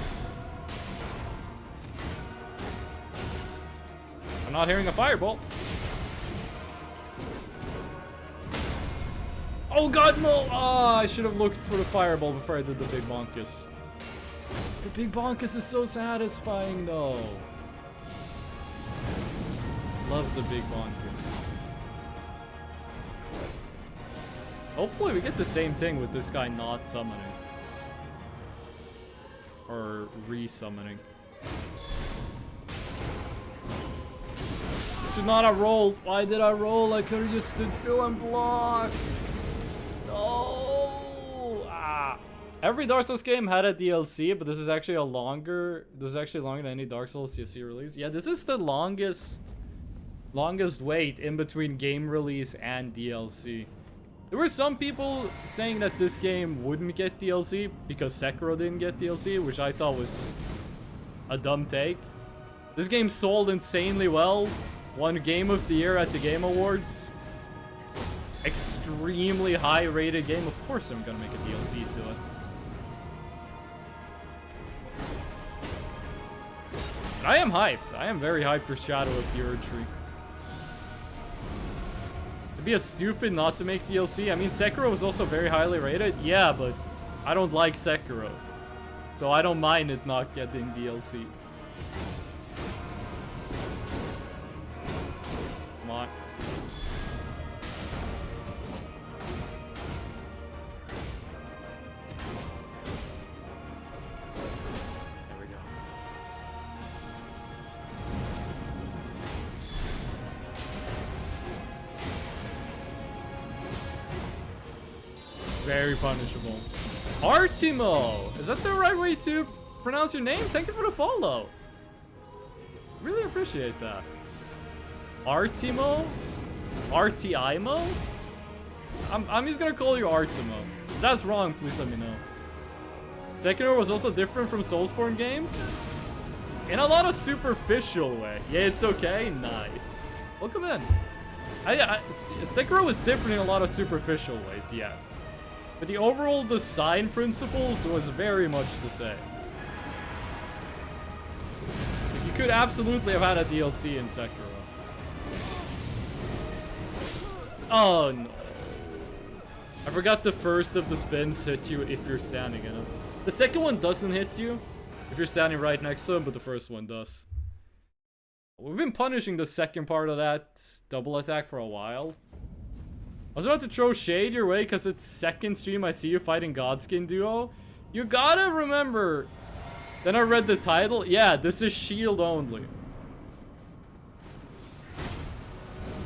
I'm not hearing a fireball. Oh god, no! Ah, I should have looked for the fireball before I did the big bonkus. The big bonkus is so satisfying, though. Love the big bonkus. Hopefully we get the same thing with this guy not summoning. Or re-summoning. Should not have rolled. Why did I roll? I could have just stood still and blocked. No. Ah. Every Dark Souls game had a DLC, but this is actually a longer. This is actually longer than any Dark Souls DLC release. Yeah, this is the longest wait in between game release and DLC. There were some people saying that this game wouldn't get DLC because Sekiro didn't get DLC, which I thought was a dumb take. This game sold insanely well. Won Game of the Year at the Game Awards. Extremely high rated game. Of course I'm gonna make a DLC to it. I am hyped. I am very hyped for Shadow of the Erdtree. It'd be a stupid not to make DLC. I mean, Sekiro was also very highly rated. Yeah, but I don't like Sekiro. So I don't mind it not getting DLC. Come on. There we go. Very punishable. Artimo! Is that the right way to pronounce your name? Thank you for the follow. Really appreciate that. Artimo? Artimo? I'm just gonna call you Artimo. If that's wrong, please let me know. Sekiro was also different from Soulsborne games? In a lot of superficial way. Yeah, it's okay? Nice. Welcome in. Sekiro was different in a lot of superficial ways, yes. But the overall design principles was very much the same. Like, you could absolutely have had a DLC in Sekiro. Oh no. I forgot the first of the spins hit you if you're standing in it. The second one doesn't hit you if you're standing right next to him, but the first one does. We've been punishing the second part of that double attack for a while. I was about to throw shade your way because it's second stream I see you fighting Godskin duo. You gotta remember. Then I read the title. Yeah, this is shield only.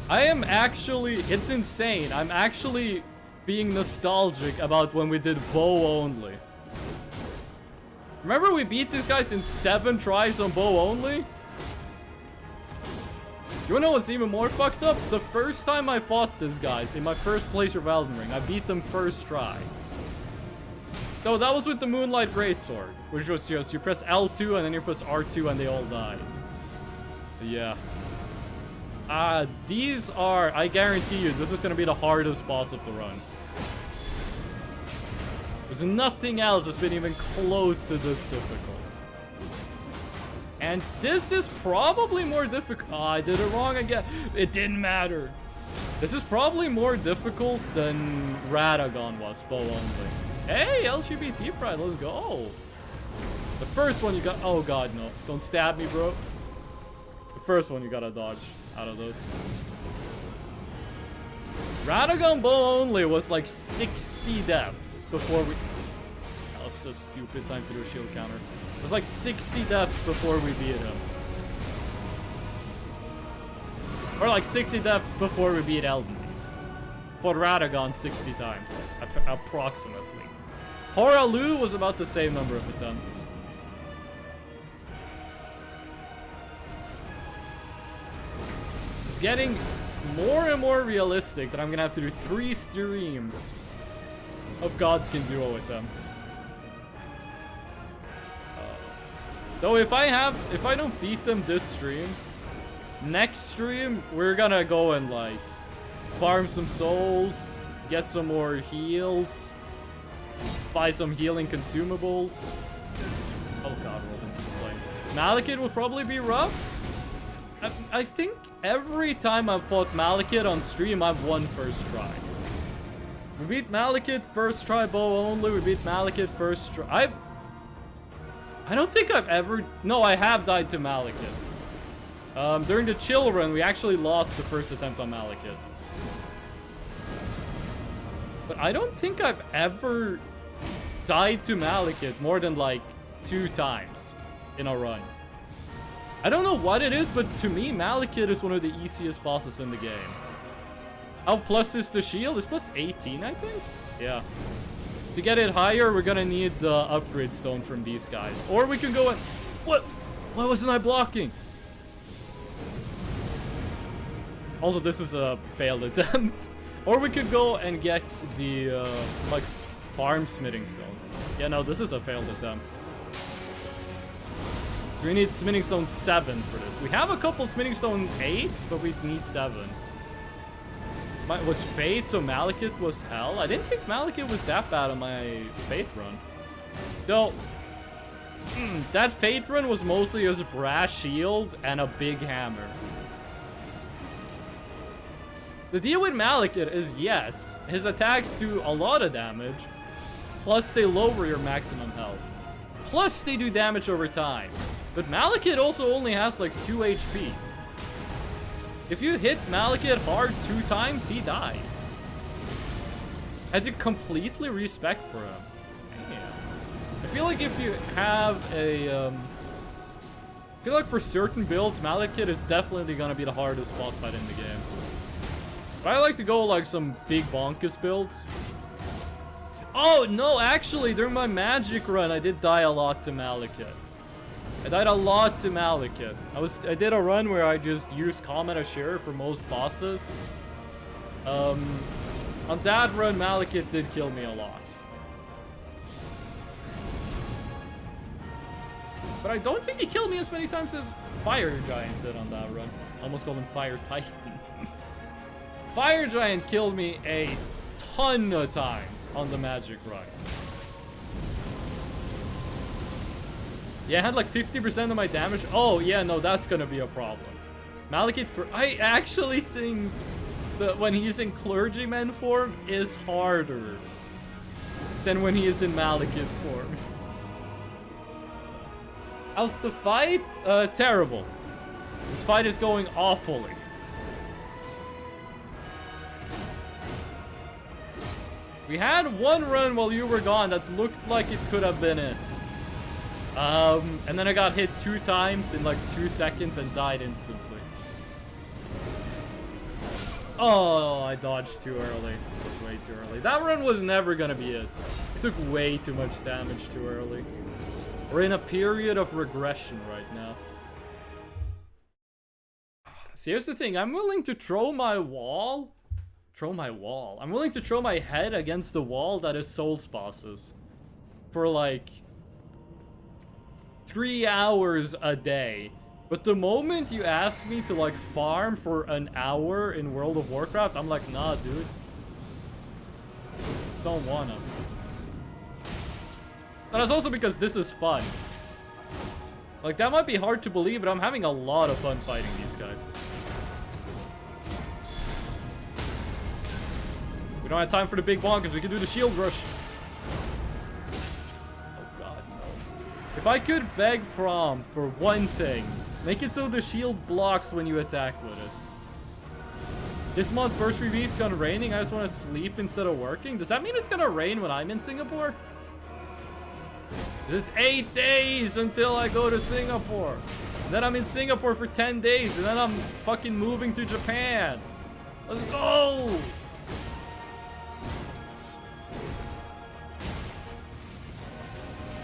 I am actually, it's insane. I'm actually being nostalgic about when we did bow only. Remember we beat these guys in 7 tries on bow only? You wanna know what's even more fucked up? The first time I fought these guys in my first playthrough of Elden Ring, I beat them first try. No, that was with the Moonlight Greatsword, which was just you press L2 and then you press R2 and they all die. Yeah. These are, I guarantee you, this is gonna be the hardest boss of the run. There's nothing else that's been even close to this difficult. And this is probably more difficult. Oh, I did it wrong again. It didn't matter. This is probably more difficult than Radagon was, bow only. Hey, LGBT pride, let's go. The first one you got, oh god, no. Don't stab me, bro. The first one you gotta dodge out of those. Radagon bow only was like 60 deaths before we... That was so stupid, time to do a shield counter. It was like 60 deaths before we beat him. Or like 60 deaths before we beat Elden Beast. For Radagon 60 times, approximately. Horalu was about the same number of attempts. It's getting more and more realistic that I'm gonna have to do 3 streams of Godskin duo attempts. Though if I don't beat them this stream, next stream we're gonna go and like farm some souls, get some more heals, buy some healing consumables. Oh god, Malekith will probably be rough. I think every time I've fought Malekith on stream, I've won first try. We beat Malekith first try bow only. We beat Malekith first try. I don't think I've ever... No, I have died to Malekith. During the chill run, we actually lost the first attempt on Malekith. But I don't think I've ever died to Malekith more than like 2 times in a run. I don't know what it is, but to me, Malekith is one of the easiest bosses in the game. How plus is the shield? It's plus 18, I think? Yeah. To get it higher, we're gonna need the upgrade stone from these guys. Or we can go and... What? Why wasn't I blocking? Also, this is a failed attempt. Or we could go and get the, like, farm smithing stones. Yeah, no, this is a failed attempt. So we need smithing stone 7 for this. We have a couple smithing stone 8, but we need 7. Was Fate, so Malekith was hell? I didn't think Malekith was that bad on my Fate run. Though, that Fate run was mostly just brass shield and a big hammer. The deal with Malekith is, yes, his attacks do a lot of damage, plus they lower your maximum health. Plus they do damage over time. But Malekith also only has like 2 HP. If you hit Malekith hard 2 times, he dies. I had to completely respec for him. Damn. I feel like if you have a... I feel like for certain builds, Malekith is definitely gonna be the hardest boss fight in the game. But I like to go like some big bonkus builds. Oh, no, actually, during my magic run, I did die a lot to Malekith. I died a lot to Malekith. I did a run where I just used Comet Assure for most bosses. On that run, Malekith did kill me a lot. But I don't think he killed me as many times as Fire Giant did on that run. I almost called him Fire Titan. Fire Giant killed me a ton of times on the magic run. Yeah, I had like 50% of my damage. Oh, yeah, no, that's gonna be a problem. Malekith I actually think that when he's in Clergyman form is harder than when he is in Malekith form. How's the fight? Terrible. This fight is going awfully. We had one run while you were gone that looked like it could have been it. And then I got hit 2 times in like 2 seconds and died instantly. Oh, I dodged too early. Way too early. That run was never gonna be it. It took way too much damage too early. We're in a period of regression right now. See, here's the thing. I'm willing to throw my wall. I'm willing to throw my head against the wall that is Souls bosses. For like 3 hours a day. But the moment you ask me to like farm for an hour in World of Warcraft, I'm like, nah, dude. Don't wanna. But that's also because this is fun. Like, that might be hard to believe, but I'm having a lot of fun fighting these guys. We don't have time for the big bonkers. We can do the shield rush. Oh god, no. If I could beg From for one thing, make it so the shield blocks when you attack with it. This month, first release gone raining. I just want to sleep instead of working. Does that mean it's gonna rain when I'm in Singapore? It's 8 days until I go to Singapore. And then I'm in Singapore for 10 days. And then I'm fucking moving to Japan. Let's go!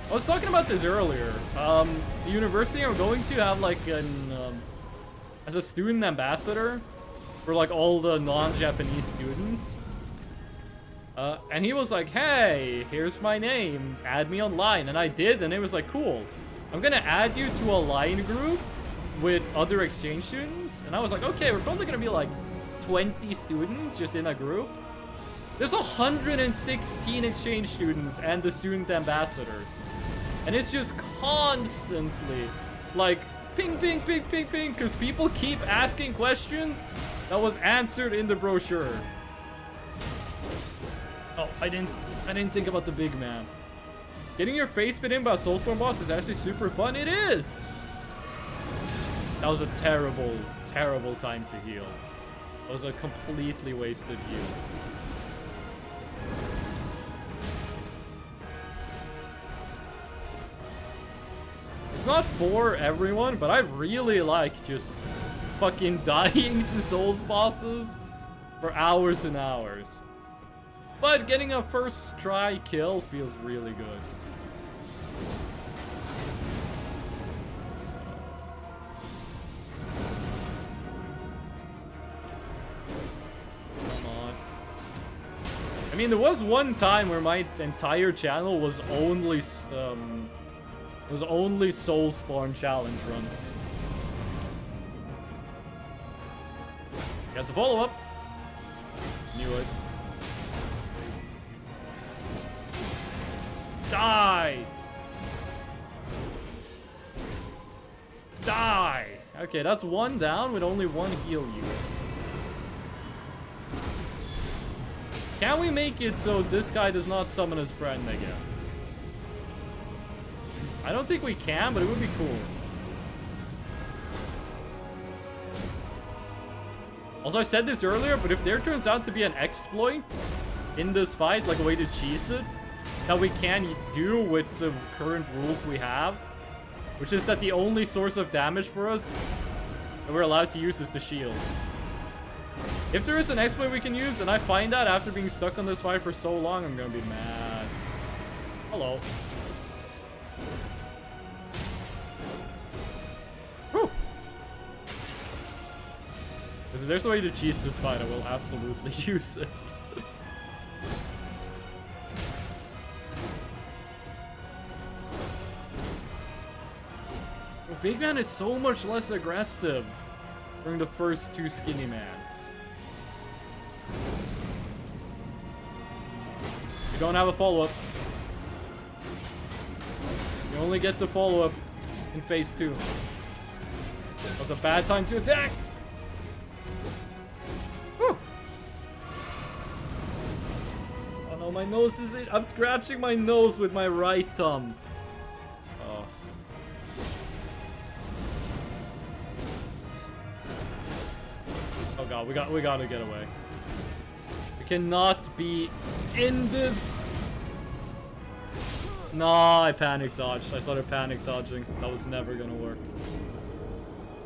I was talking about this earlier. The university I'm going to have like an, as a student ambassador, for like all the non-Japanese students. And he was like, hey, here's my name, add me online. And I did, and it was like, cool. I'm gonna add you to a line group with other exchange students. And I was like, okay, we're probably gonna be like 20 students just in a group. There's 116 exchange students and the student ambassador. And it's just constantly like ping, ping, ping, ping, ping, because people keep asking questions that was answered in the brochure. Oh, I didn't think about the big man. Getting your face bit in by a Soulsborne boss is actually super fun. It is! That was a terrible, terrible time to heal. That was a completely wasted heal. It's not for everyone, but I really like just fucking dying to Souls bosses for hours and hours. But getting a first try kill feels really good. Come on. I mean, there was one time where my entire channel was only Soulspawn challenge runs. Guess a follow-up. Knew it. Die! Die! Okay, that's one down with only one heal used. Can we make it so this guy does not summon his friend again? I don't think we can, but it would be cool. Also, I said this earlier, but if there turns out to be an exploit in this fight, like a way to cheese it, that we can do with the current rules we have, which is that the only source of damage for us that we're allowed to use is the shield. If there is an exploit we can use, and I find that after being stuck on this fight for so long, I'm gonna be mad. Hello. Whew. If there's a way to cheese this fight, I will absolutely use it. Big Man is so much less aggressive during the first two skinny mans. We don't have a follow-up. You only get the follow-up in phase 2. That was a bad time to attack! Whew. Oh no, my nose is... I'm scratching my nose with my right thumb. Oh. Oh god, we gotta get away. We cannot be in this. No, I panic dodged. I started panic dodging. That was never gonna work.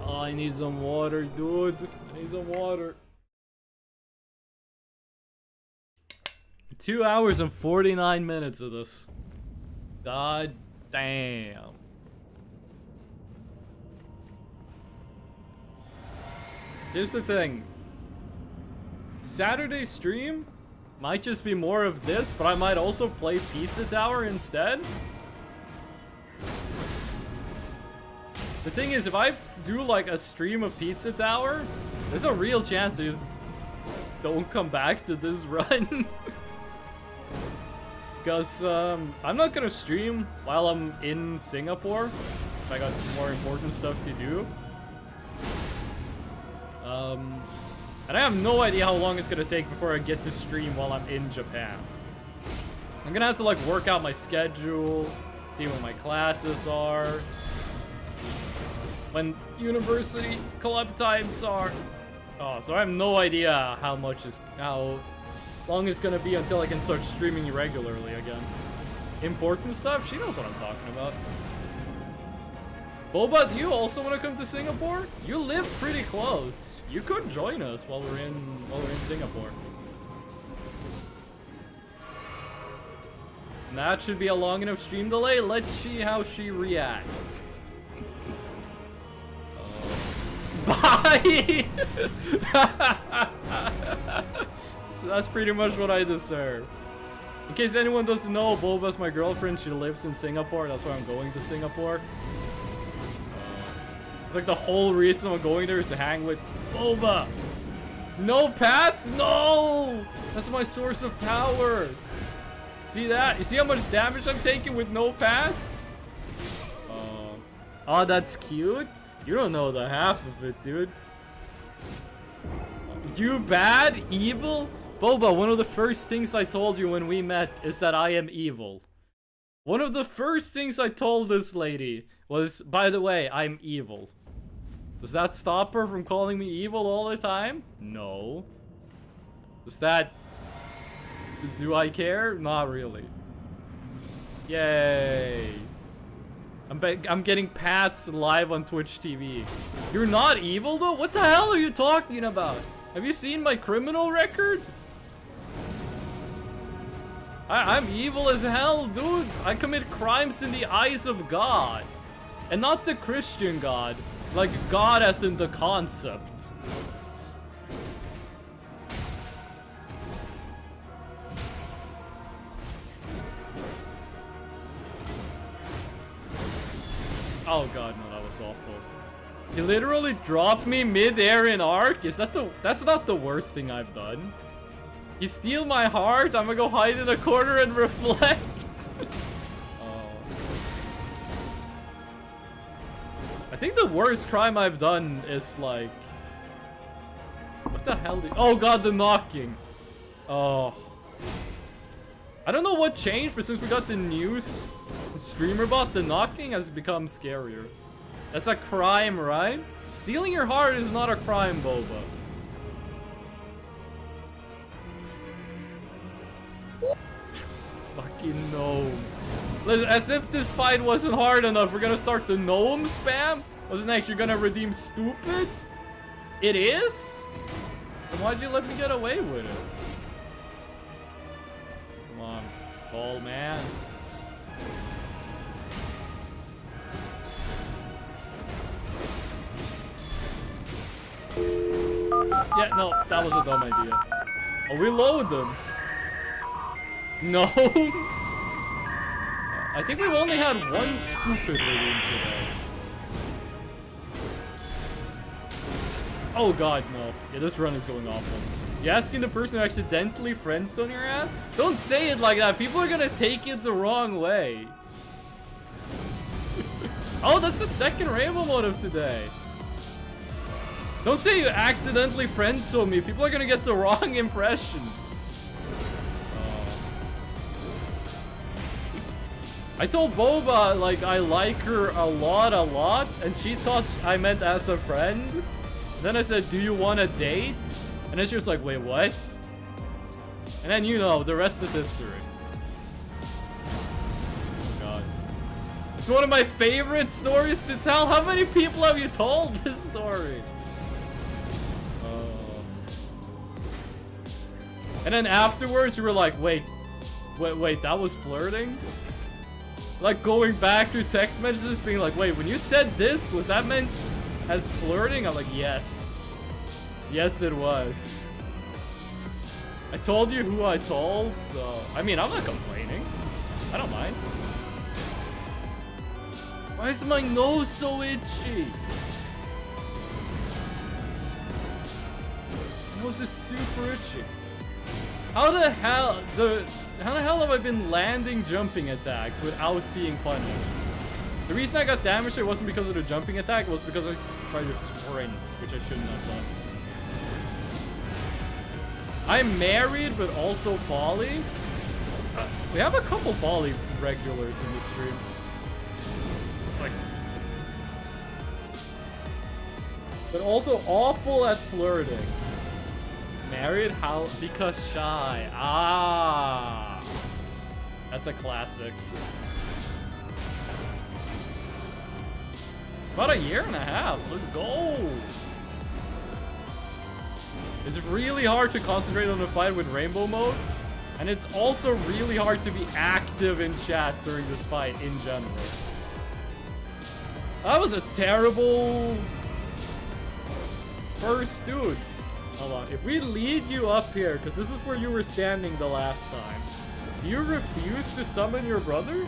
Oh, I need some water, dude. I need some water. 2 hours and 49 minutes of this. God damn. Here's the thing. Saturday stream might just be more of this, but I might also play Pizza Tower instead. The thing is, if I do like a stream of Pizza Tower, there's a real chance I just don't come back to this run. Because I'm not gonna stream while I'm in Singapore. I got more important stuff to do. And I have no idea how long it's gonna take before I get to stream while I'm in Japan. I'm gonna have to like work out my schedule, see what my classes are, when university club times are. Oh, so I have no idea how long it's gonna be until I can start streaming regularly again. Important stuff? She knows what I'm talking about. Boba, do you also want to come to Singapore? You live pretty close. You could join us while we're in Singapore. And that should be a long enough stream delay. Let's see how she reacts. Bye! So that's pretty much what I deserve. In case anyone doesn't know, Boba's my girlfriend. She lives in Singapore. That's why I'm going to Singapore. It's like the whole reason I'm going there is to hang with Boba. No pats? No! That's my source of power. See that? You see how much damage I'm taking with no pats? Oh, that's cute. You don't know the half of it, dude. You bad? Evil? Boba, one of the first things I told you when we met is that I am evil. One of the first things I told this lady was, by the way, I'm evil. Does that stop her from calling me evil all the time? No. Does that... Do I care? Not really. Yay. I'm getting pats live on Twitch TV. You're not evil though? What the hell are you talking about? Have you seen my criminal record? I'm evil as hell, dude. I commit crimes in the eyes of God. And not the Christian God. Like God as in the concept. Oh god, no, that was awful. He literally dropped me mid-air in arc? Is that that's not the worst thing I've done. You steal my heart, I'm gonna go hide in a corner and reflect. I think the worst crime I've done is like... What the hell oh god, the knocking. Oh. I don't know what changed, but since we got the news... Streamer bot, the knocking has become scarier. That's a crime, right? Stealing your heart is not a crime, Boba. Fucking gnomes. Listen, as if this fight wasn't hard enough, we're gonna start the gnome spam? What's next? You're gonna redeem stupid? It is? Then why'd you let me get away with it? Come on, tall man. Yeah, no, that was a dumb idea. Oh, reload them. Gnomes? I think we've only had one stupid redeem today. Oh god, no. Yeah, this run is going awful. You asking the person who accidentally friendzone your ass? Don't say it like that. People are gonna take it the wrong way. Oh, that's the second rainbow mode of today. Don't say you accidentally friendzone me. People are gonna get the wrong impression. I told Boba, like, I like her a lot, and she thought I meant as a friend. Then I said, do you want a date? And then she was like, wait, what? And then, you know, the rest is history. Oh, God. It's one of my favorite stories to tell. How many people have you told this story? And then afterwards, you were like, wait, that was flirting? Like going back through text messages being like, wait, when you said this, was that meant as flirting? I'm like, yes. Yes, it was. I told you who I told, so... I mean, I'm not complaining. I don't mind. Why is my nose so itchy? My nose is super itchy. How the hell have I been landing jumping attacks without being punished? The reason I got damaged there wasn't because of the jumping attack, it was because I tried to sprint, which I shouldn't have done. I'm married, but also poly. We have a couple poly regulars in the stream. Like, but also awful at flirting. Married? How? Because shy. Ah. That's a classic. About a year and a half. Let's go. It's really hard to concentrate on a fight with rainbow mode. And it's also really hard to be active in chat during this fight in general. That was a terrible first dude. Hold on. If we lead you up here, because this is where you were standing the last time, do you refuse to summon your brother?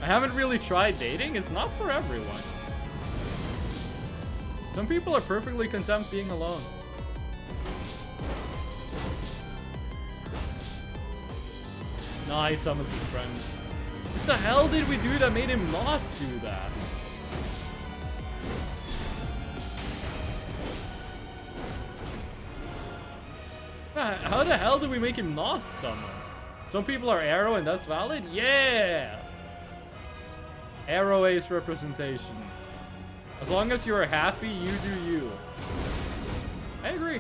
I haven't really tried dating. It's not for everyone. Some people are perfectly content being alone. Nah, he summons his friend. What the hell did we do that made him not do that? How the hell did we make him not summon? Some people are arrow and that's valid? Yeah! Arrow ace representation. As long as you are happy, you do you. I agree.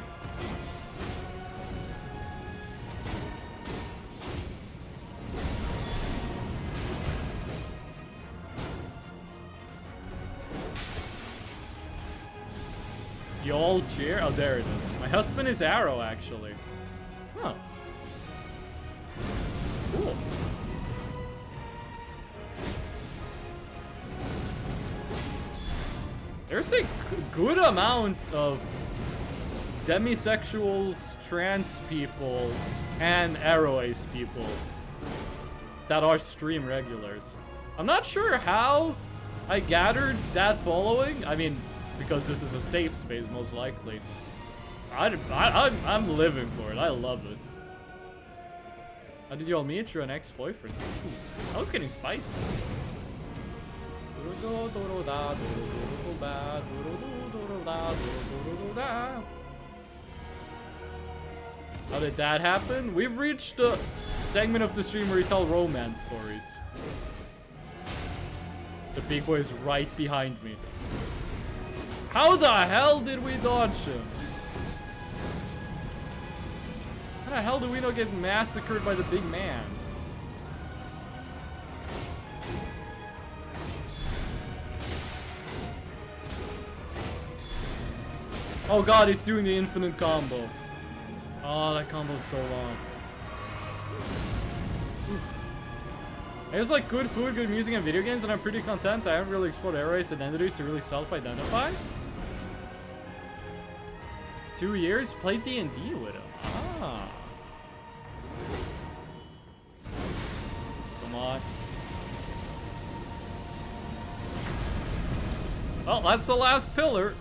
Y'all cheer? Oh, there it is. My husband is arrow, actually. Huh. Cool. There's a good amount of demisexuals, trans people, and arrow ace people that are stream regulars. I'm not sure how I gathered that following. I mean, because this is a safe space, most likely. I'm living for it. I love it. How did you all meet? You're an ex-boyfriend. I was getting spicy. How did that happen? We've reached the segment of the stream where we tell romance stories. The big boy is right behind me. How the hell did we dodge him? How the hell did we not get massacred by the big man? Oh god, he's doing the infinite combo. Oh, that combo is so long. There's like good food, good music, and video games, and I'm pretty content. I haven't really explored arrow ace identities to really self-identify. 2 years? Played D&D with him. Ah. Come on. Well, that's the last pillar.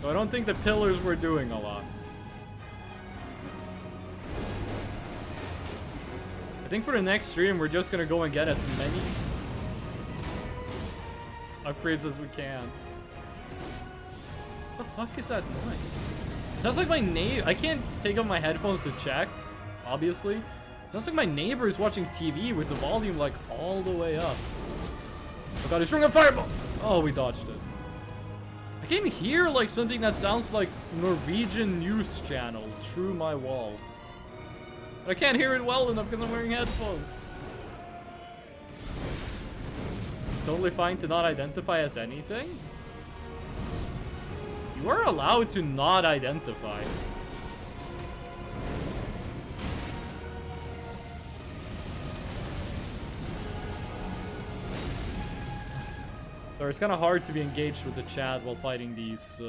So I don't think the pillars were doing a lot. I think for the next stream, we're just gonna go and get as many upgrades as we can. What the fuck is that noise? It sounds like my neighbor. I can't take off my headphones to check, obviously. It sounds like my neighbor is watching TV with the volume like all the way up. Oh god, he's throwing a fireball! Oh, we dodged it. I can hear like something that sounds like Norwegian news channel through my walls. But I can't hear it well enough because I'm wearing headphones. It's totally fine to not identify as anything. You are allowed to not identify. So it's kind of hard to be engaged with the chat while fighting these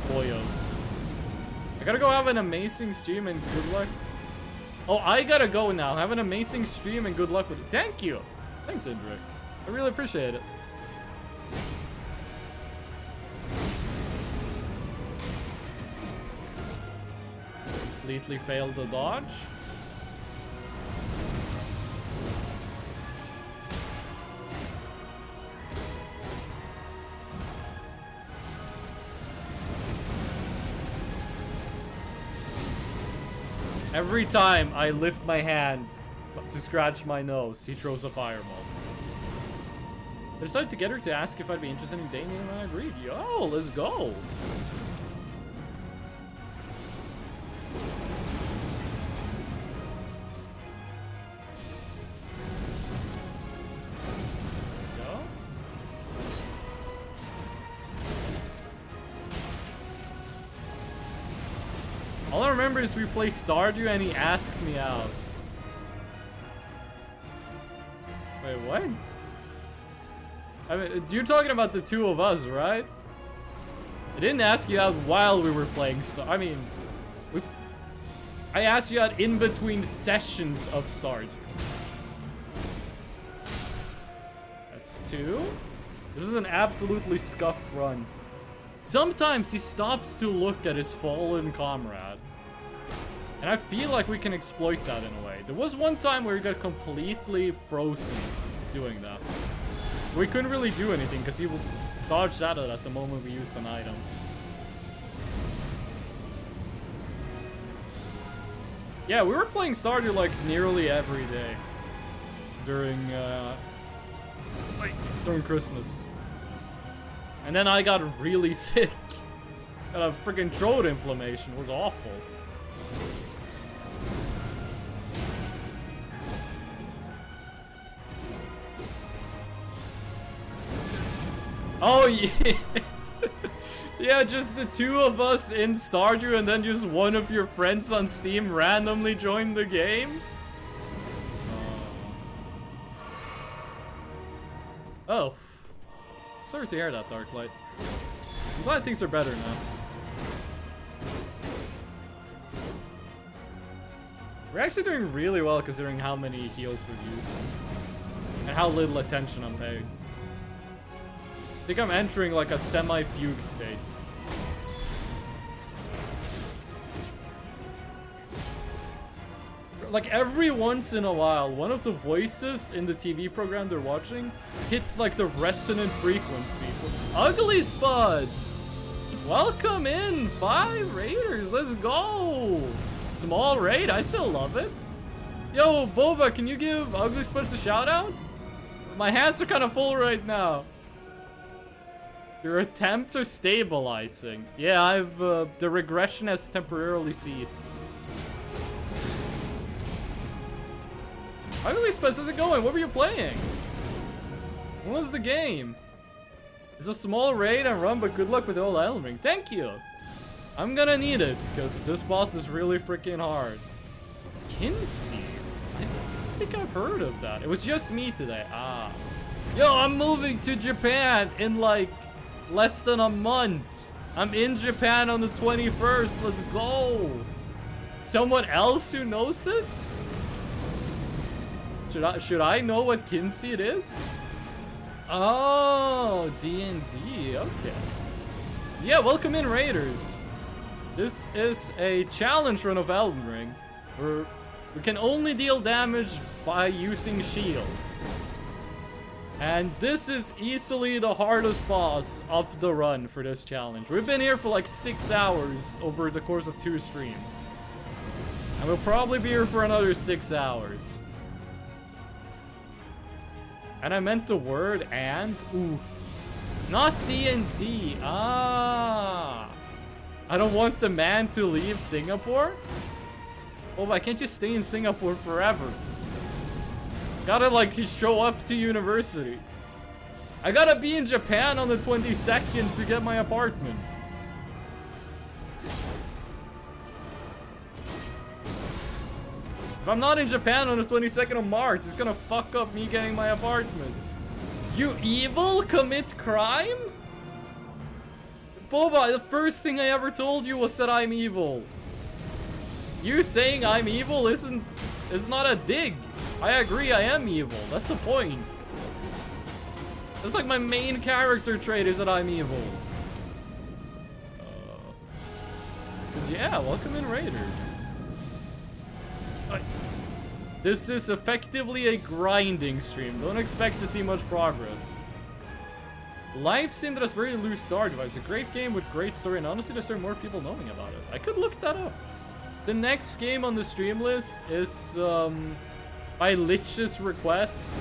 boyos. I gotta go have an amazing stream and good luck. Oh, I gotta go now. Have an amazing stream and good luck with it. Thank you. Thanks, Indrick. I really appreciate it. Completely failed the dodge. Every time I lift my hand to scratch my nose, he throws a fireball. I decided to get her to ask if I'd be interested in dating, and I agreed. Yo, let's go. All I remember is we played Stardew and he asked me out. Wait, what? I mean, you're talking about the two of us, right? I didn't ask you out while we were playing I mean, I asked you out in between sessions of Stardew. That's 2. This is an absolutely scuffed run. Sometimes he stops to look at his fallen comrade. And I feel like we can exploit that in a way. There was one time where he got completely frozen doing that. We couldn't really do anything because he dodged out of it at the moment we used an item. Yeah, we were playing Stardew like nearly every day during Christmas. And then I got really sick. Got a freaking throat inflammation. It was awful. Oh yeah. Yeah, just the two of us in Stardew and then just one of your friends on Steam randomly joined the game? Oh. Sorry to hear that, Darklight. I'm glad things are better now. We're actually doing really well considering how many heals we've used. And how little attention I'm paying. I think I'm entering like a semi-fugue state. Like every once in a while, one of the voices in the TV program they're watching hits like the resonant frequency. Ugly Spuds! Welcome in! 5 raiders, let's go! Small raid, I still love it. Yo, Boba, can you give Ugly Spuds a shout out? My hands are kind of full right now. Your attempts are stabilizing. Yeah, the regression has temporarily ceased. Ugly Spuds, how's it going? What were you playing? What was the game? It's a small raid and run, but good luck with the old Elden Ring. Thank you. I'm gonna need it, because this boss is really freaking hard. Kinseed? I don't think I've heard of that. It was just me today. Ah. Yo, I'm moving to Japan in like less than a month. I'm in Japan on the 21st. Let's go. Someone else who knows it? Should I know what Kinseed is? Oh, D&D. Okay. Yeah, welcome in, Raiders. This is a challenge run of Elden Ring, where we can only deal damage by using shields. And this is easily the hardest boss of the run for this challenge. We've been here for like 6 hours over the course of 2 streams. And we'll probably be here for another 6 hours. And I meant the word and. Oof. Not D&D. Ah. I don't want the man to leave Singapore? Oh, why can't you stay in Singapore forever? Gotta like show up to university. I gotta be in Japan on the 22nd to get my apartment. If I'm not in Japan on the 22nd of March, it's gonna fuck up me getting my apartment. You evil? Commit crime? Boba, the first thing I ever told you was that I'm evil. You saying I'm evil is not a dig. I agree, I am evil. That's the point. That's like my main character trait is that I'm evil. Yeah, welcome in, Raiders. This is effectively a grinding stream. Don't expect to see much progress. Life Sim that has very loose Stardew vibes. It's a great game with great story, and honestly, there's more people knowing about it. I could look that up. The next game on the stream list is, by Lich's request,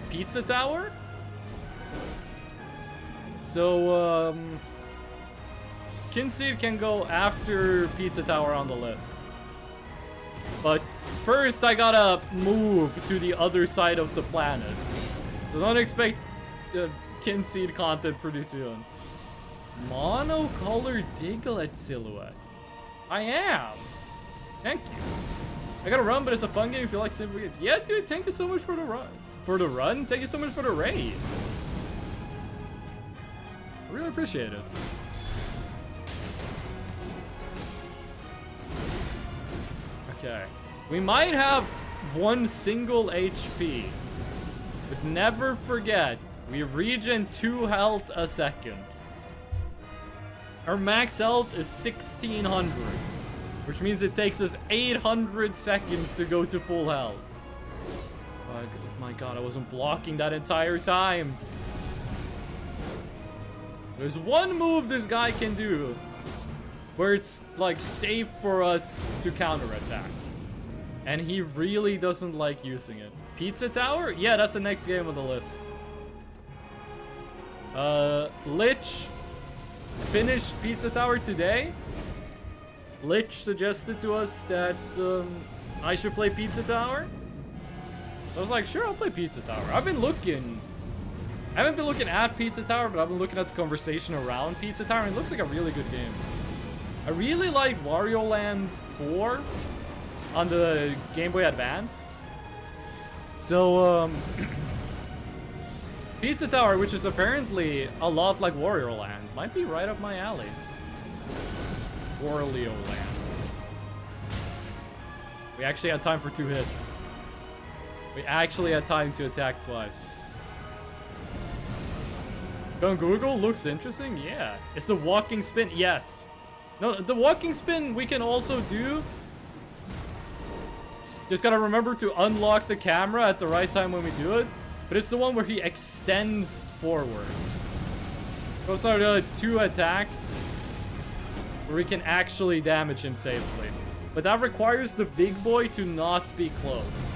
Pizza Tower. So, Kinseed can go after Pizza Tower on the list. But first, I gotta move to the other side of the planet. So don't expect Kinseed content pretty soon. Monocolored Diglett silhouette. I am. Thank you. I gotta run, but it's a fun game if you like simple games. Yeah, dude, thank you so much for the run. for the run. Thank you so much for the raid. I really appreciate it. Okay. We might have one single HP. But never forget, we regen 2 health a second. Our max health is 1600. Which means it takes us 800 seconds to go to full health. Oh my god, I wasn't blocking that entire time. There's one move this guy can do where it's like safe for us to counterattack. And he really doesn't like using it. Pizza Tower? Yeah, that's the next game on the list. Lich finished Pizza Tower today. Lich suggested to us that I should play Pizza Tower. I was like, sure, I'll play Pizza Tower. I've been looking. I haven't been looking at Pizza Tower, but I've been looking at the conversation around Pizza Tower, and it looks like a really good game. I really like Wario Land 4 on the Game Boy Advanced. So, Pizza Tower, which is apparently a lot like Wario Land, might be right up my alley. Wario Land. We actually had time for 2 hits. We actually had time to attack twice. On Google looks interesting. Yeah. It's the walking spin. Yes. No, the walking spin we can also do. Just gotta remember to unlock the camera at the right time when we do it. But it's the one where he extends forward. Those are the 2 attacks where we can actually damage him safely. But that requires the big boy to not be close.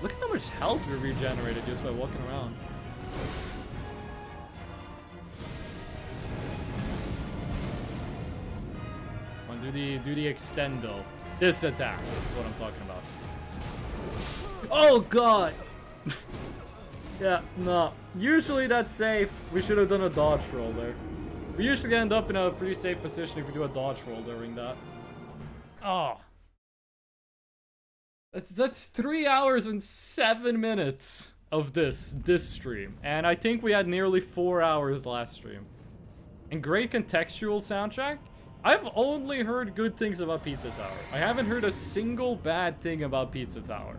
Look at how much health we regenerated just by walking around. Do the extendo. This attack is what I'm talking about. Oh god! Yeah, no. Usually that's safe. We should have done a dodge roll there. We usually end up in a pretty safe position if we do a dodge roll during that. Oh. That's 3 hours and 7 minutes of this stream. And I think we had nearly 4 hours last stream. And great contextual soundtrack. I've only heard good things about Pizza Tower. I haven't heard a single bad thing about Pizza Tower.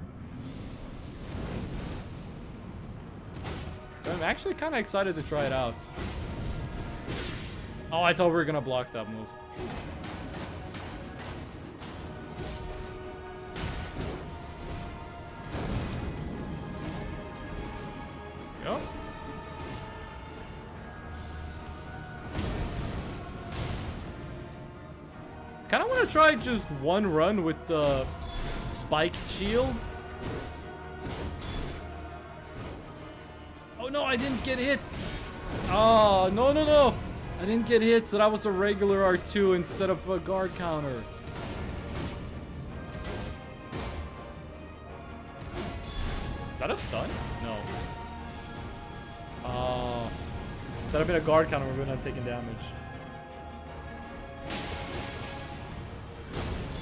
But I'm actually kind of excited to try it out. Oh, I thought we were going to block that move. Yep. Kind of want to try just one run with the spiked shield. Oh no, I didn't get hit. Oh, no. I didn't get hit, so that was a regular R2 instead of a guard counter. Is that a stun? No. Oh. That have been a guard counter, we wouldn't have taken damage.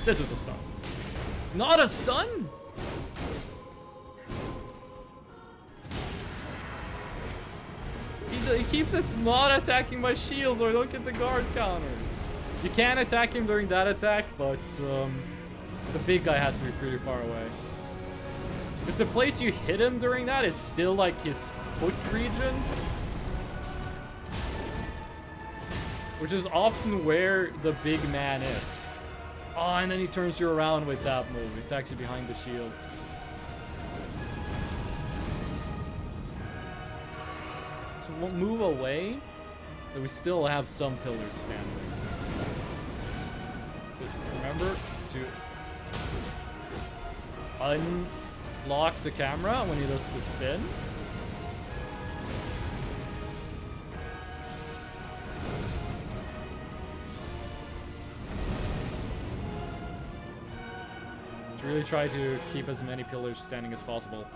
This is a stun. Not a stun? He keeps it not attacking my shields or I don't get the guard counter. You can attack him during that attack, but the big guy has to be pretty far away. Because the place you hit him during that is still like his foot region. Which is often where the big man is. Oh, and then he turns you around with that move. He attacks you behind the shield. So we'll move away, but we still have some pillars standing. Just remember to unlock the camera when he does the spin. Really try to keep as many pillars standing as possible.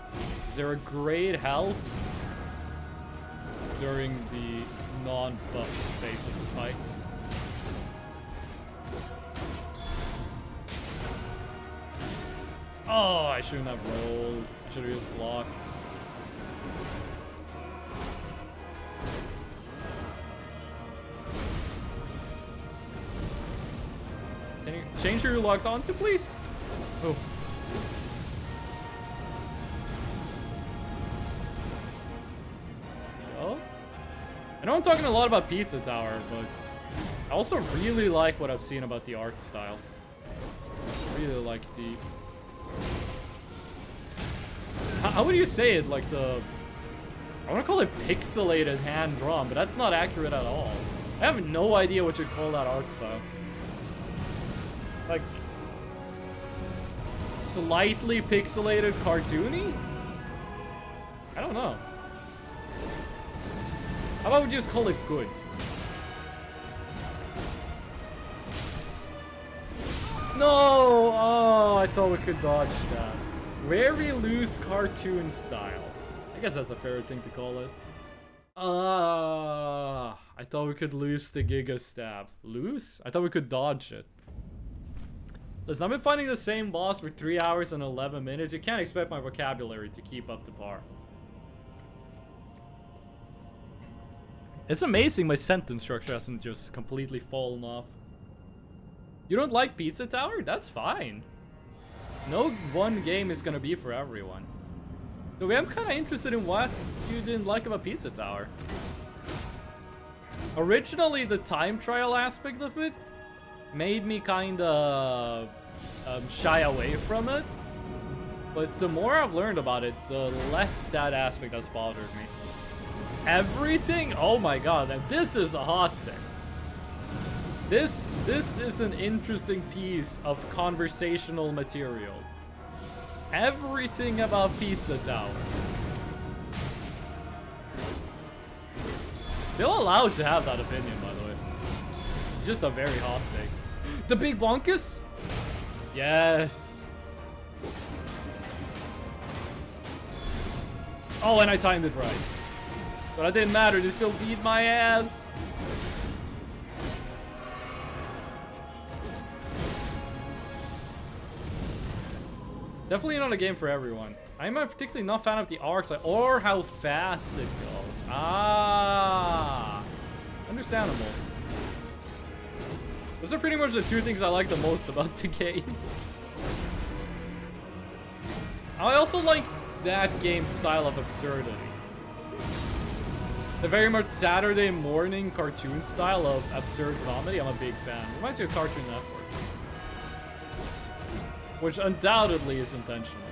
Is there a great health during the non-buff phase of the fight? Oh, I shouldn't have rolled. I should have just blocked. Can you change who you're locked onto, please? Oh. Oh. I know I'm talking a lot about Pizza Tower, but I also really like what I've seen about the art style. Really like the... How would you say it? Like the... I want to call it pixelated hand-drawn, but that's not accurate at all. I have no idea what you'd call that art style. Like... slightly pixelated cartoony? I don't know. How about we just call it good? No! Oh, I thought we could dodge that. Very loose cartoon style. I guess that's a fair thing to call it. I thought we could lose the Giga Stab. Lose? I thought we could dodge it. Listen, I've been fighting the same boss for 3 hours and 11 minutes. You can't expect my vocabulary to keep up to par. It's amazing my sentence structure hasn't just completely fallen off. You don't like Pizza Tower? That's fine. No one game is gonna be for everyone. Though I'm kind of interested in what you didn't like about Pizza Tower. Originally, the time trial aspect of it made me kind of shy away from it. But the more I've learned about it, the less that aspect has bothered me. Everything? Oh my god, now this is a hot thing. This is an interesting piece of conversational material. Everything about Pizza Tower. Still allowed to have that opinion, by the way. Just a very hot take. The Big Bonkus? Yes. Oh, and I timed it right. But it didn't matter, they still beat my ass. Definitely not a game for everyone. I'm particularly not a fan of the art style or how fast it goes. Ah, understandable. Those are pretty much the two things I like the most about the game. I also like that game's style of absurdity. The very much Saturday morning cartoon style of absurd comedy, I'm a big fan. Reminds me of Cartoon Network. Which undoubtedly is intentional.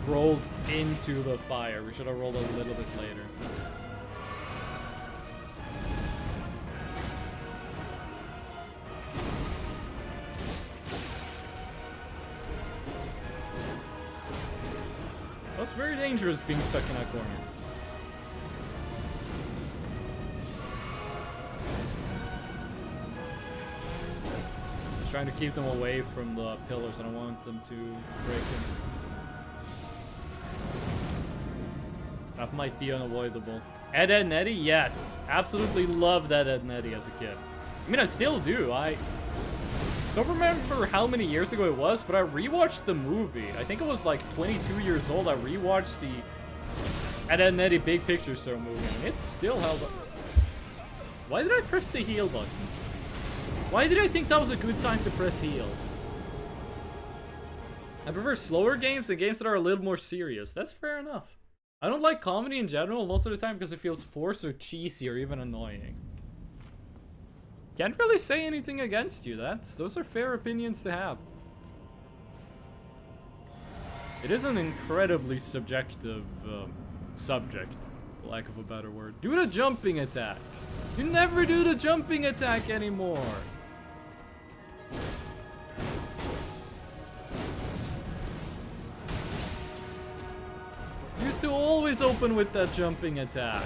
Rolled into the fire. We should have rolled a little bit later. That's very dangerous being stuck in that corner. Trying to keep them away from the pillars. I don't want them to break them. That might be unavoidable. Ed, Edd n Eddy? Yes. Absolutely loved Ed, Edd n Eddy as a kid. I mean, I still do. I don't remember how many years ago it was, but I rewatched the movie. I think it was like 22 years old. I rewatched the Ed, Edd n Eddy Big Picture Show movie, and it still held up. Why did I press the heal button? Why did I think that was a good time to press heal? I prefer slower games than games that are a little more serious. That's fair enough. I don't like comedy in general most of the time because it feels forced or cheesy or even annoying. Can't really say anything against you. Those are fair opinions to have. It is an incredibly subjective subject, for lack of a better word. Do the jumping attack. You never do the jumping attack anymore. Used to always open with that jumping attack.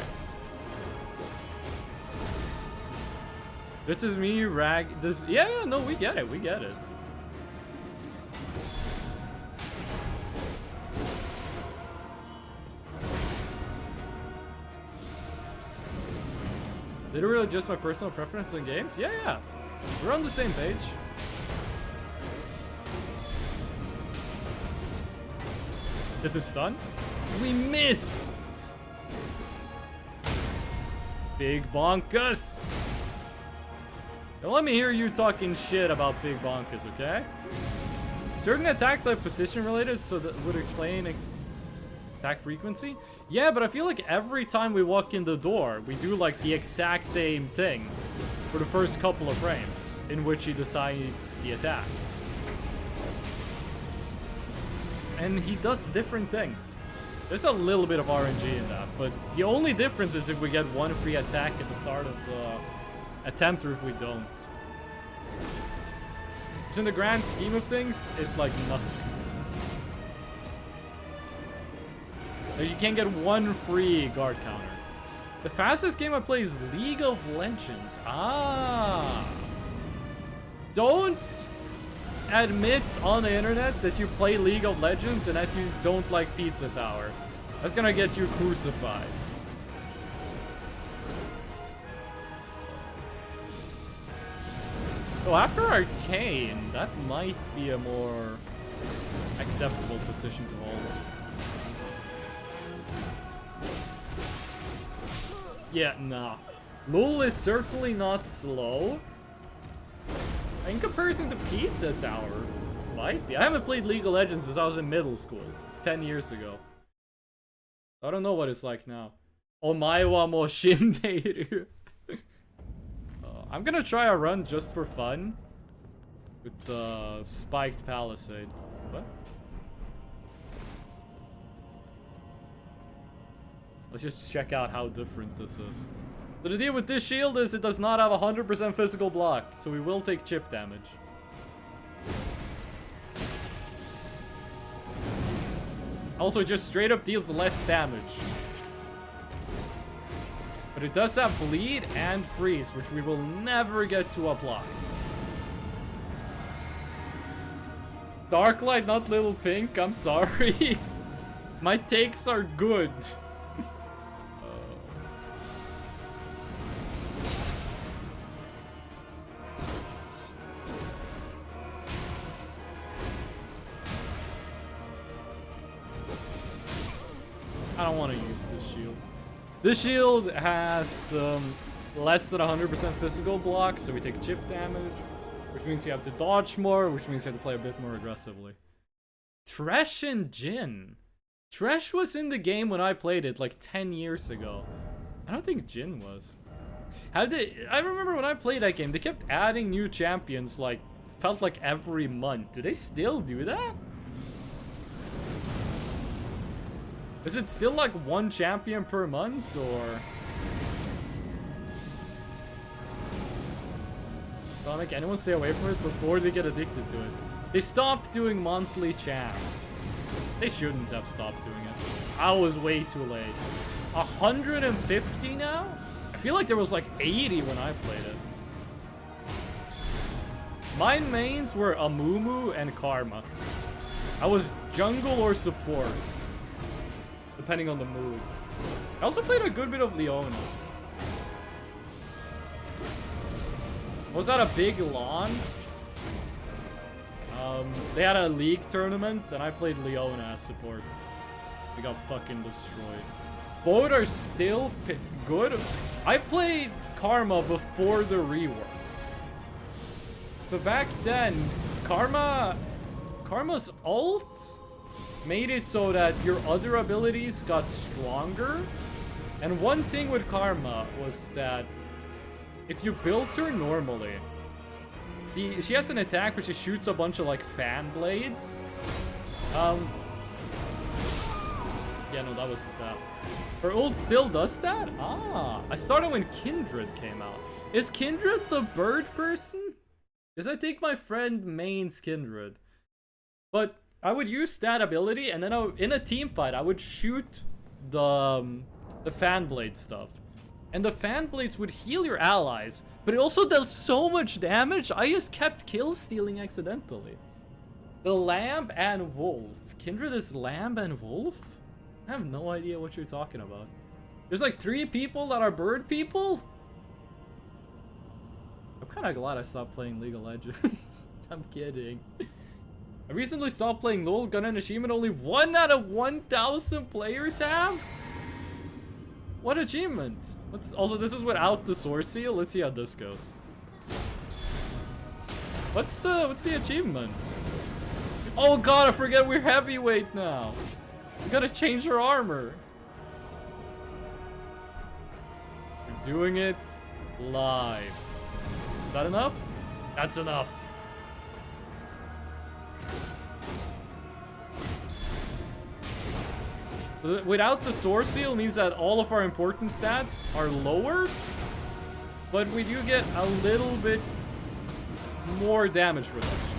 This is me, Rag. This, yeah, no, we get it, we get it. Did it really just my personal preference in games? Yeah, yeah. We're on the same page. This is stun. We miss! Big bonkus! Don't let me hear you talking shit about big bonkus, okay? Certain attacks are position related, so that would explain attack frequency. Yeah, but I feel like every time we walk in the door, we do like the exact same thing for the first couple of frames in which he decides the attack. And he does different things. There's a little bit of RNG in that, but the only difference is if we get one free attack at the start of the attempt or if we don't. So in the grand scheme of things, it's like nothing. You can't get one free guard counter. The fastest game I play is League of Legends. Ah. Don't admit on the internet that you play League of Legends and that you don't like Pizza Tower. That's gonna get you crucified. So after Arcane, that might be a more acceptable position to hold. Yeah, nah. Lul is certainly not slow. In comparison to Pizza Tower, might be. I haven't played League of Legends since I was in middle school, 10 years ago. I don't know what it's like now. Omae wa mo shindeiru. I'm gonna try a run just for fun with the spiked palisade. What? Let's just check out how different this is. So the deal with this shield is it does not have 100% physical block, so we will take chip damage. Also, it just straight up deals less damage. But it does have bleed and freeze, which we will never get to apply. Darklight, not Little Pink, I'm sorry. My takes are good. I don't want to use this shield. This shield has less than 100% physical block, so we take chip damage, which means you have to dodge more, which means you have to play a bit more aggressively. Thresh and Jin. Thresh was in the game when I played it like 10 years ago. I don't think Jin was. I remember when I played that game, they kept adding new champions like, felt like every month. Do they still do that? Is it still like one champion per month, or? Don't make anyone stay away from it before they get addicted to it. They stopped doing monthly champs. They shouldn't have stopped doing it. I was way too late. 150 now? I feel like there was like 80 when I played it. My mains were Amumu and Karma. I was jungle or support, depending on the mood. I also played a good bit of Leona. Was that a big LAN? They had a league tournament, and I played Leona as support. We got fucking destroyed. Both are still good. I played Karma before the rework. So back then, Karma's ult made it so that your other abilities got stronger. And one thing with Karma was that if you built her normally, she has an attack which shoots a bunch of like fan blades. Yeah, no, that was that. Her ult still does that? Ah, I started when Kindred came out. Is Kindred the bird person? Because I think my friend mains Kindred. But I would use that ability, and then in a team fight, I would shoot the fan blade stuff. And the fan blades would heal your allies, but it also dealt so much damage, I just kept kill stealing accidentally. The Lamb and Wolf. Kindred is Lamb and Wolf? I have no idea what you're talking about. There's like 3 people that are bird people? I'm kind of glad I stopped playing League of Legends. I'm kidding. I recently stopped playing LoL. Got an achievement only 1 out of 1,000 players have? What achievement? Also, this is without the source seal. Let's see how this goes. What's the achievement? Oh god, I forget we're heavyweight now. We gotta change our armor. We're doing it live. Is that enough? That's enough. Without the source seal means that all of our important stats are lower, but we do get a little bit more damage reduction.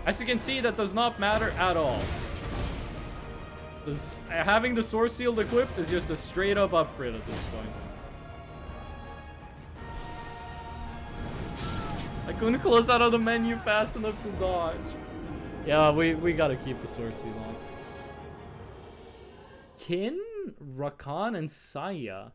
As you can see, that does not matter at all. Having the source seal equipped is just a straight up upgrade at this point. I couldn't close out of the menu fast enough to dodge. Yeah, we gotta keep the source seal on. Kin, Rakan, and Saya.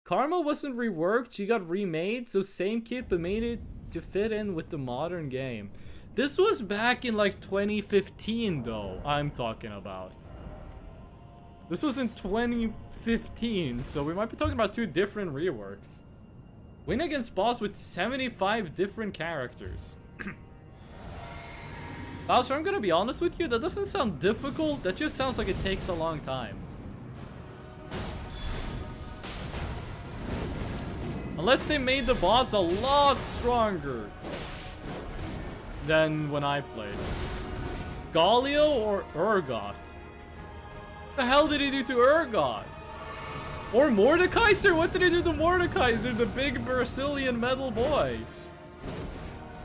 Karma wasn't reworked, she got remade, so same kit but made it to fit in with the modern game. This was back in like 2015 though, I'm talking about. This was in 2015, so we might be talking about 2 different reworks. Win against boss with 75 different characters. Bowser, I'm gonna be honest with you, that doesn't sound difficult, that just sounds like it takes a long time. Unless they made the bots a lot stronger than when I played. Galio or Urgot? What the hell did he do to Urgot? Or Mordekaiser? What did he do to Mordekaiser, the big Brazilian metal boys?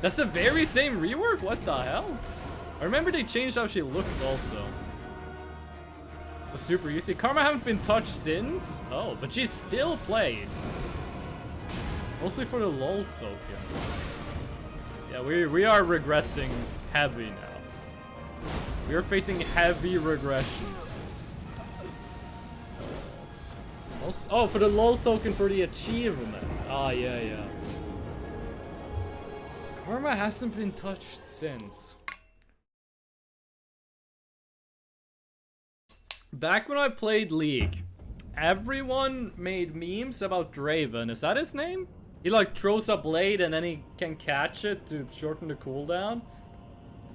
That's the very same rework? What the hell? I remember they changed how she looked also. The super easy. Karma haven't been touched since? Oh, but she's still played. Mostly for the LOL token. Yeah, we are regressing heavy now. We are facing heavy regression. Also, oh, for the LOL token for the achievement. Ah, yeah. Karma hasn't been touched since. Back when I played League, everyone made memes about Draven. Is that his name? He like throws a blade and then he can catch it to shorten the cooldown.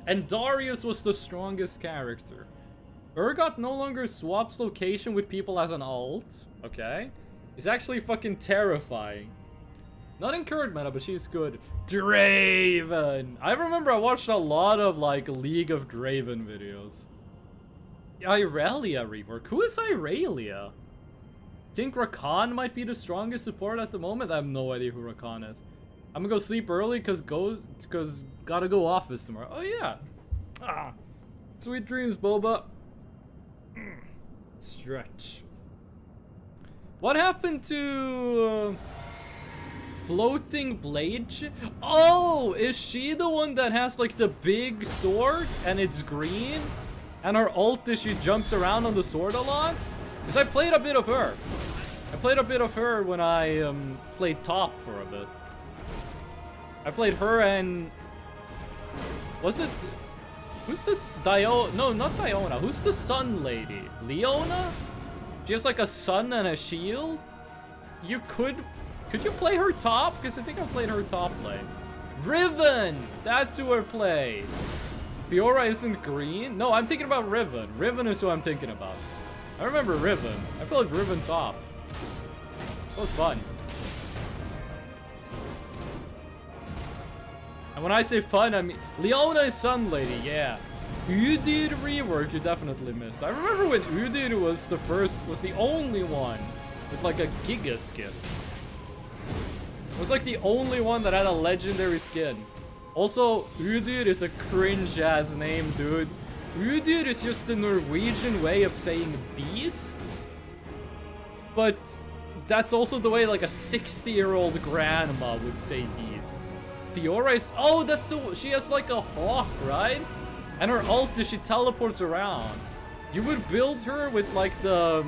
And Darius was the strongest character. Urgot no longer swaps location with people as an ult. Okay. He's actually fucking terrifying. Not in current meta, but she's good. Draven! I remember I watched a lot of like League of Draven videos. Irelia rework. Who is Irelia? Think Rakan might be the strongest support at the moment? I have no idea who Rakan is. I'm gonna go sleep early cause gotta go office tomorrow. Oh yeah. Ah. Sweet dreams, Boba. Stretch. What happened to floating blade? Oh, is she the one that has like the big sword and it's green? And her ult is she jumps around on the sword a lot? Because I played a bit of her. I played a bit of her when I played top for a bit. I played her and... Was it... Who's this? No, not Diona. Who's the sun lady? Leona? She has like a sun and a shield? You could you play her top? Because I think I played her top lane. Riven! That's who I played. Fiora isn't green? No, I'm thinking about Riven. Riven is who I'm thinking about. I remember Riven. I played Riven top. It was fun. And when I say fun, I mean... Leona is Sun Lady, yeah. Udyr rework, you definitely missed. I remember when Udyr was the only one with like a Giga skin. It was like the only one that had a legendary skin. Also, Udyr is a cringe-ass name, dude. Udyr is just the Norwegian way of saying beast. But that's also the way like a 60-year-old grandma would say beast. Fiora is... Oh, that's the... She has like a hawk, right? And her ult is she teleports around. You would build her with like the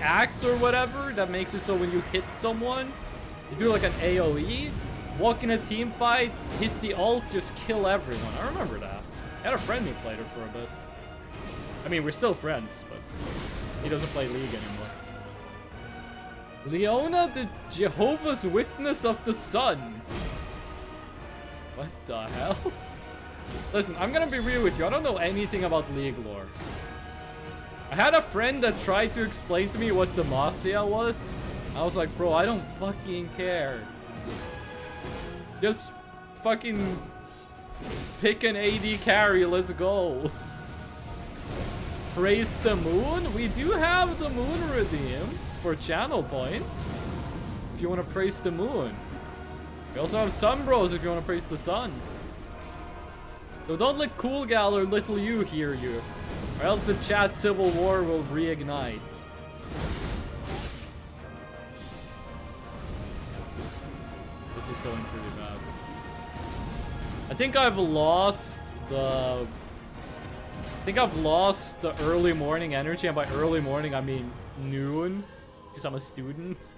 axe or whatever that makes it so when you hit someone, you do like an AoE. walk in a team fight, hit the ult, just kill everyone. I remember that. I had a friend who played it for a bit. I mean, we're still friends, but he doesn't play League anymore. Leona, the Jehovah's Witness of the Sun. What the hell? Listen, I'm gonna be real with you. I don't know anything about League lore. I had a friend that tried to explain to me what Demacia was. I was like, bro, I don't fucking care. Just fucking pick an AD carry, let's go. Praise the moon? We do have the moon redeem for channel points. If you want to praise the moon. We also have sun bros if you want to praise the sun. So don't let Cool Gal or Little You hear you, or else the chat civil war will reignite. This is going pretty bad. I think I've lost the early morning energy, and by early morning I mean noon, because I'm a student.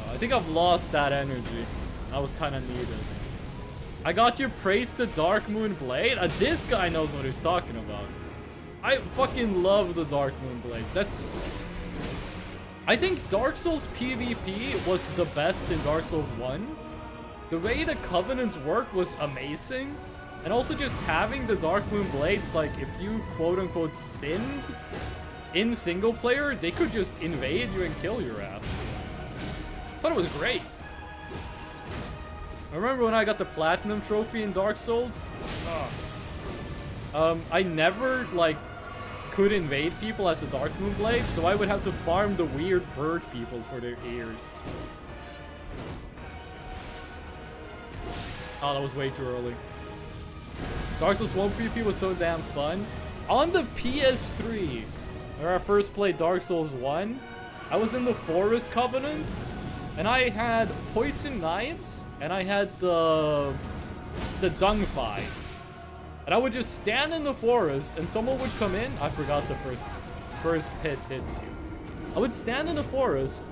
I think I've lost that energy. That was kind of needed. I got you praise the Dark Moon Blade. This guy knows what he's talking about. I fucking love the Dark Moon Blades. I think Dark Souls PvP was the best in Dark Souls 1. The way the Covenants worked was amazing. And also just having the Dark Moon Blades, like if you quote-unquote sinned in single player, they could just invade you and kill your ass. I thought it was great. I remember when I got the Platinum Trophy in Dark Souls? I never, like, could invade people as a Dark Moon Blade, so I would have to farm the weird bird people for their ears. Oh, that was way too early. Dark Souls 1 PvP was so damn fun. On the PS3, where I first played Dark Souls 1, I was in the Forest Covenant, and I had poison knives, and I had the dung thighs. And I would just stand in the forest, and someone would come in. I forgot the first hit hits you. I would stand in the forest,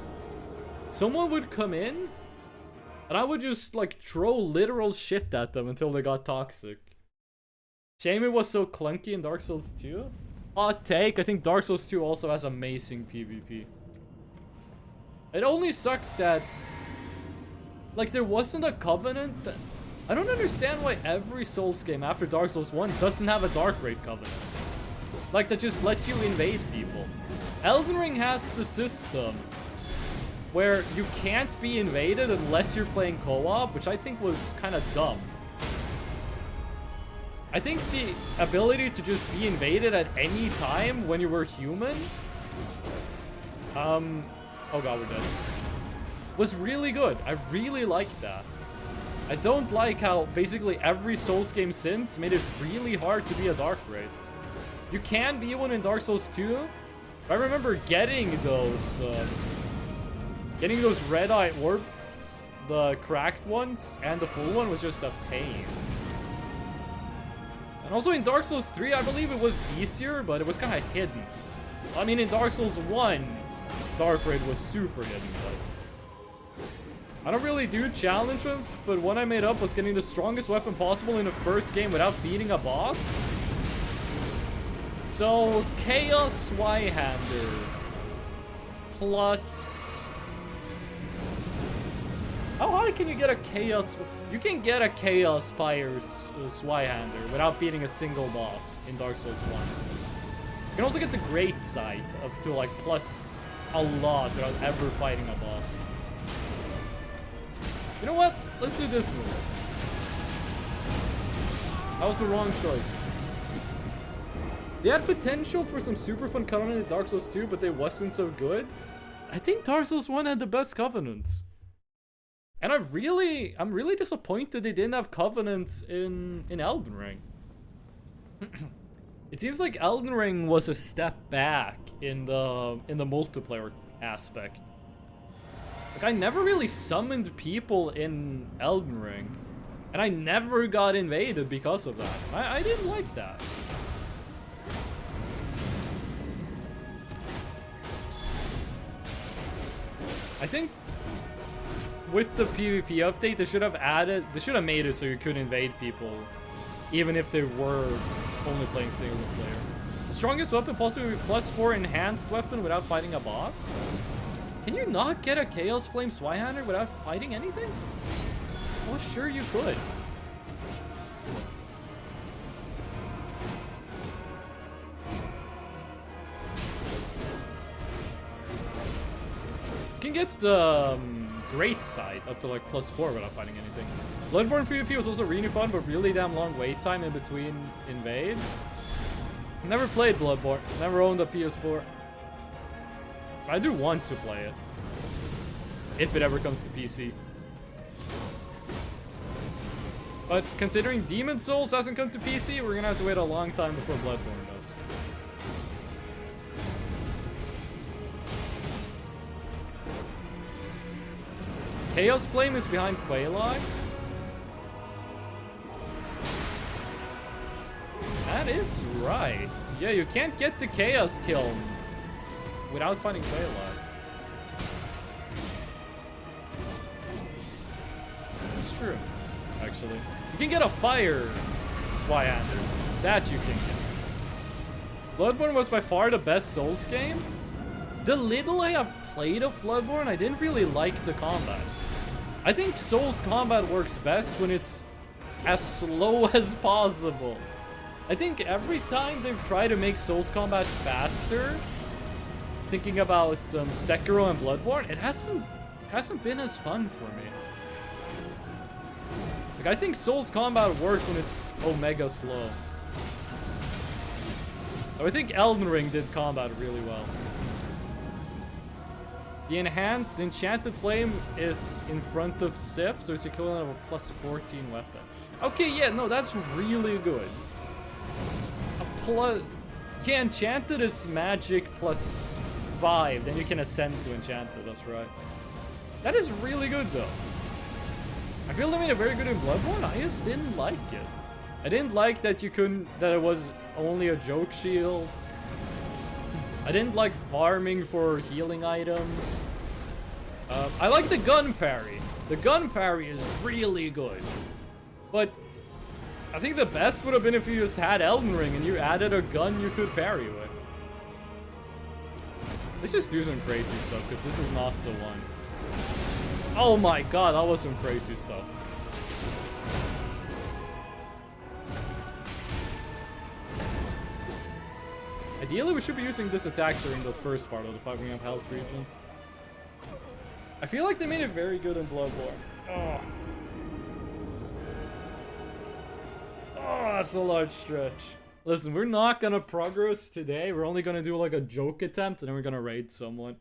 someone would come in, and I would just like throw literal shit at them until they got toxic. Shame it was so clunky in Dark Souls 2. Hot take, I think Dark Souls 2 also has amazing PvP. It only sucks that, like, there wasn't a Covenant. I don't understand why every Souls game after Dark Souls 1 doesn't have a Dark Raid Covenant. Like, that just lets you invade people. Elden Ring has the system where you can't be invaded unless you're playing co-op, which I think was kind of dumb. I think the ability to just be invaded at any time when you were human, oh god, we're dead, was really good. I really liked that. I don't like how basically every Souls game since made it really hard to be a Dark Raid. You can be one in Dark Souls 2. I remember getting those red-eye orbs, the cracked ones, and the full one was just a pain. And also in Dark Souls 3, I believe it was easier, but it was kind of hidden. I mean, in Dark Souls 1, Dark Raid was super hidden, but I don't really do challenge runs, but one I made up was getting the strongest weapon possible in the first game without beating a boss. So, Chaos Swyhander plus... How high can you get a Chaos... You can get a Chaos Fire Swyhander without beating a single boss in Dark Souls 1. You can also get the Great Sight up to like plus a lot without ever fighting a boss. You know what? Let's do this move. That was the wrong choice. They had potential for some super fun Covenant in Dark Souls 2, but they wasn't so good. I think Dark Souls 1 had the best Covenants. And I'm really disappointed they didn't have Covenants in Elden Ring. It seems like Elden Ring was a step back in the multiplayer aspect. Like, I never really summoned people in Elden Ring, and I never got invaded because of that. I didn't like that. I think with the PvP update, they should have made it so you could invade people, even if they were only playing single player. The strongest weapon possibly +4 enhanced weapon without fighting a boss? Can you not get a Chaos Flame Zweihander without fighting anything? Well, sure you could. You can get the Great Sight up to like +4 without fighting anything. Bloodborne PvP was also really fun, but really damn long wait time in between invades. Never played Bloodborne, never owned a PS4. I do want to play it. If it ever comes to PC. But considering Demon Souls hasn't come to PC, we're gonna have to wait a long time before Bloodborne does. Chaos Flame is behind Quelaag? That is right. Yeah, you can't get the Chaos Kiln without fighting Quelaag. That's true, actually. You can get a Fire Zweihander. That you can get. Bloodborne was by far the best Souls game. The little I have played of Bloodborne, I didn't really like the combat. I think Souls combat works best when it's as slow as possible. I think every time they've tried to make Souls combat faster, thinking about Sekiro and Bloodborne, it hasn't been as fun for me. Like, I think Souls combat works when it's omega slow. So I think Elden Ring did combat really well. The Enchanted Flame is in front of Sif, so it's equivalent of a +14 weapon. Okay, yeah, no, that's really good. Yeah, Enchanted is magic +5, then you can ascend to Enchanted, that's right. That is really good, though. I feel they made it very good in Bloodborne, I just didn't like it. I didn't like that that it was only a joke shield. I didn't like farming for healing items. I like the gun parry. The gun parry is really good. But I think the best would have been if you just had Elden Ring and you added a gun you could parry with. Let's just do some crazy stuff, because this is not the one. Oh my god, that was some crazy stuff. Ideally, we should be using this attack during the first part of the 5 up health region. I feel like they made it very good in Bloodborne. Oh. Oh, that's a large stretch. Listen, we're not gonna progress today. We're only gonna do like a joke attempt, and then we're gonna raid someone.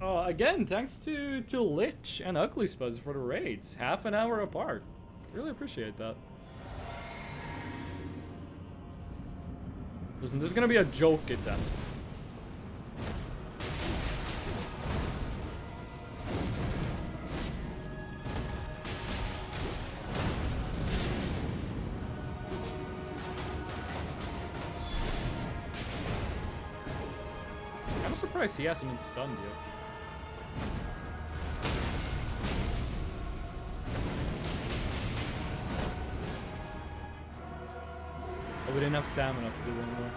Again, thanks to Lich and Ugly Spuds for the raids. Half an hour apart. Really appreciate that. Listen, this is gonna be a joke attempt. I'm surprised he hasn't been stunned yet. Oh, we didn't have stamina to do anymore.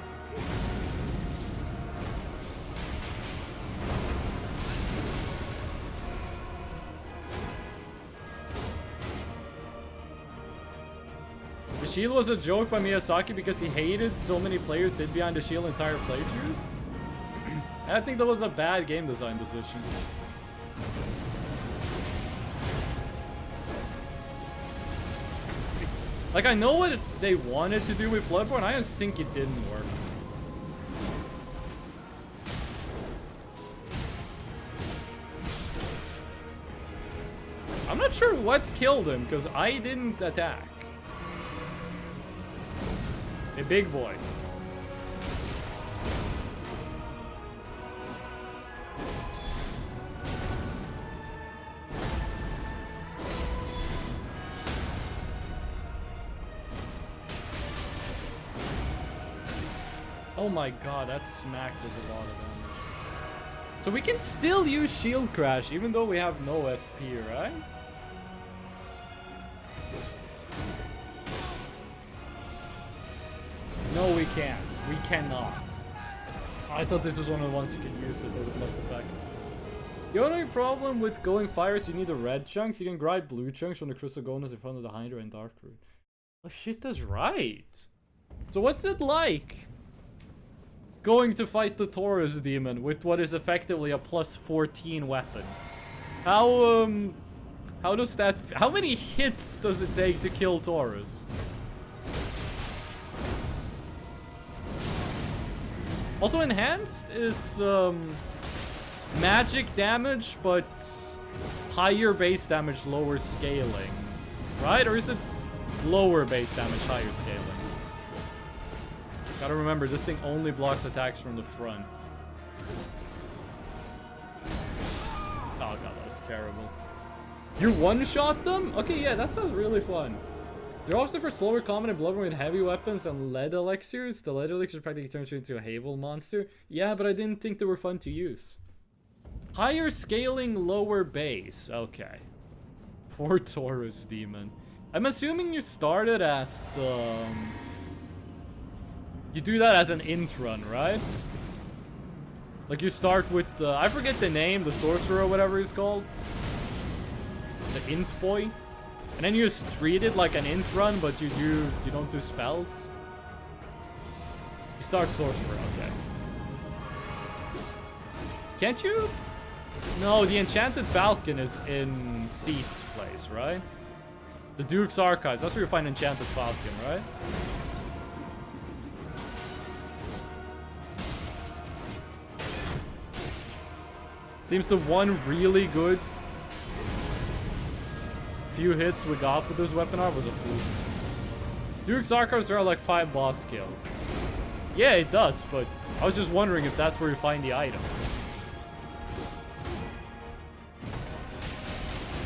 The shield was a joke by Miyazaki because he hated so many players hid behind the shield entire playthroughs. I think that was a bad game design decision. Like, I know what they wanted to do with Bloodborne, I just think it didn't work. I'm not sure what killed him, because I didn't attack. A big boy. Oh my god, that smack was a lot of damage. So we can still use shield crash even though we have no FP, right? No, we can't. We cannot. I thought this was one of the ones you could use it with less effect. The only problem with going fire is you need the red chunks. You can grind blue chunks from the crystal golems in front of the Hydra and Dark Root. Oh shit, that's right. So what's it like going to fight the Taurus demon with what is effectively a plus 14 weapon? How does that... How many hits does it take to kill Taurus? Also, enhanced is magic damage, but higher base damage, lower scaling. Right? Or is it lower base damage, higher scaling? Gotta remember, this thing only blocks attacks from the front. Oh god, that was terrible. You one-shot them? Okay, yeah, that sounds really fun. They're also for slower combat and blood with heavy weapons and lead elixirs. The lead elixir practically turns you into a Havel monster. Yeah, but I didn't think they were fun to use. Higher scaling, lower base. Okay. Poor Taurus demon. I'm assuming you started as the... You do that as an int run, right? Like you start with I forget the name, the sorcerer or whatever he's called. The int boy. And then you just treat it like an int run, but you don't do spells. You start sorcerer, okay. Can't you? No, the enchanted falcon is in Seat's place, right? The Duke's Archives, that's where you find enchanted falcon, right? Seems the one really good few hits we got with this weapon art was a fluke. Duke's Archives are like 5 boss kills. Yeah, it does, but I was just wondering if that's where you find the item.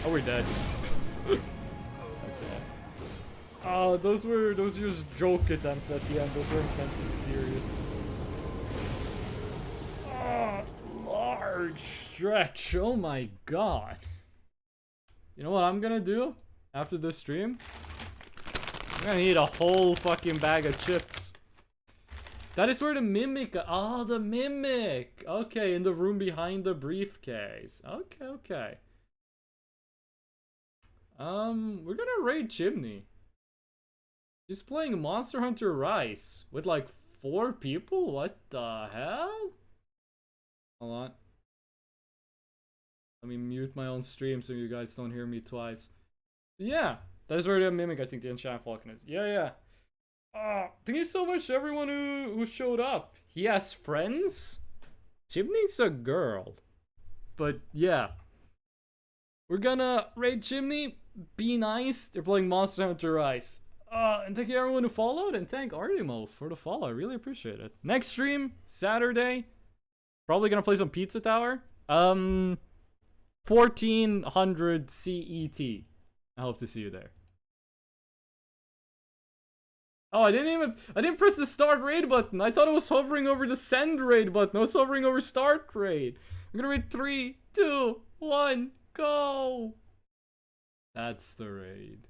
Oh, we're dead. Okay. Oh, those were just joke attempts at the end. Those weren't meant to be serious. Oh, large stretch. Oh my god. You know what I'm gonna do after this stream? I'm gonna eat a whole fucking bag of chips. That is where the mimic... Oh, the mimic! Okay, in the room behind the briefcase. Okay, okay. We're gonna raid Chimney. He's playing Monster Hunter Rise with like 4 people? What the hell? Hold on. Let me mute my own stream so you guys don't hear me twice. Yeah, that is where the mimic, I think, the Enchant Falcon is. Yeah. Thank you so much to everyone who showed up. He has friends? Chimney's a girl. But yeah. We're gonna raid Chimney. Be nice. They're playing Monster Hunter Rise. And thank you everyone who followed, and thank Artimo for the follow. I really appreciate it. Next stream, Saturday. Probably gonna play some Pizza Tower. 1400 CET. I hope to see you there. Oh, I didn't press the start raid button. I thought it was hovering over the send raid button. I was hovering over start raid. I'm gonna raid 3, 2, 1, go. That's the raid.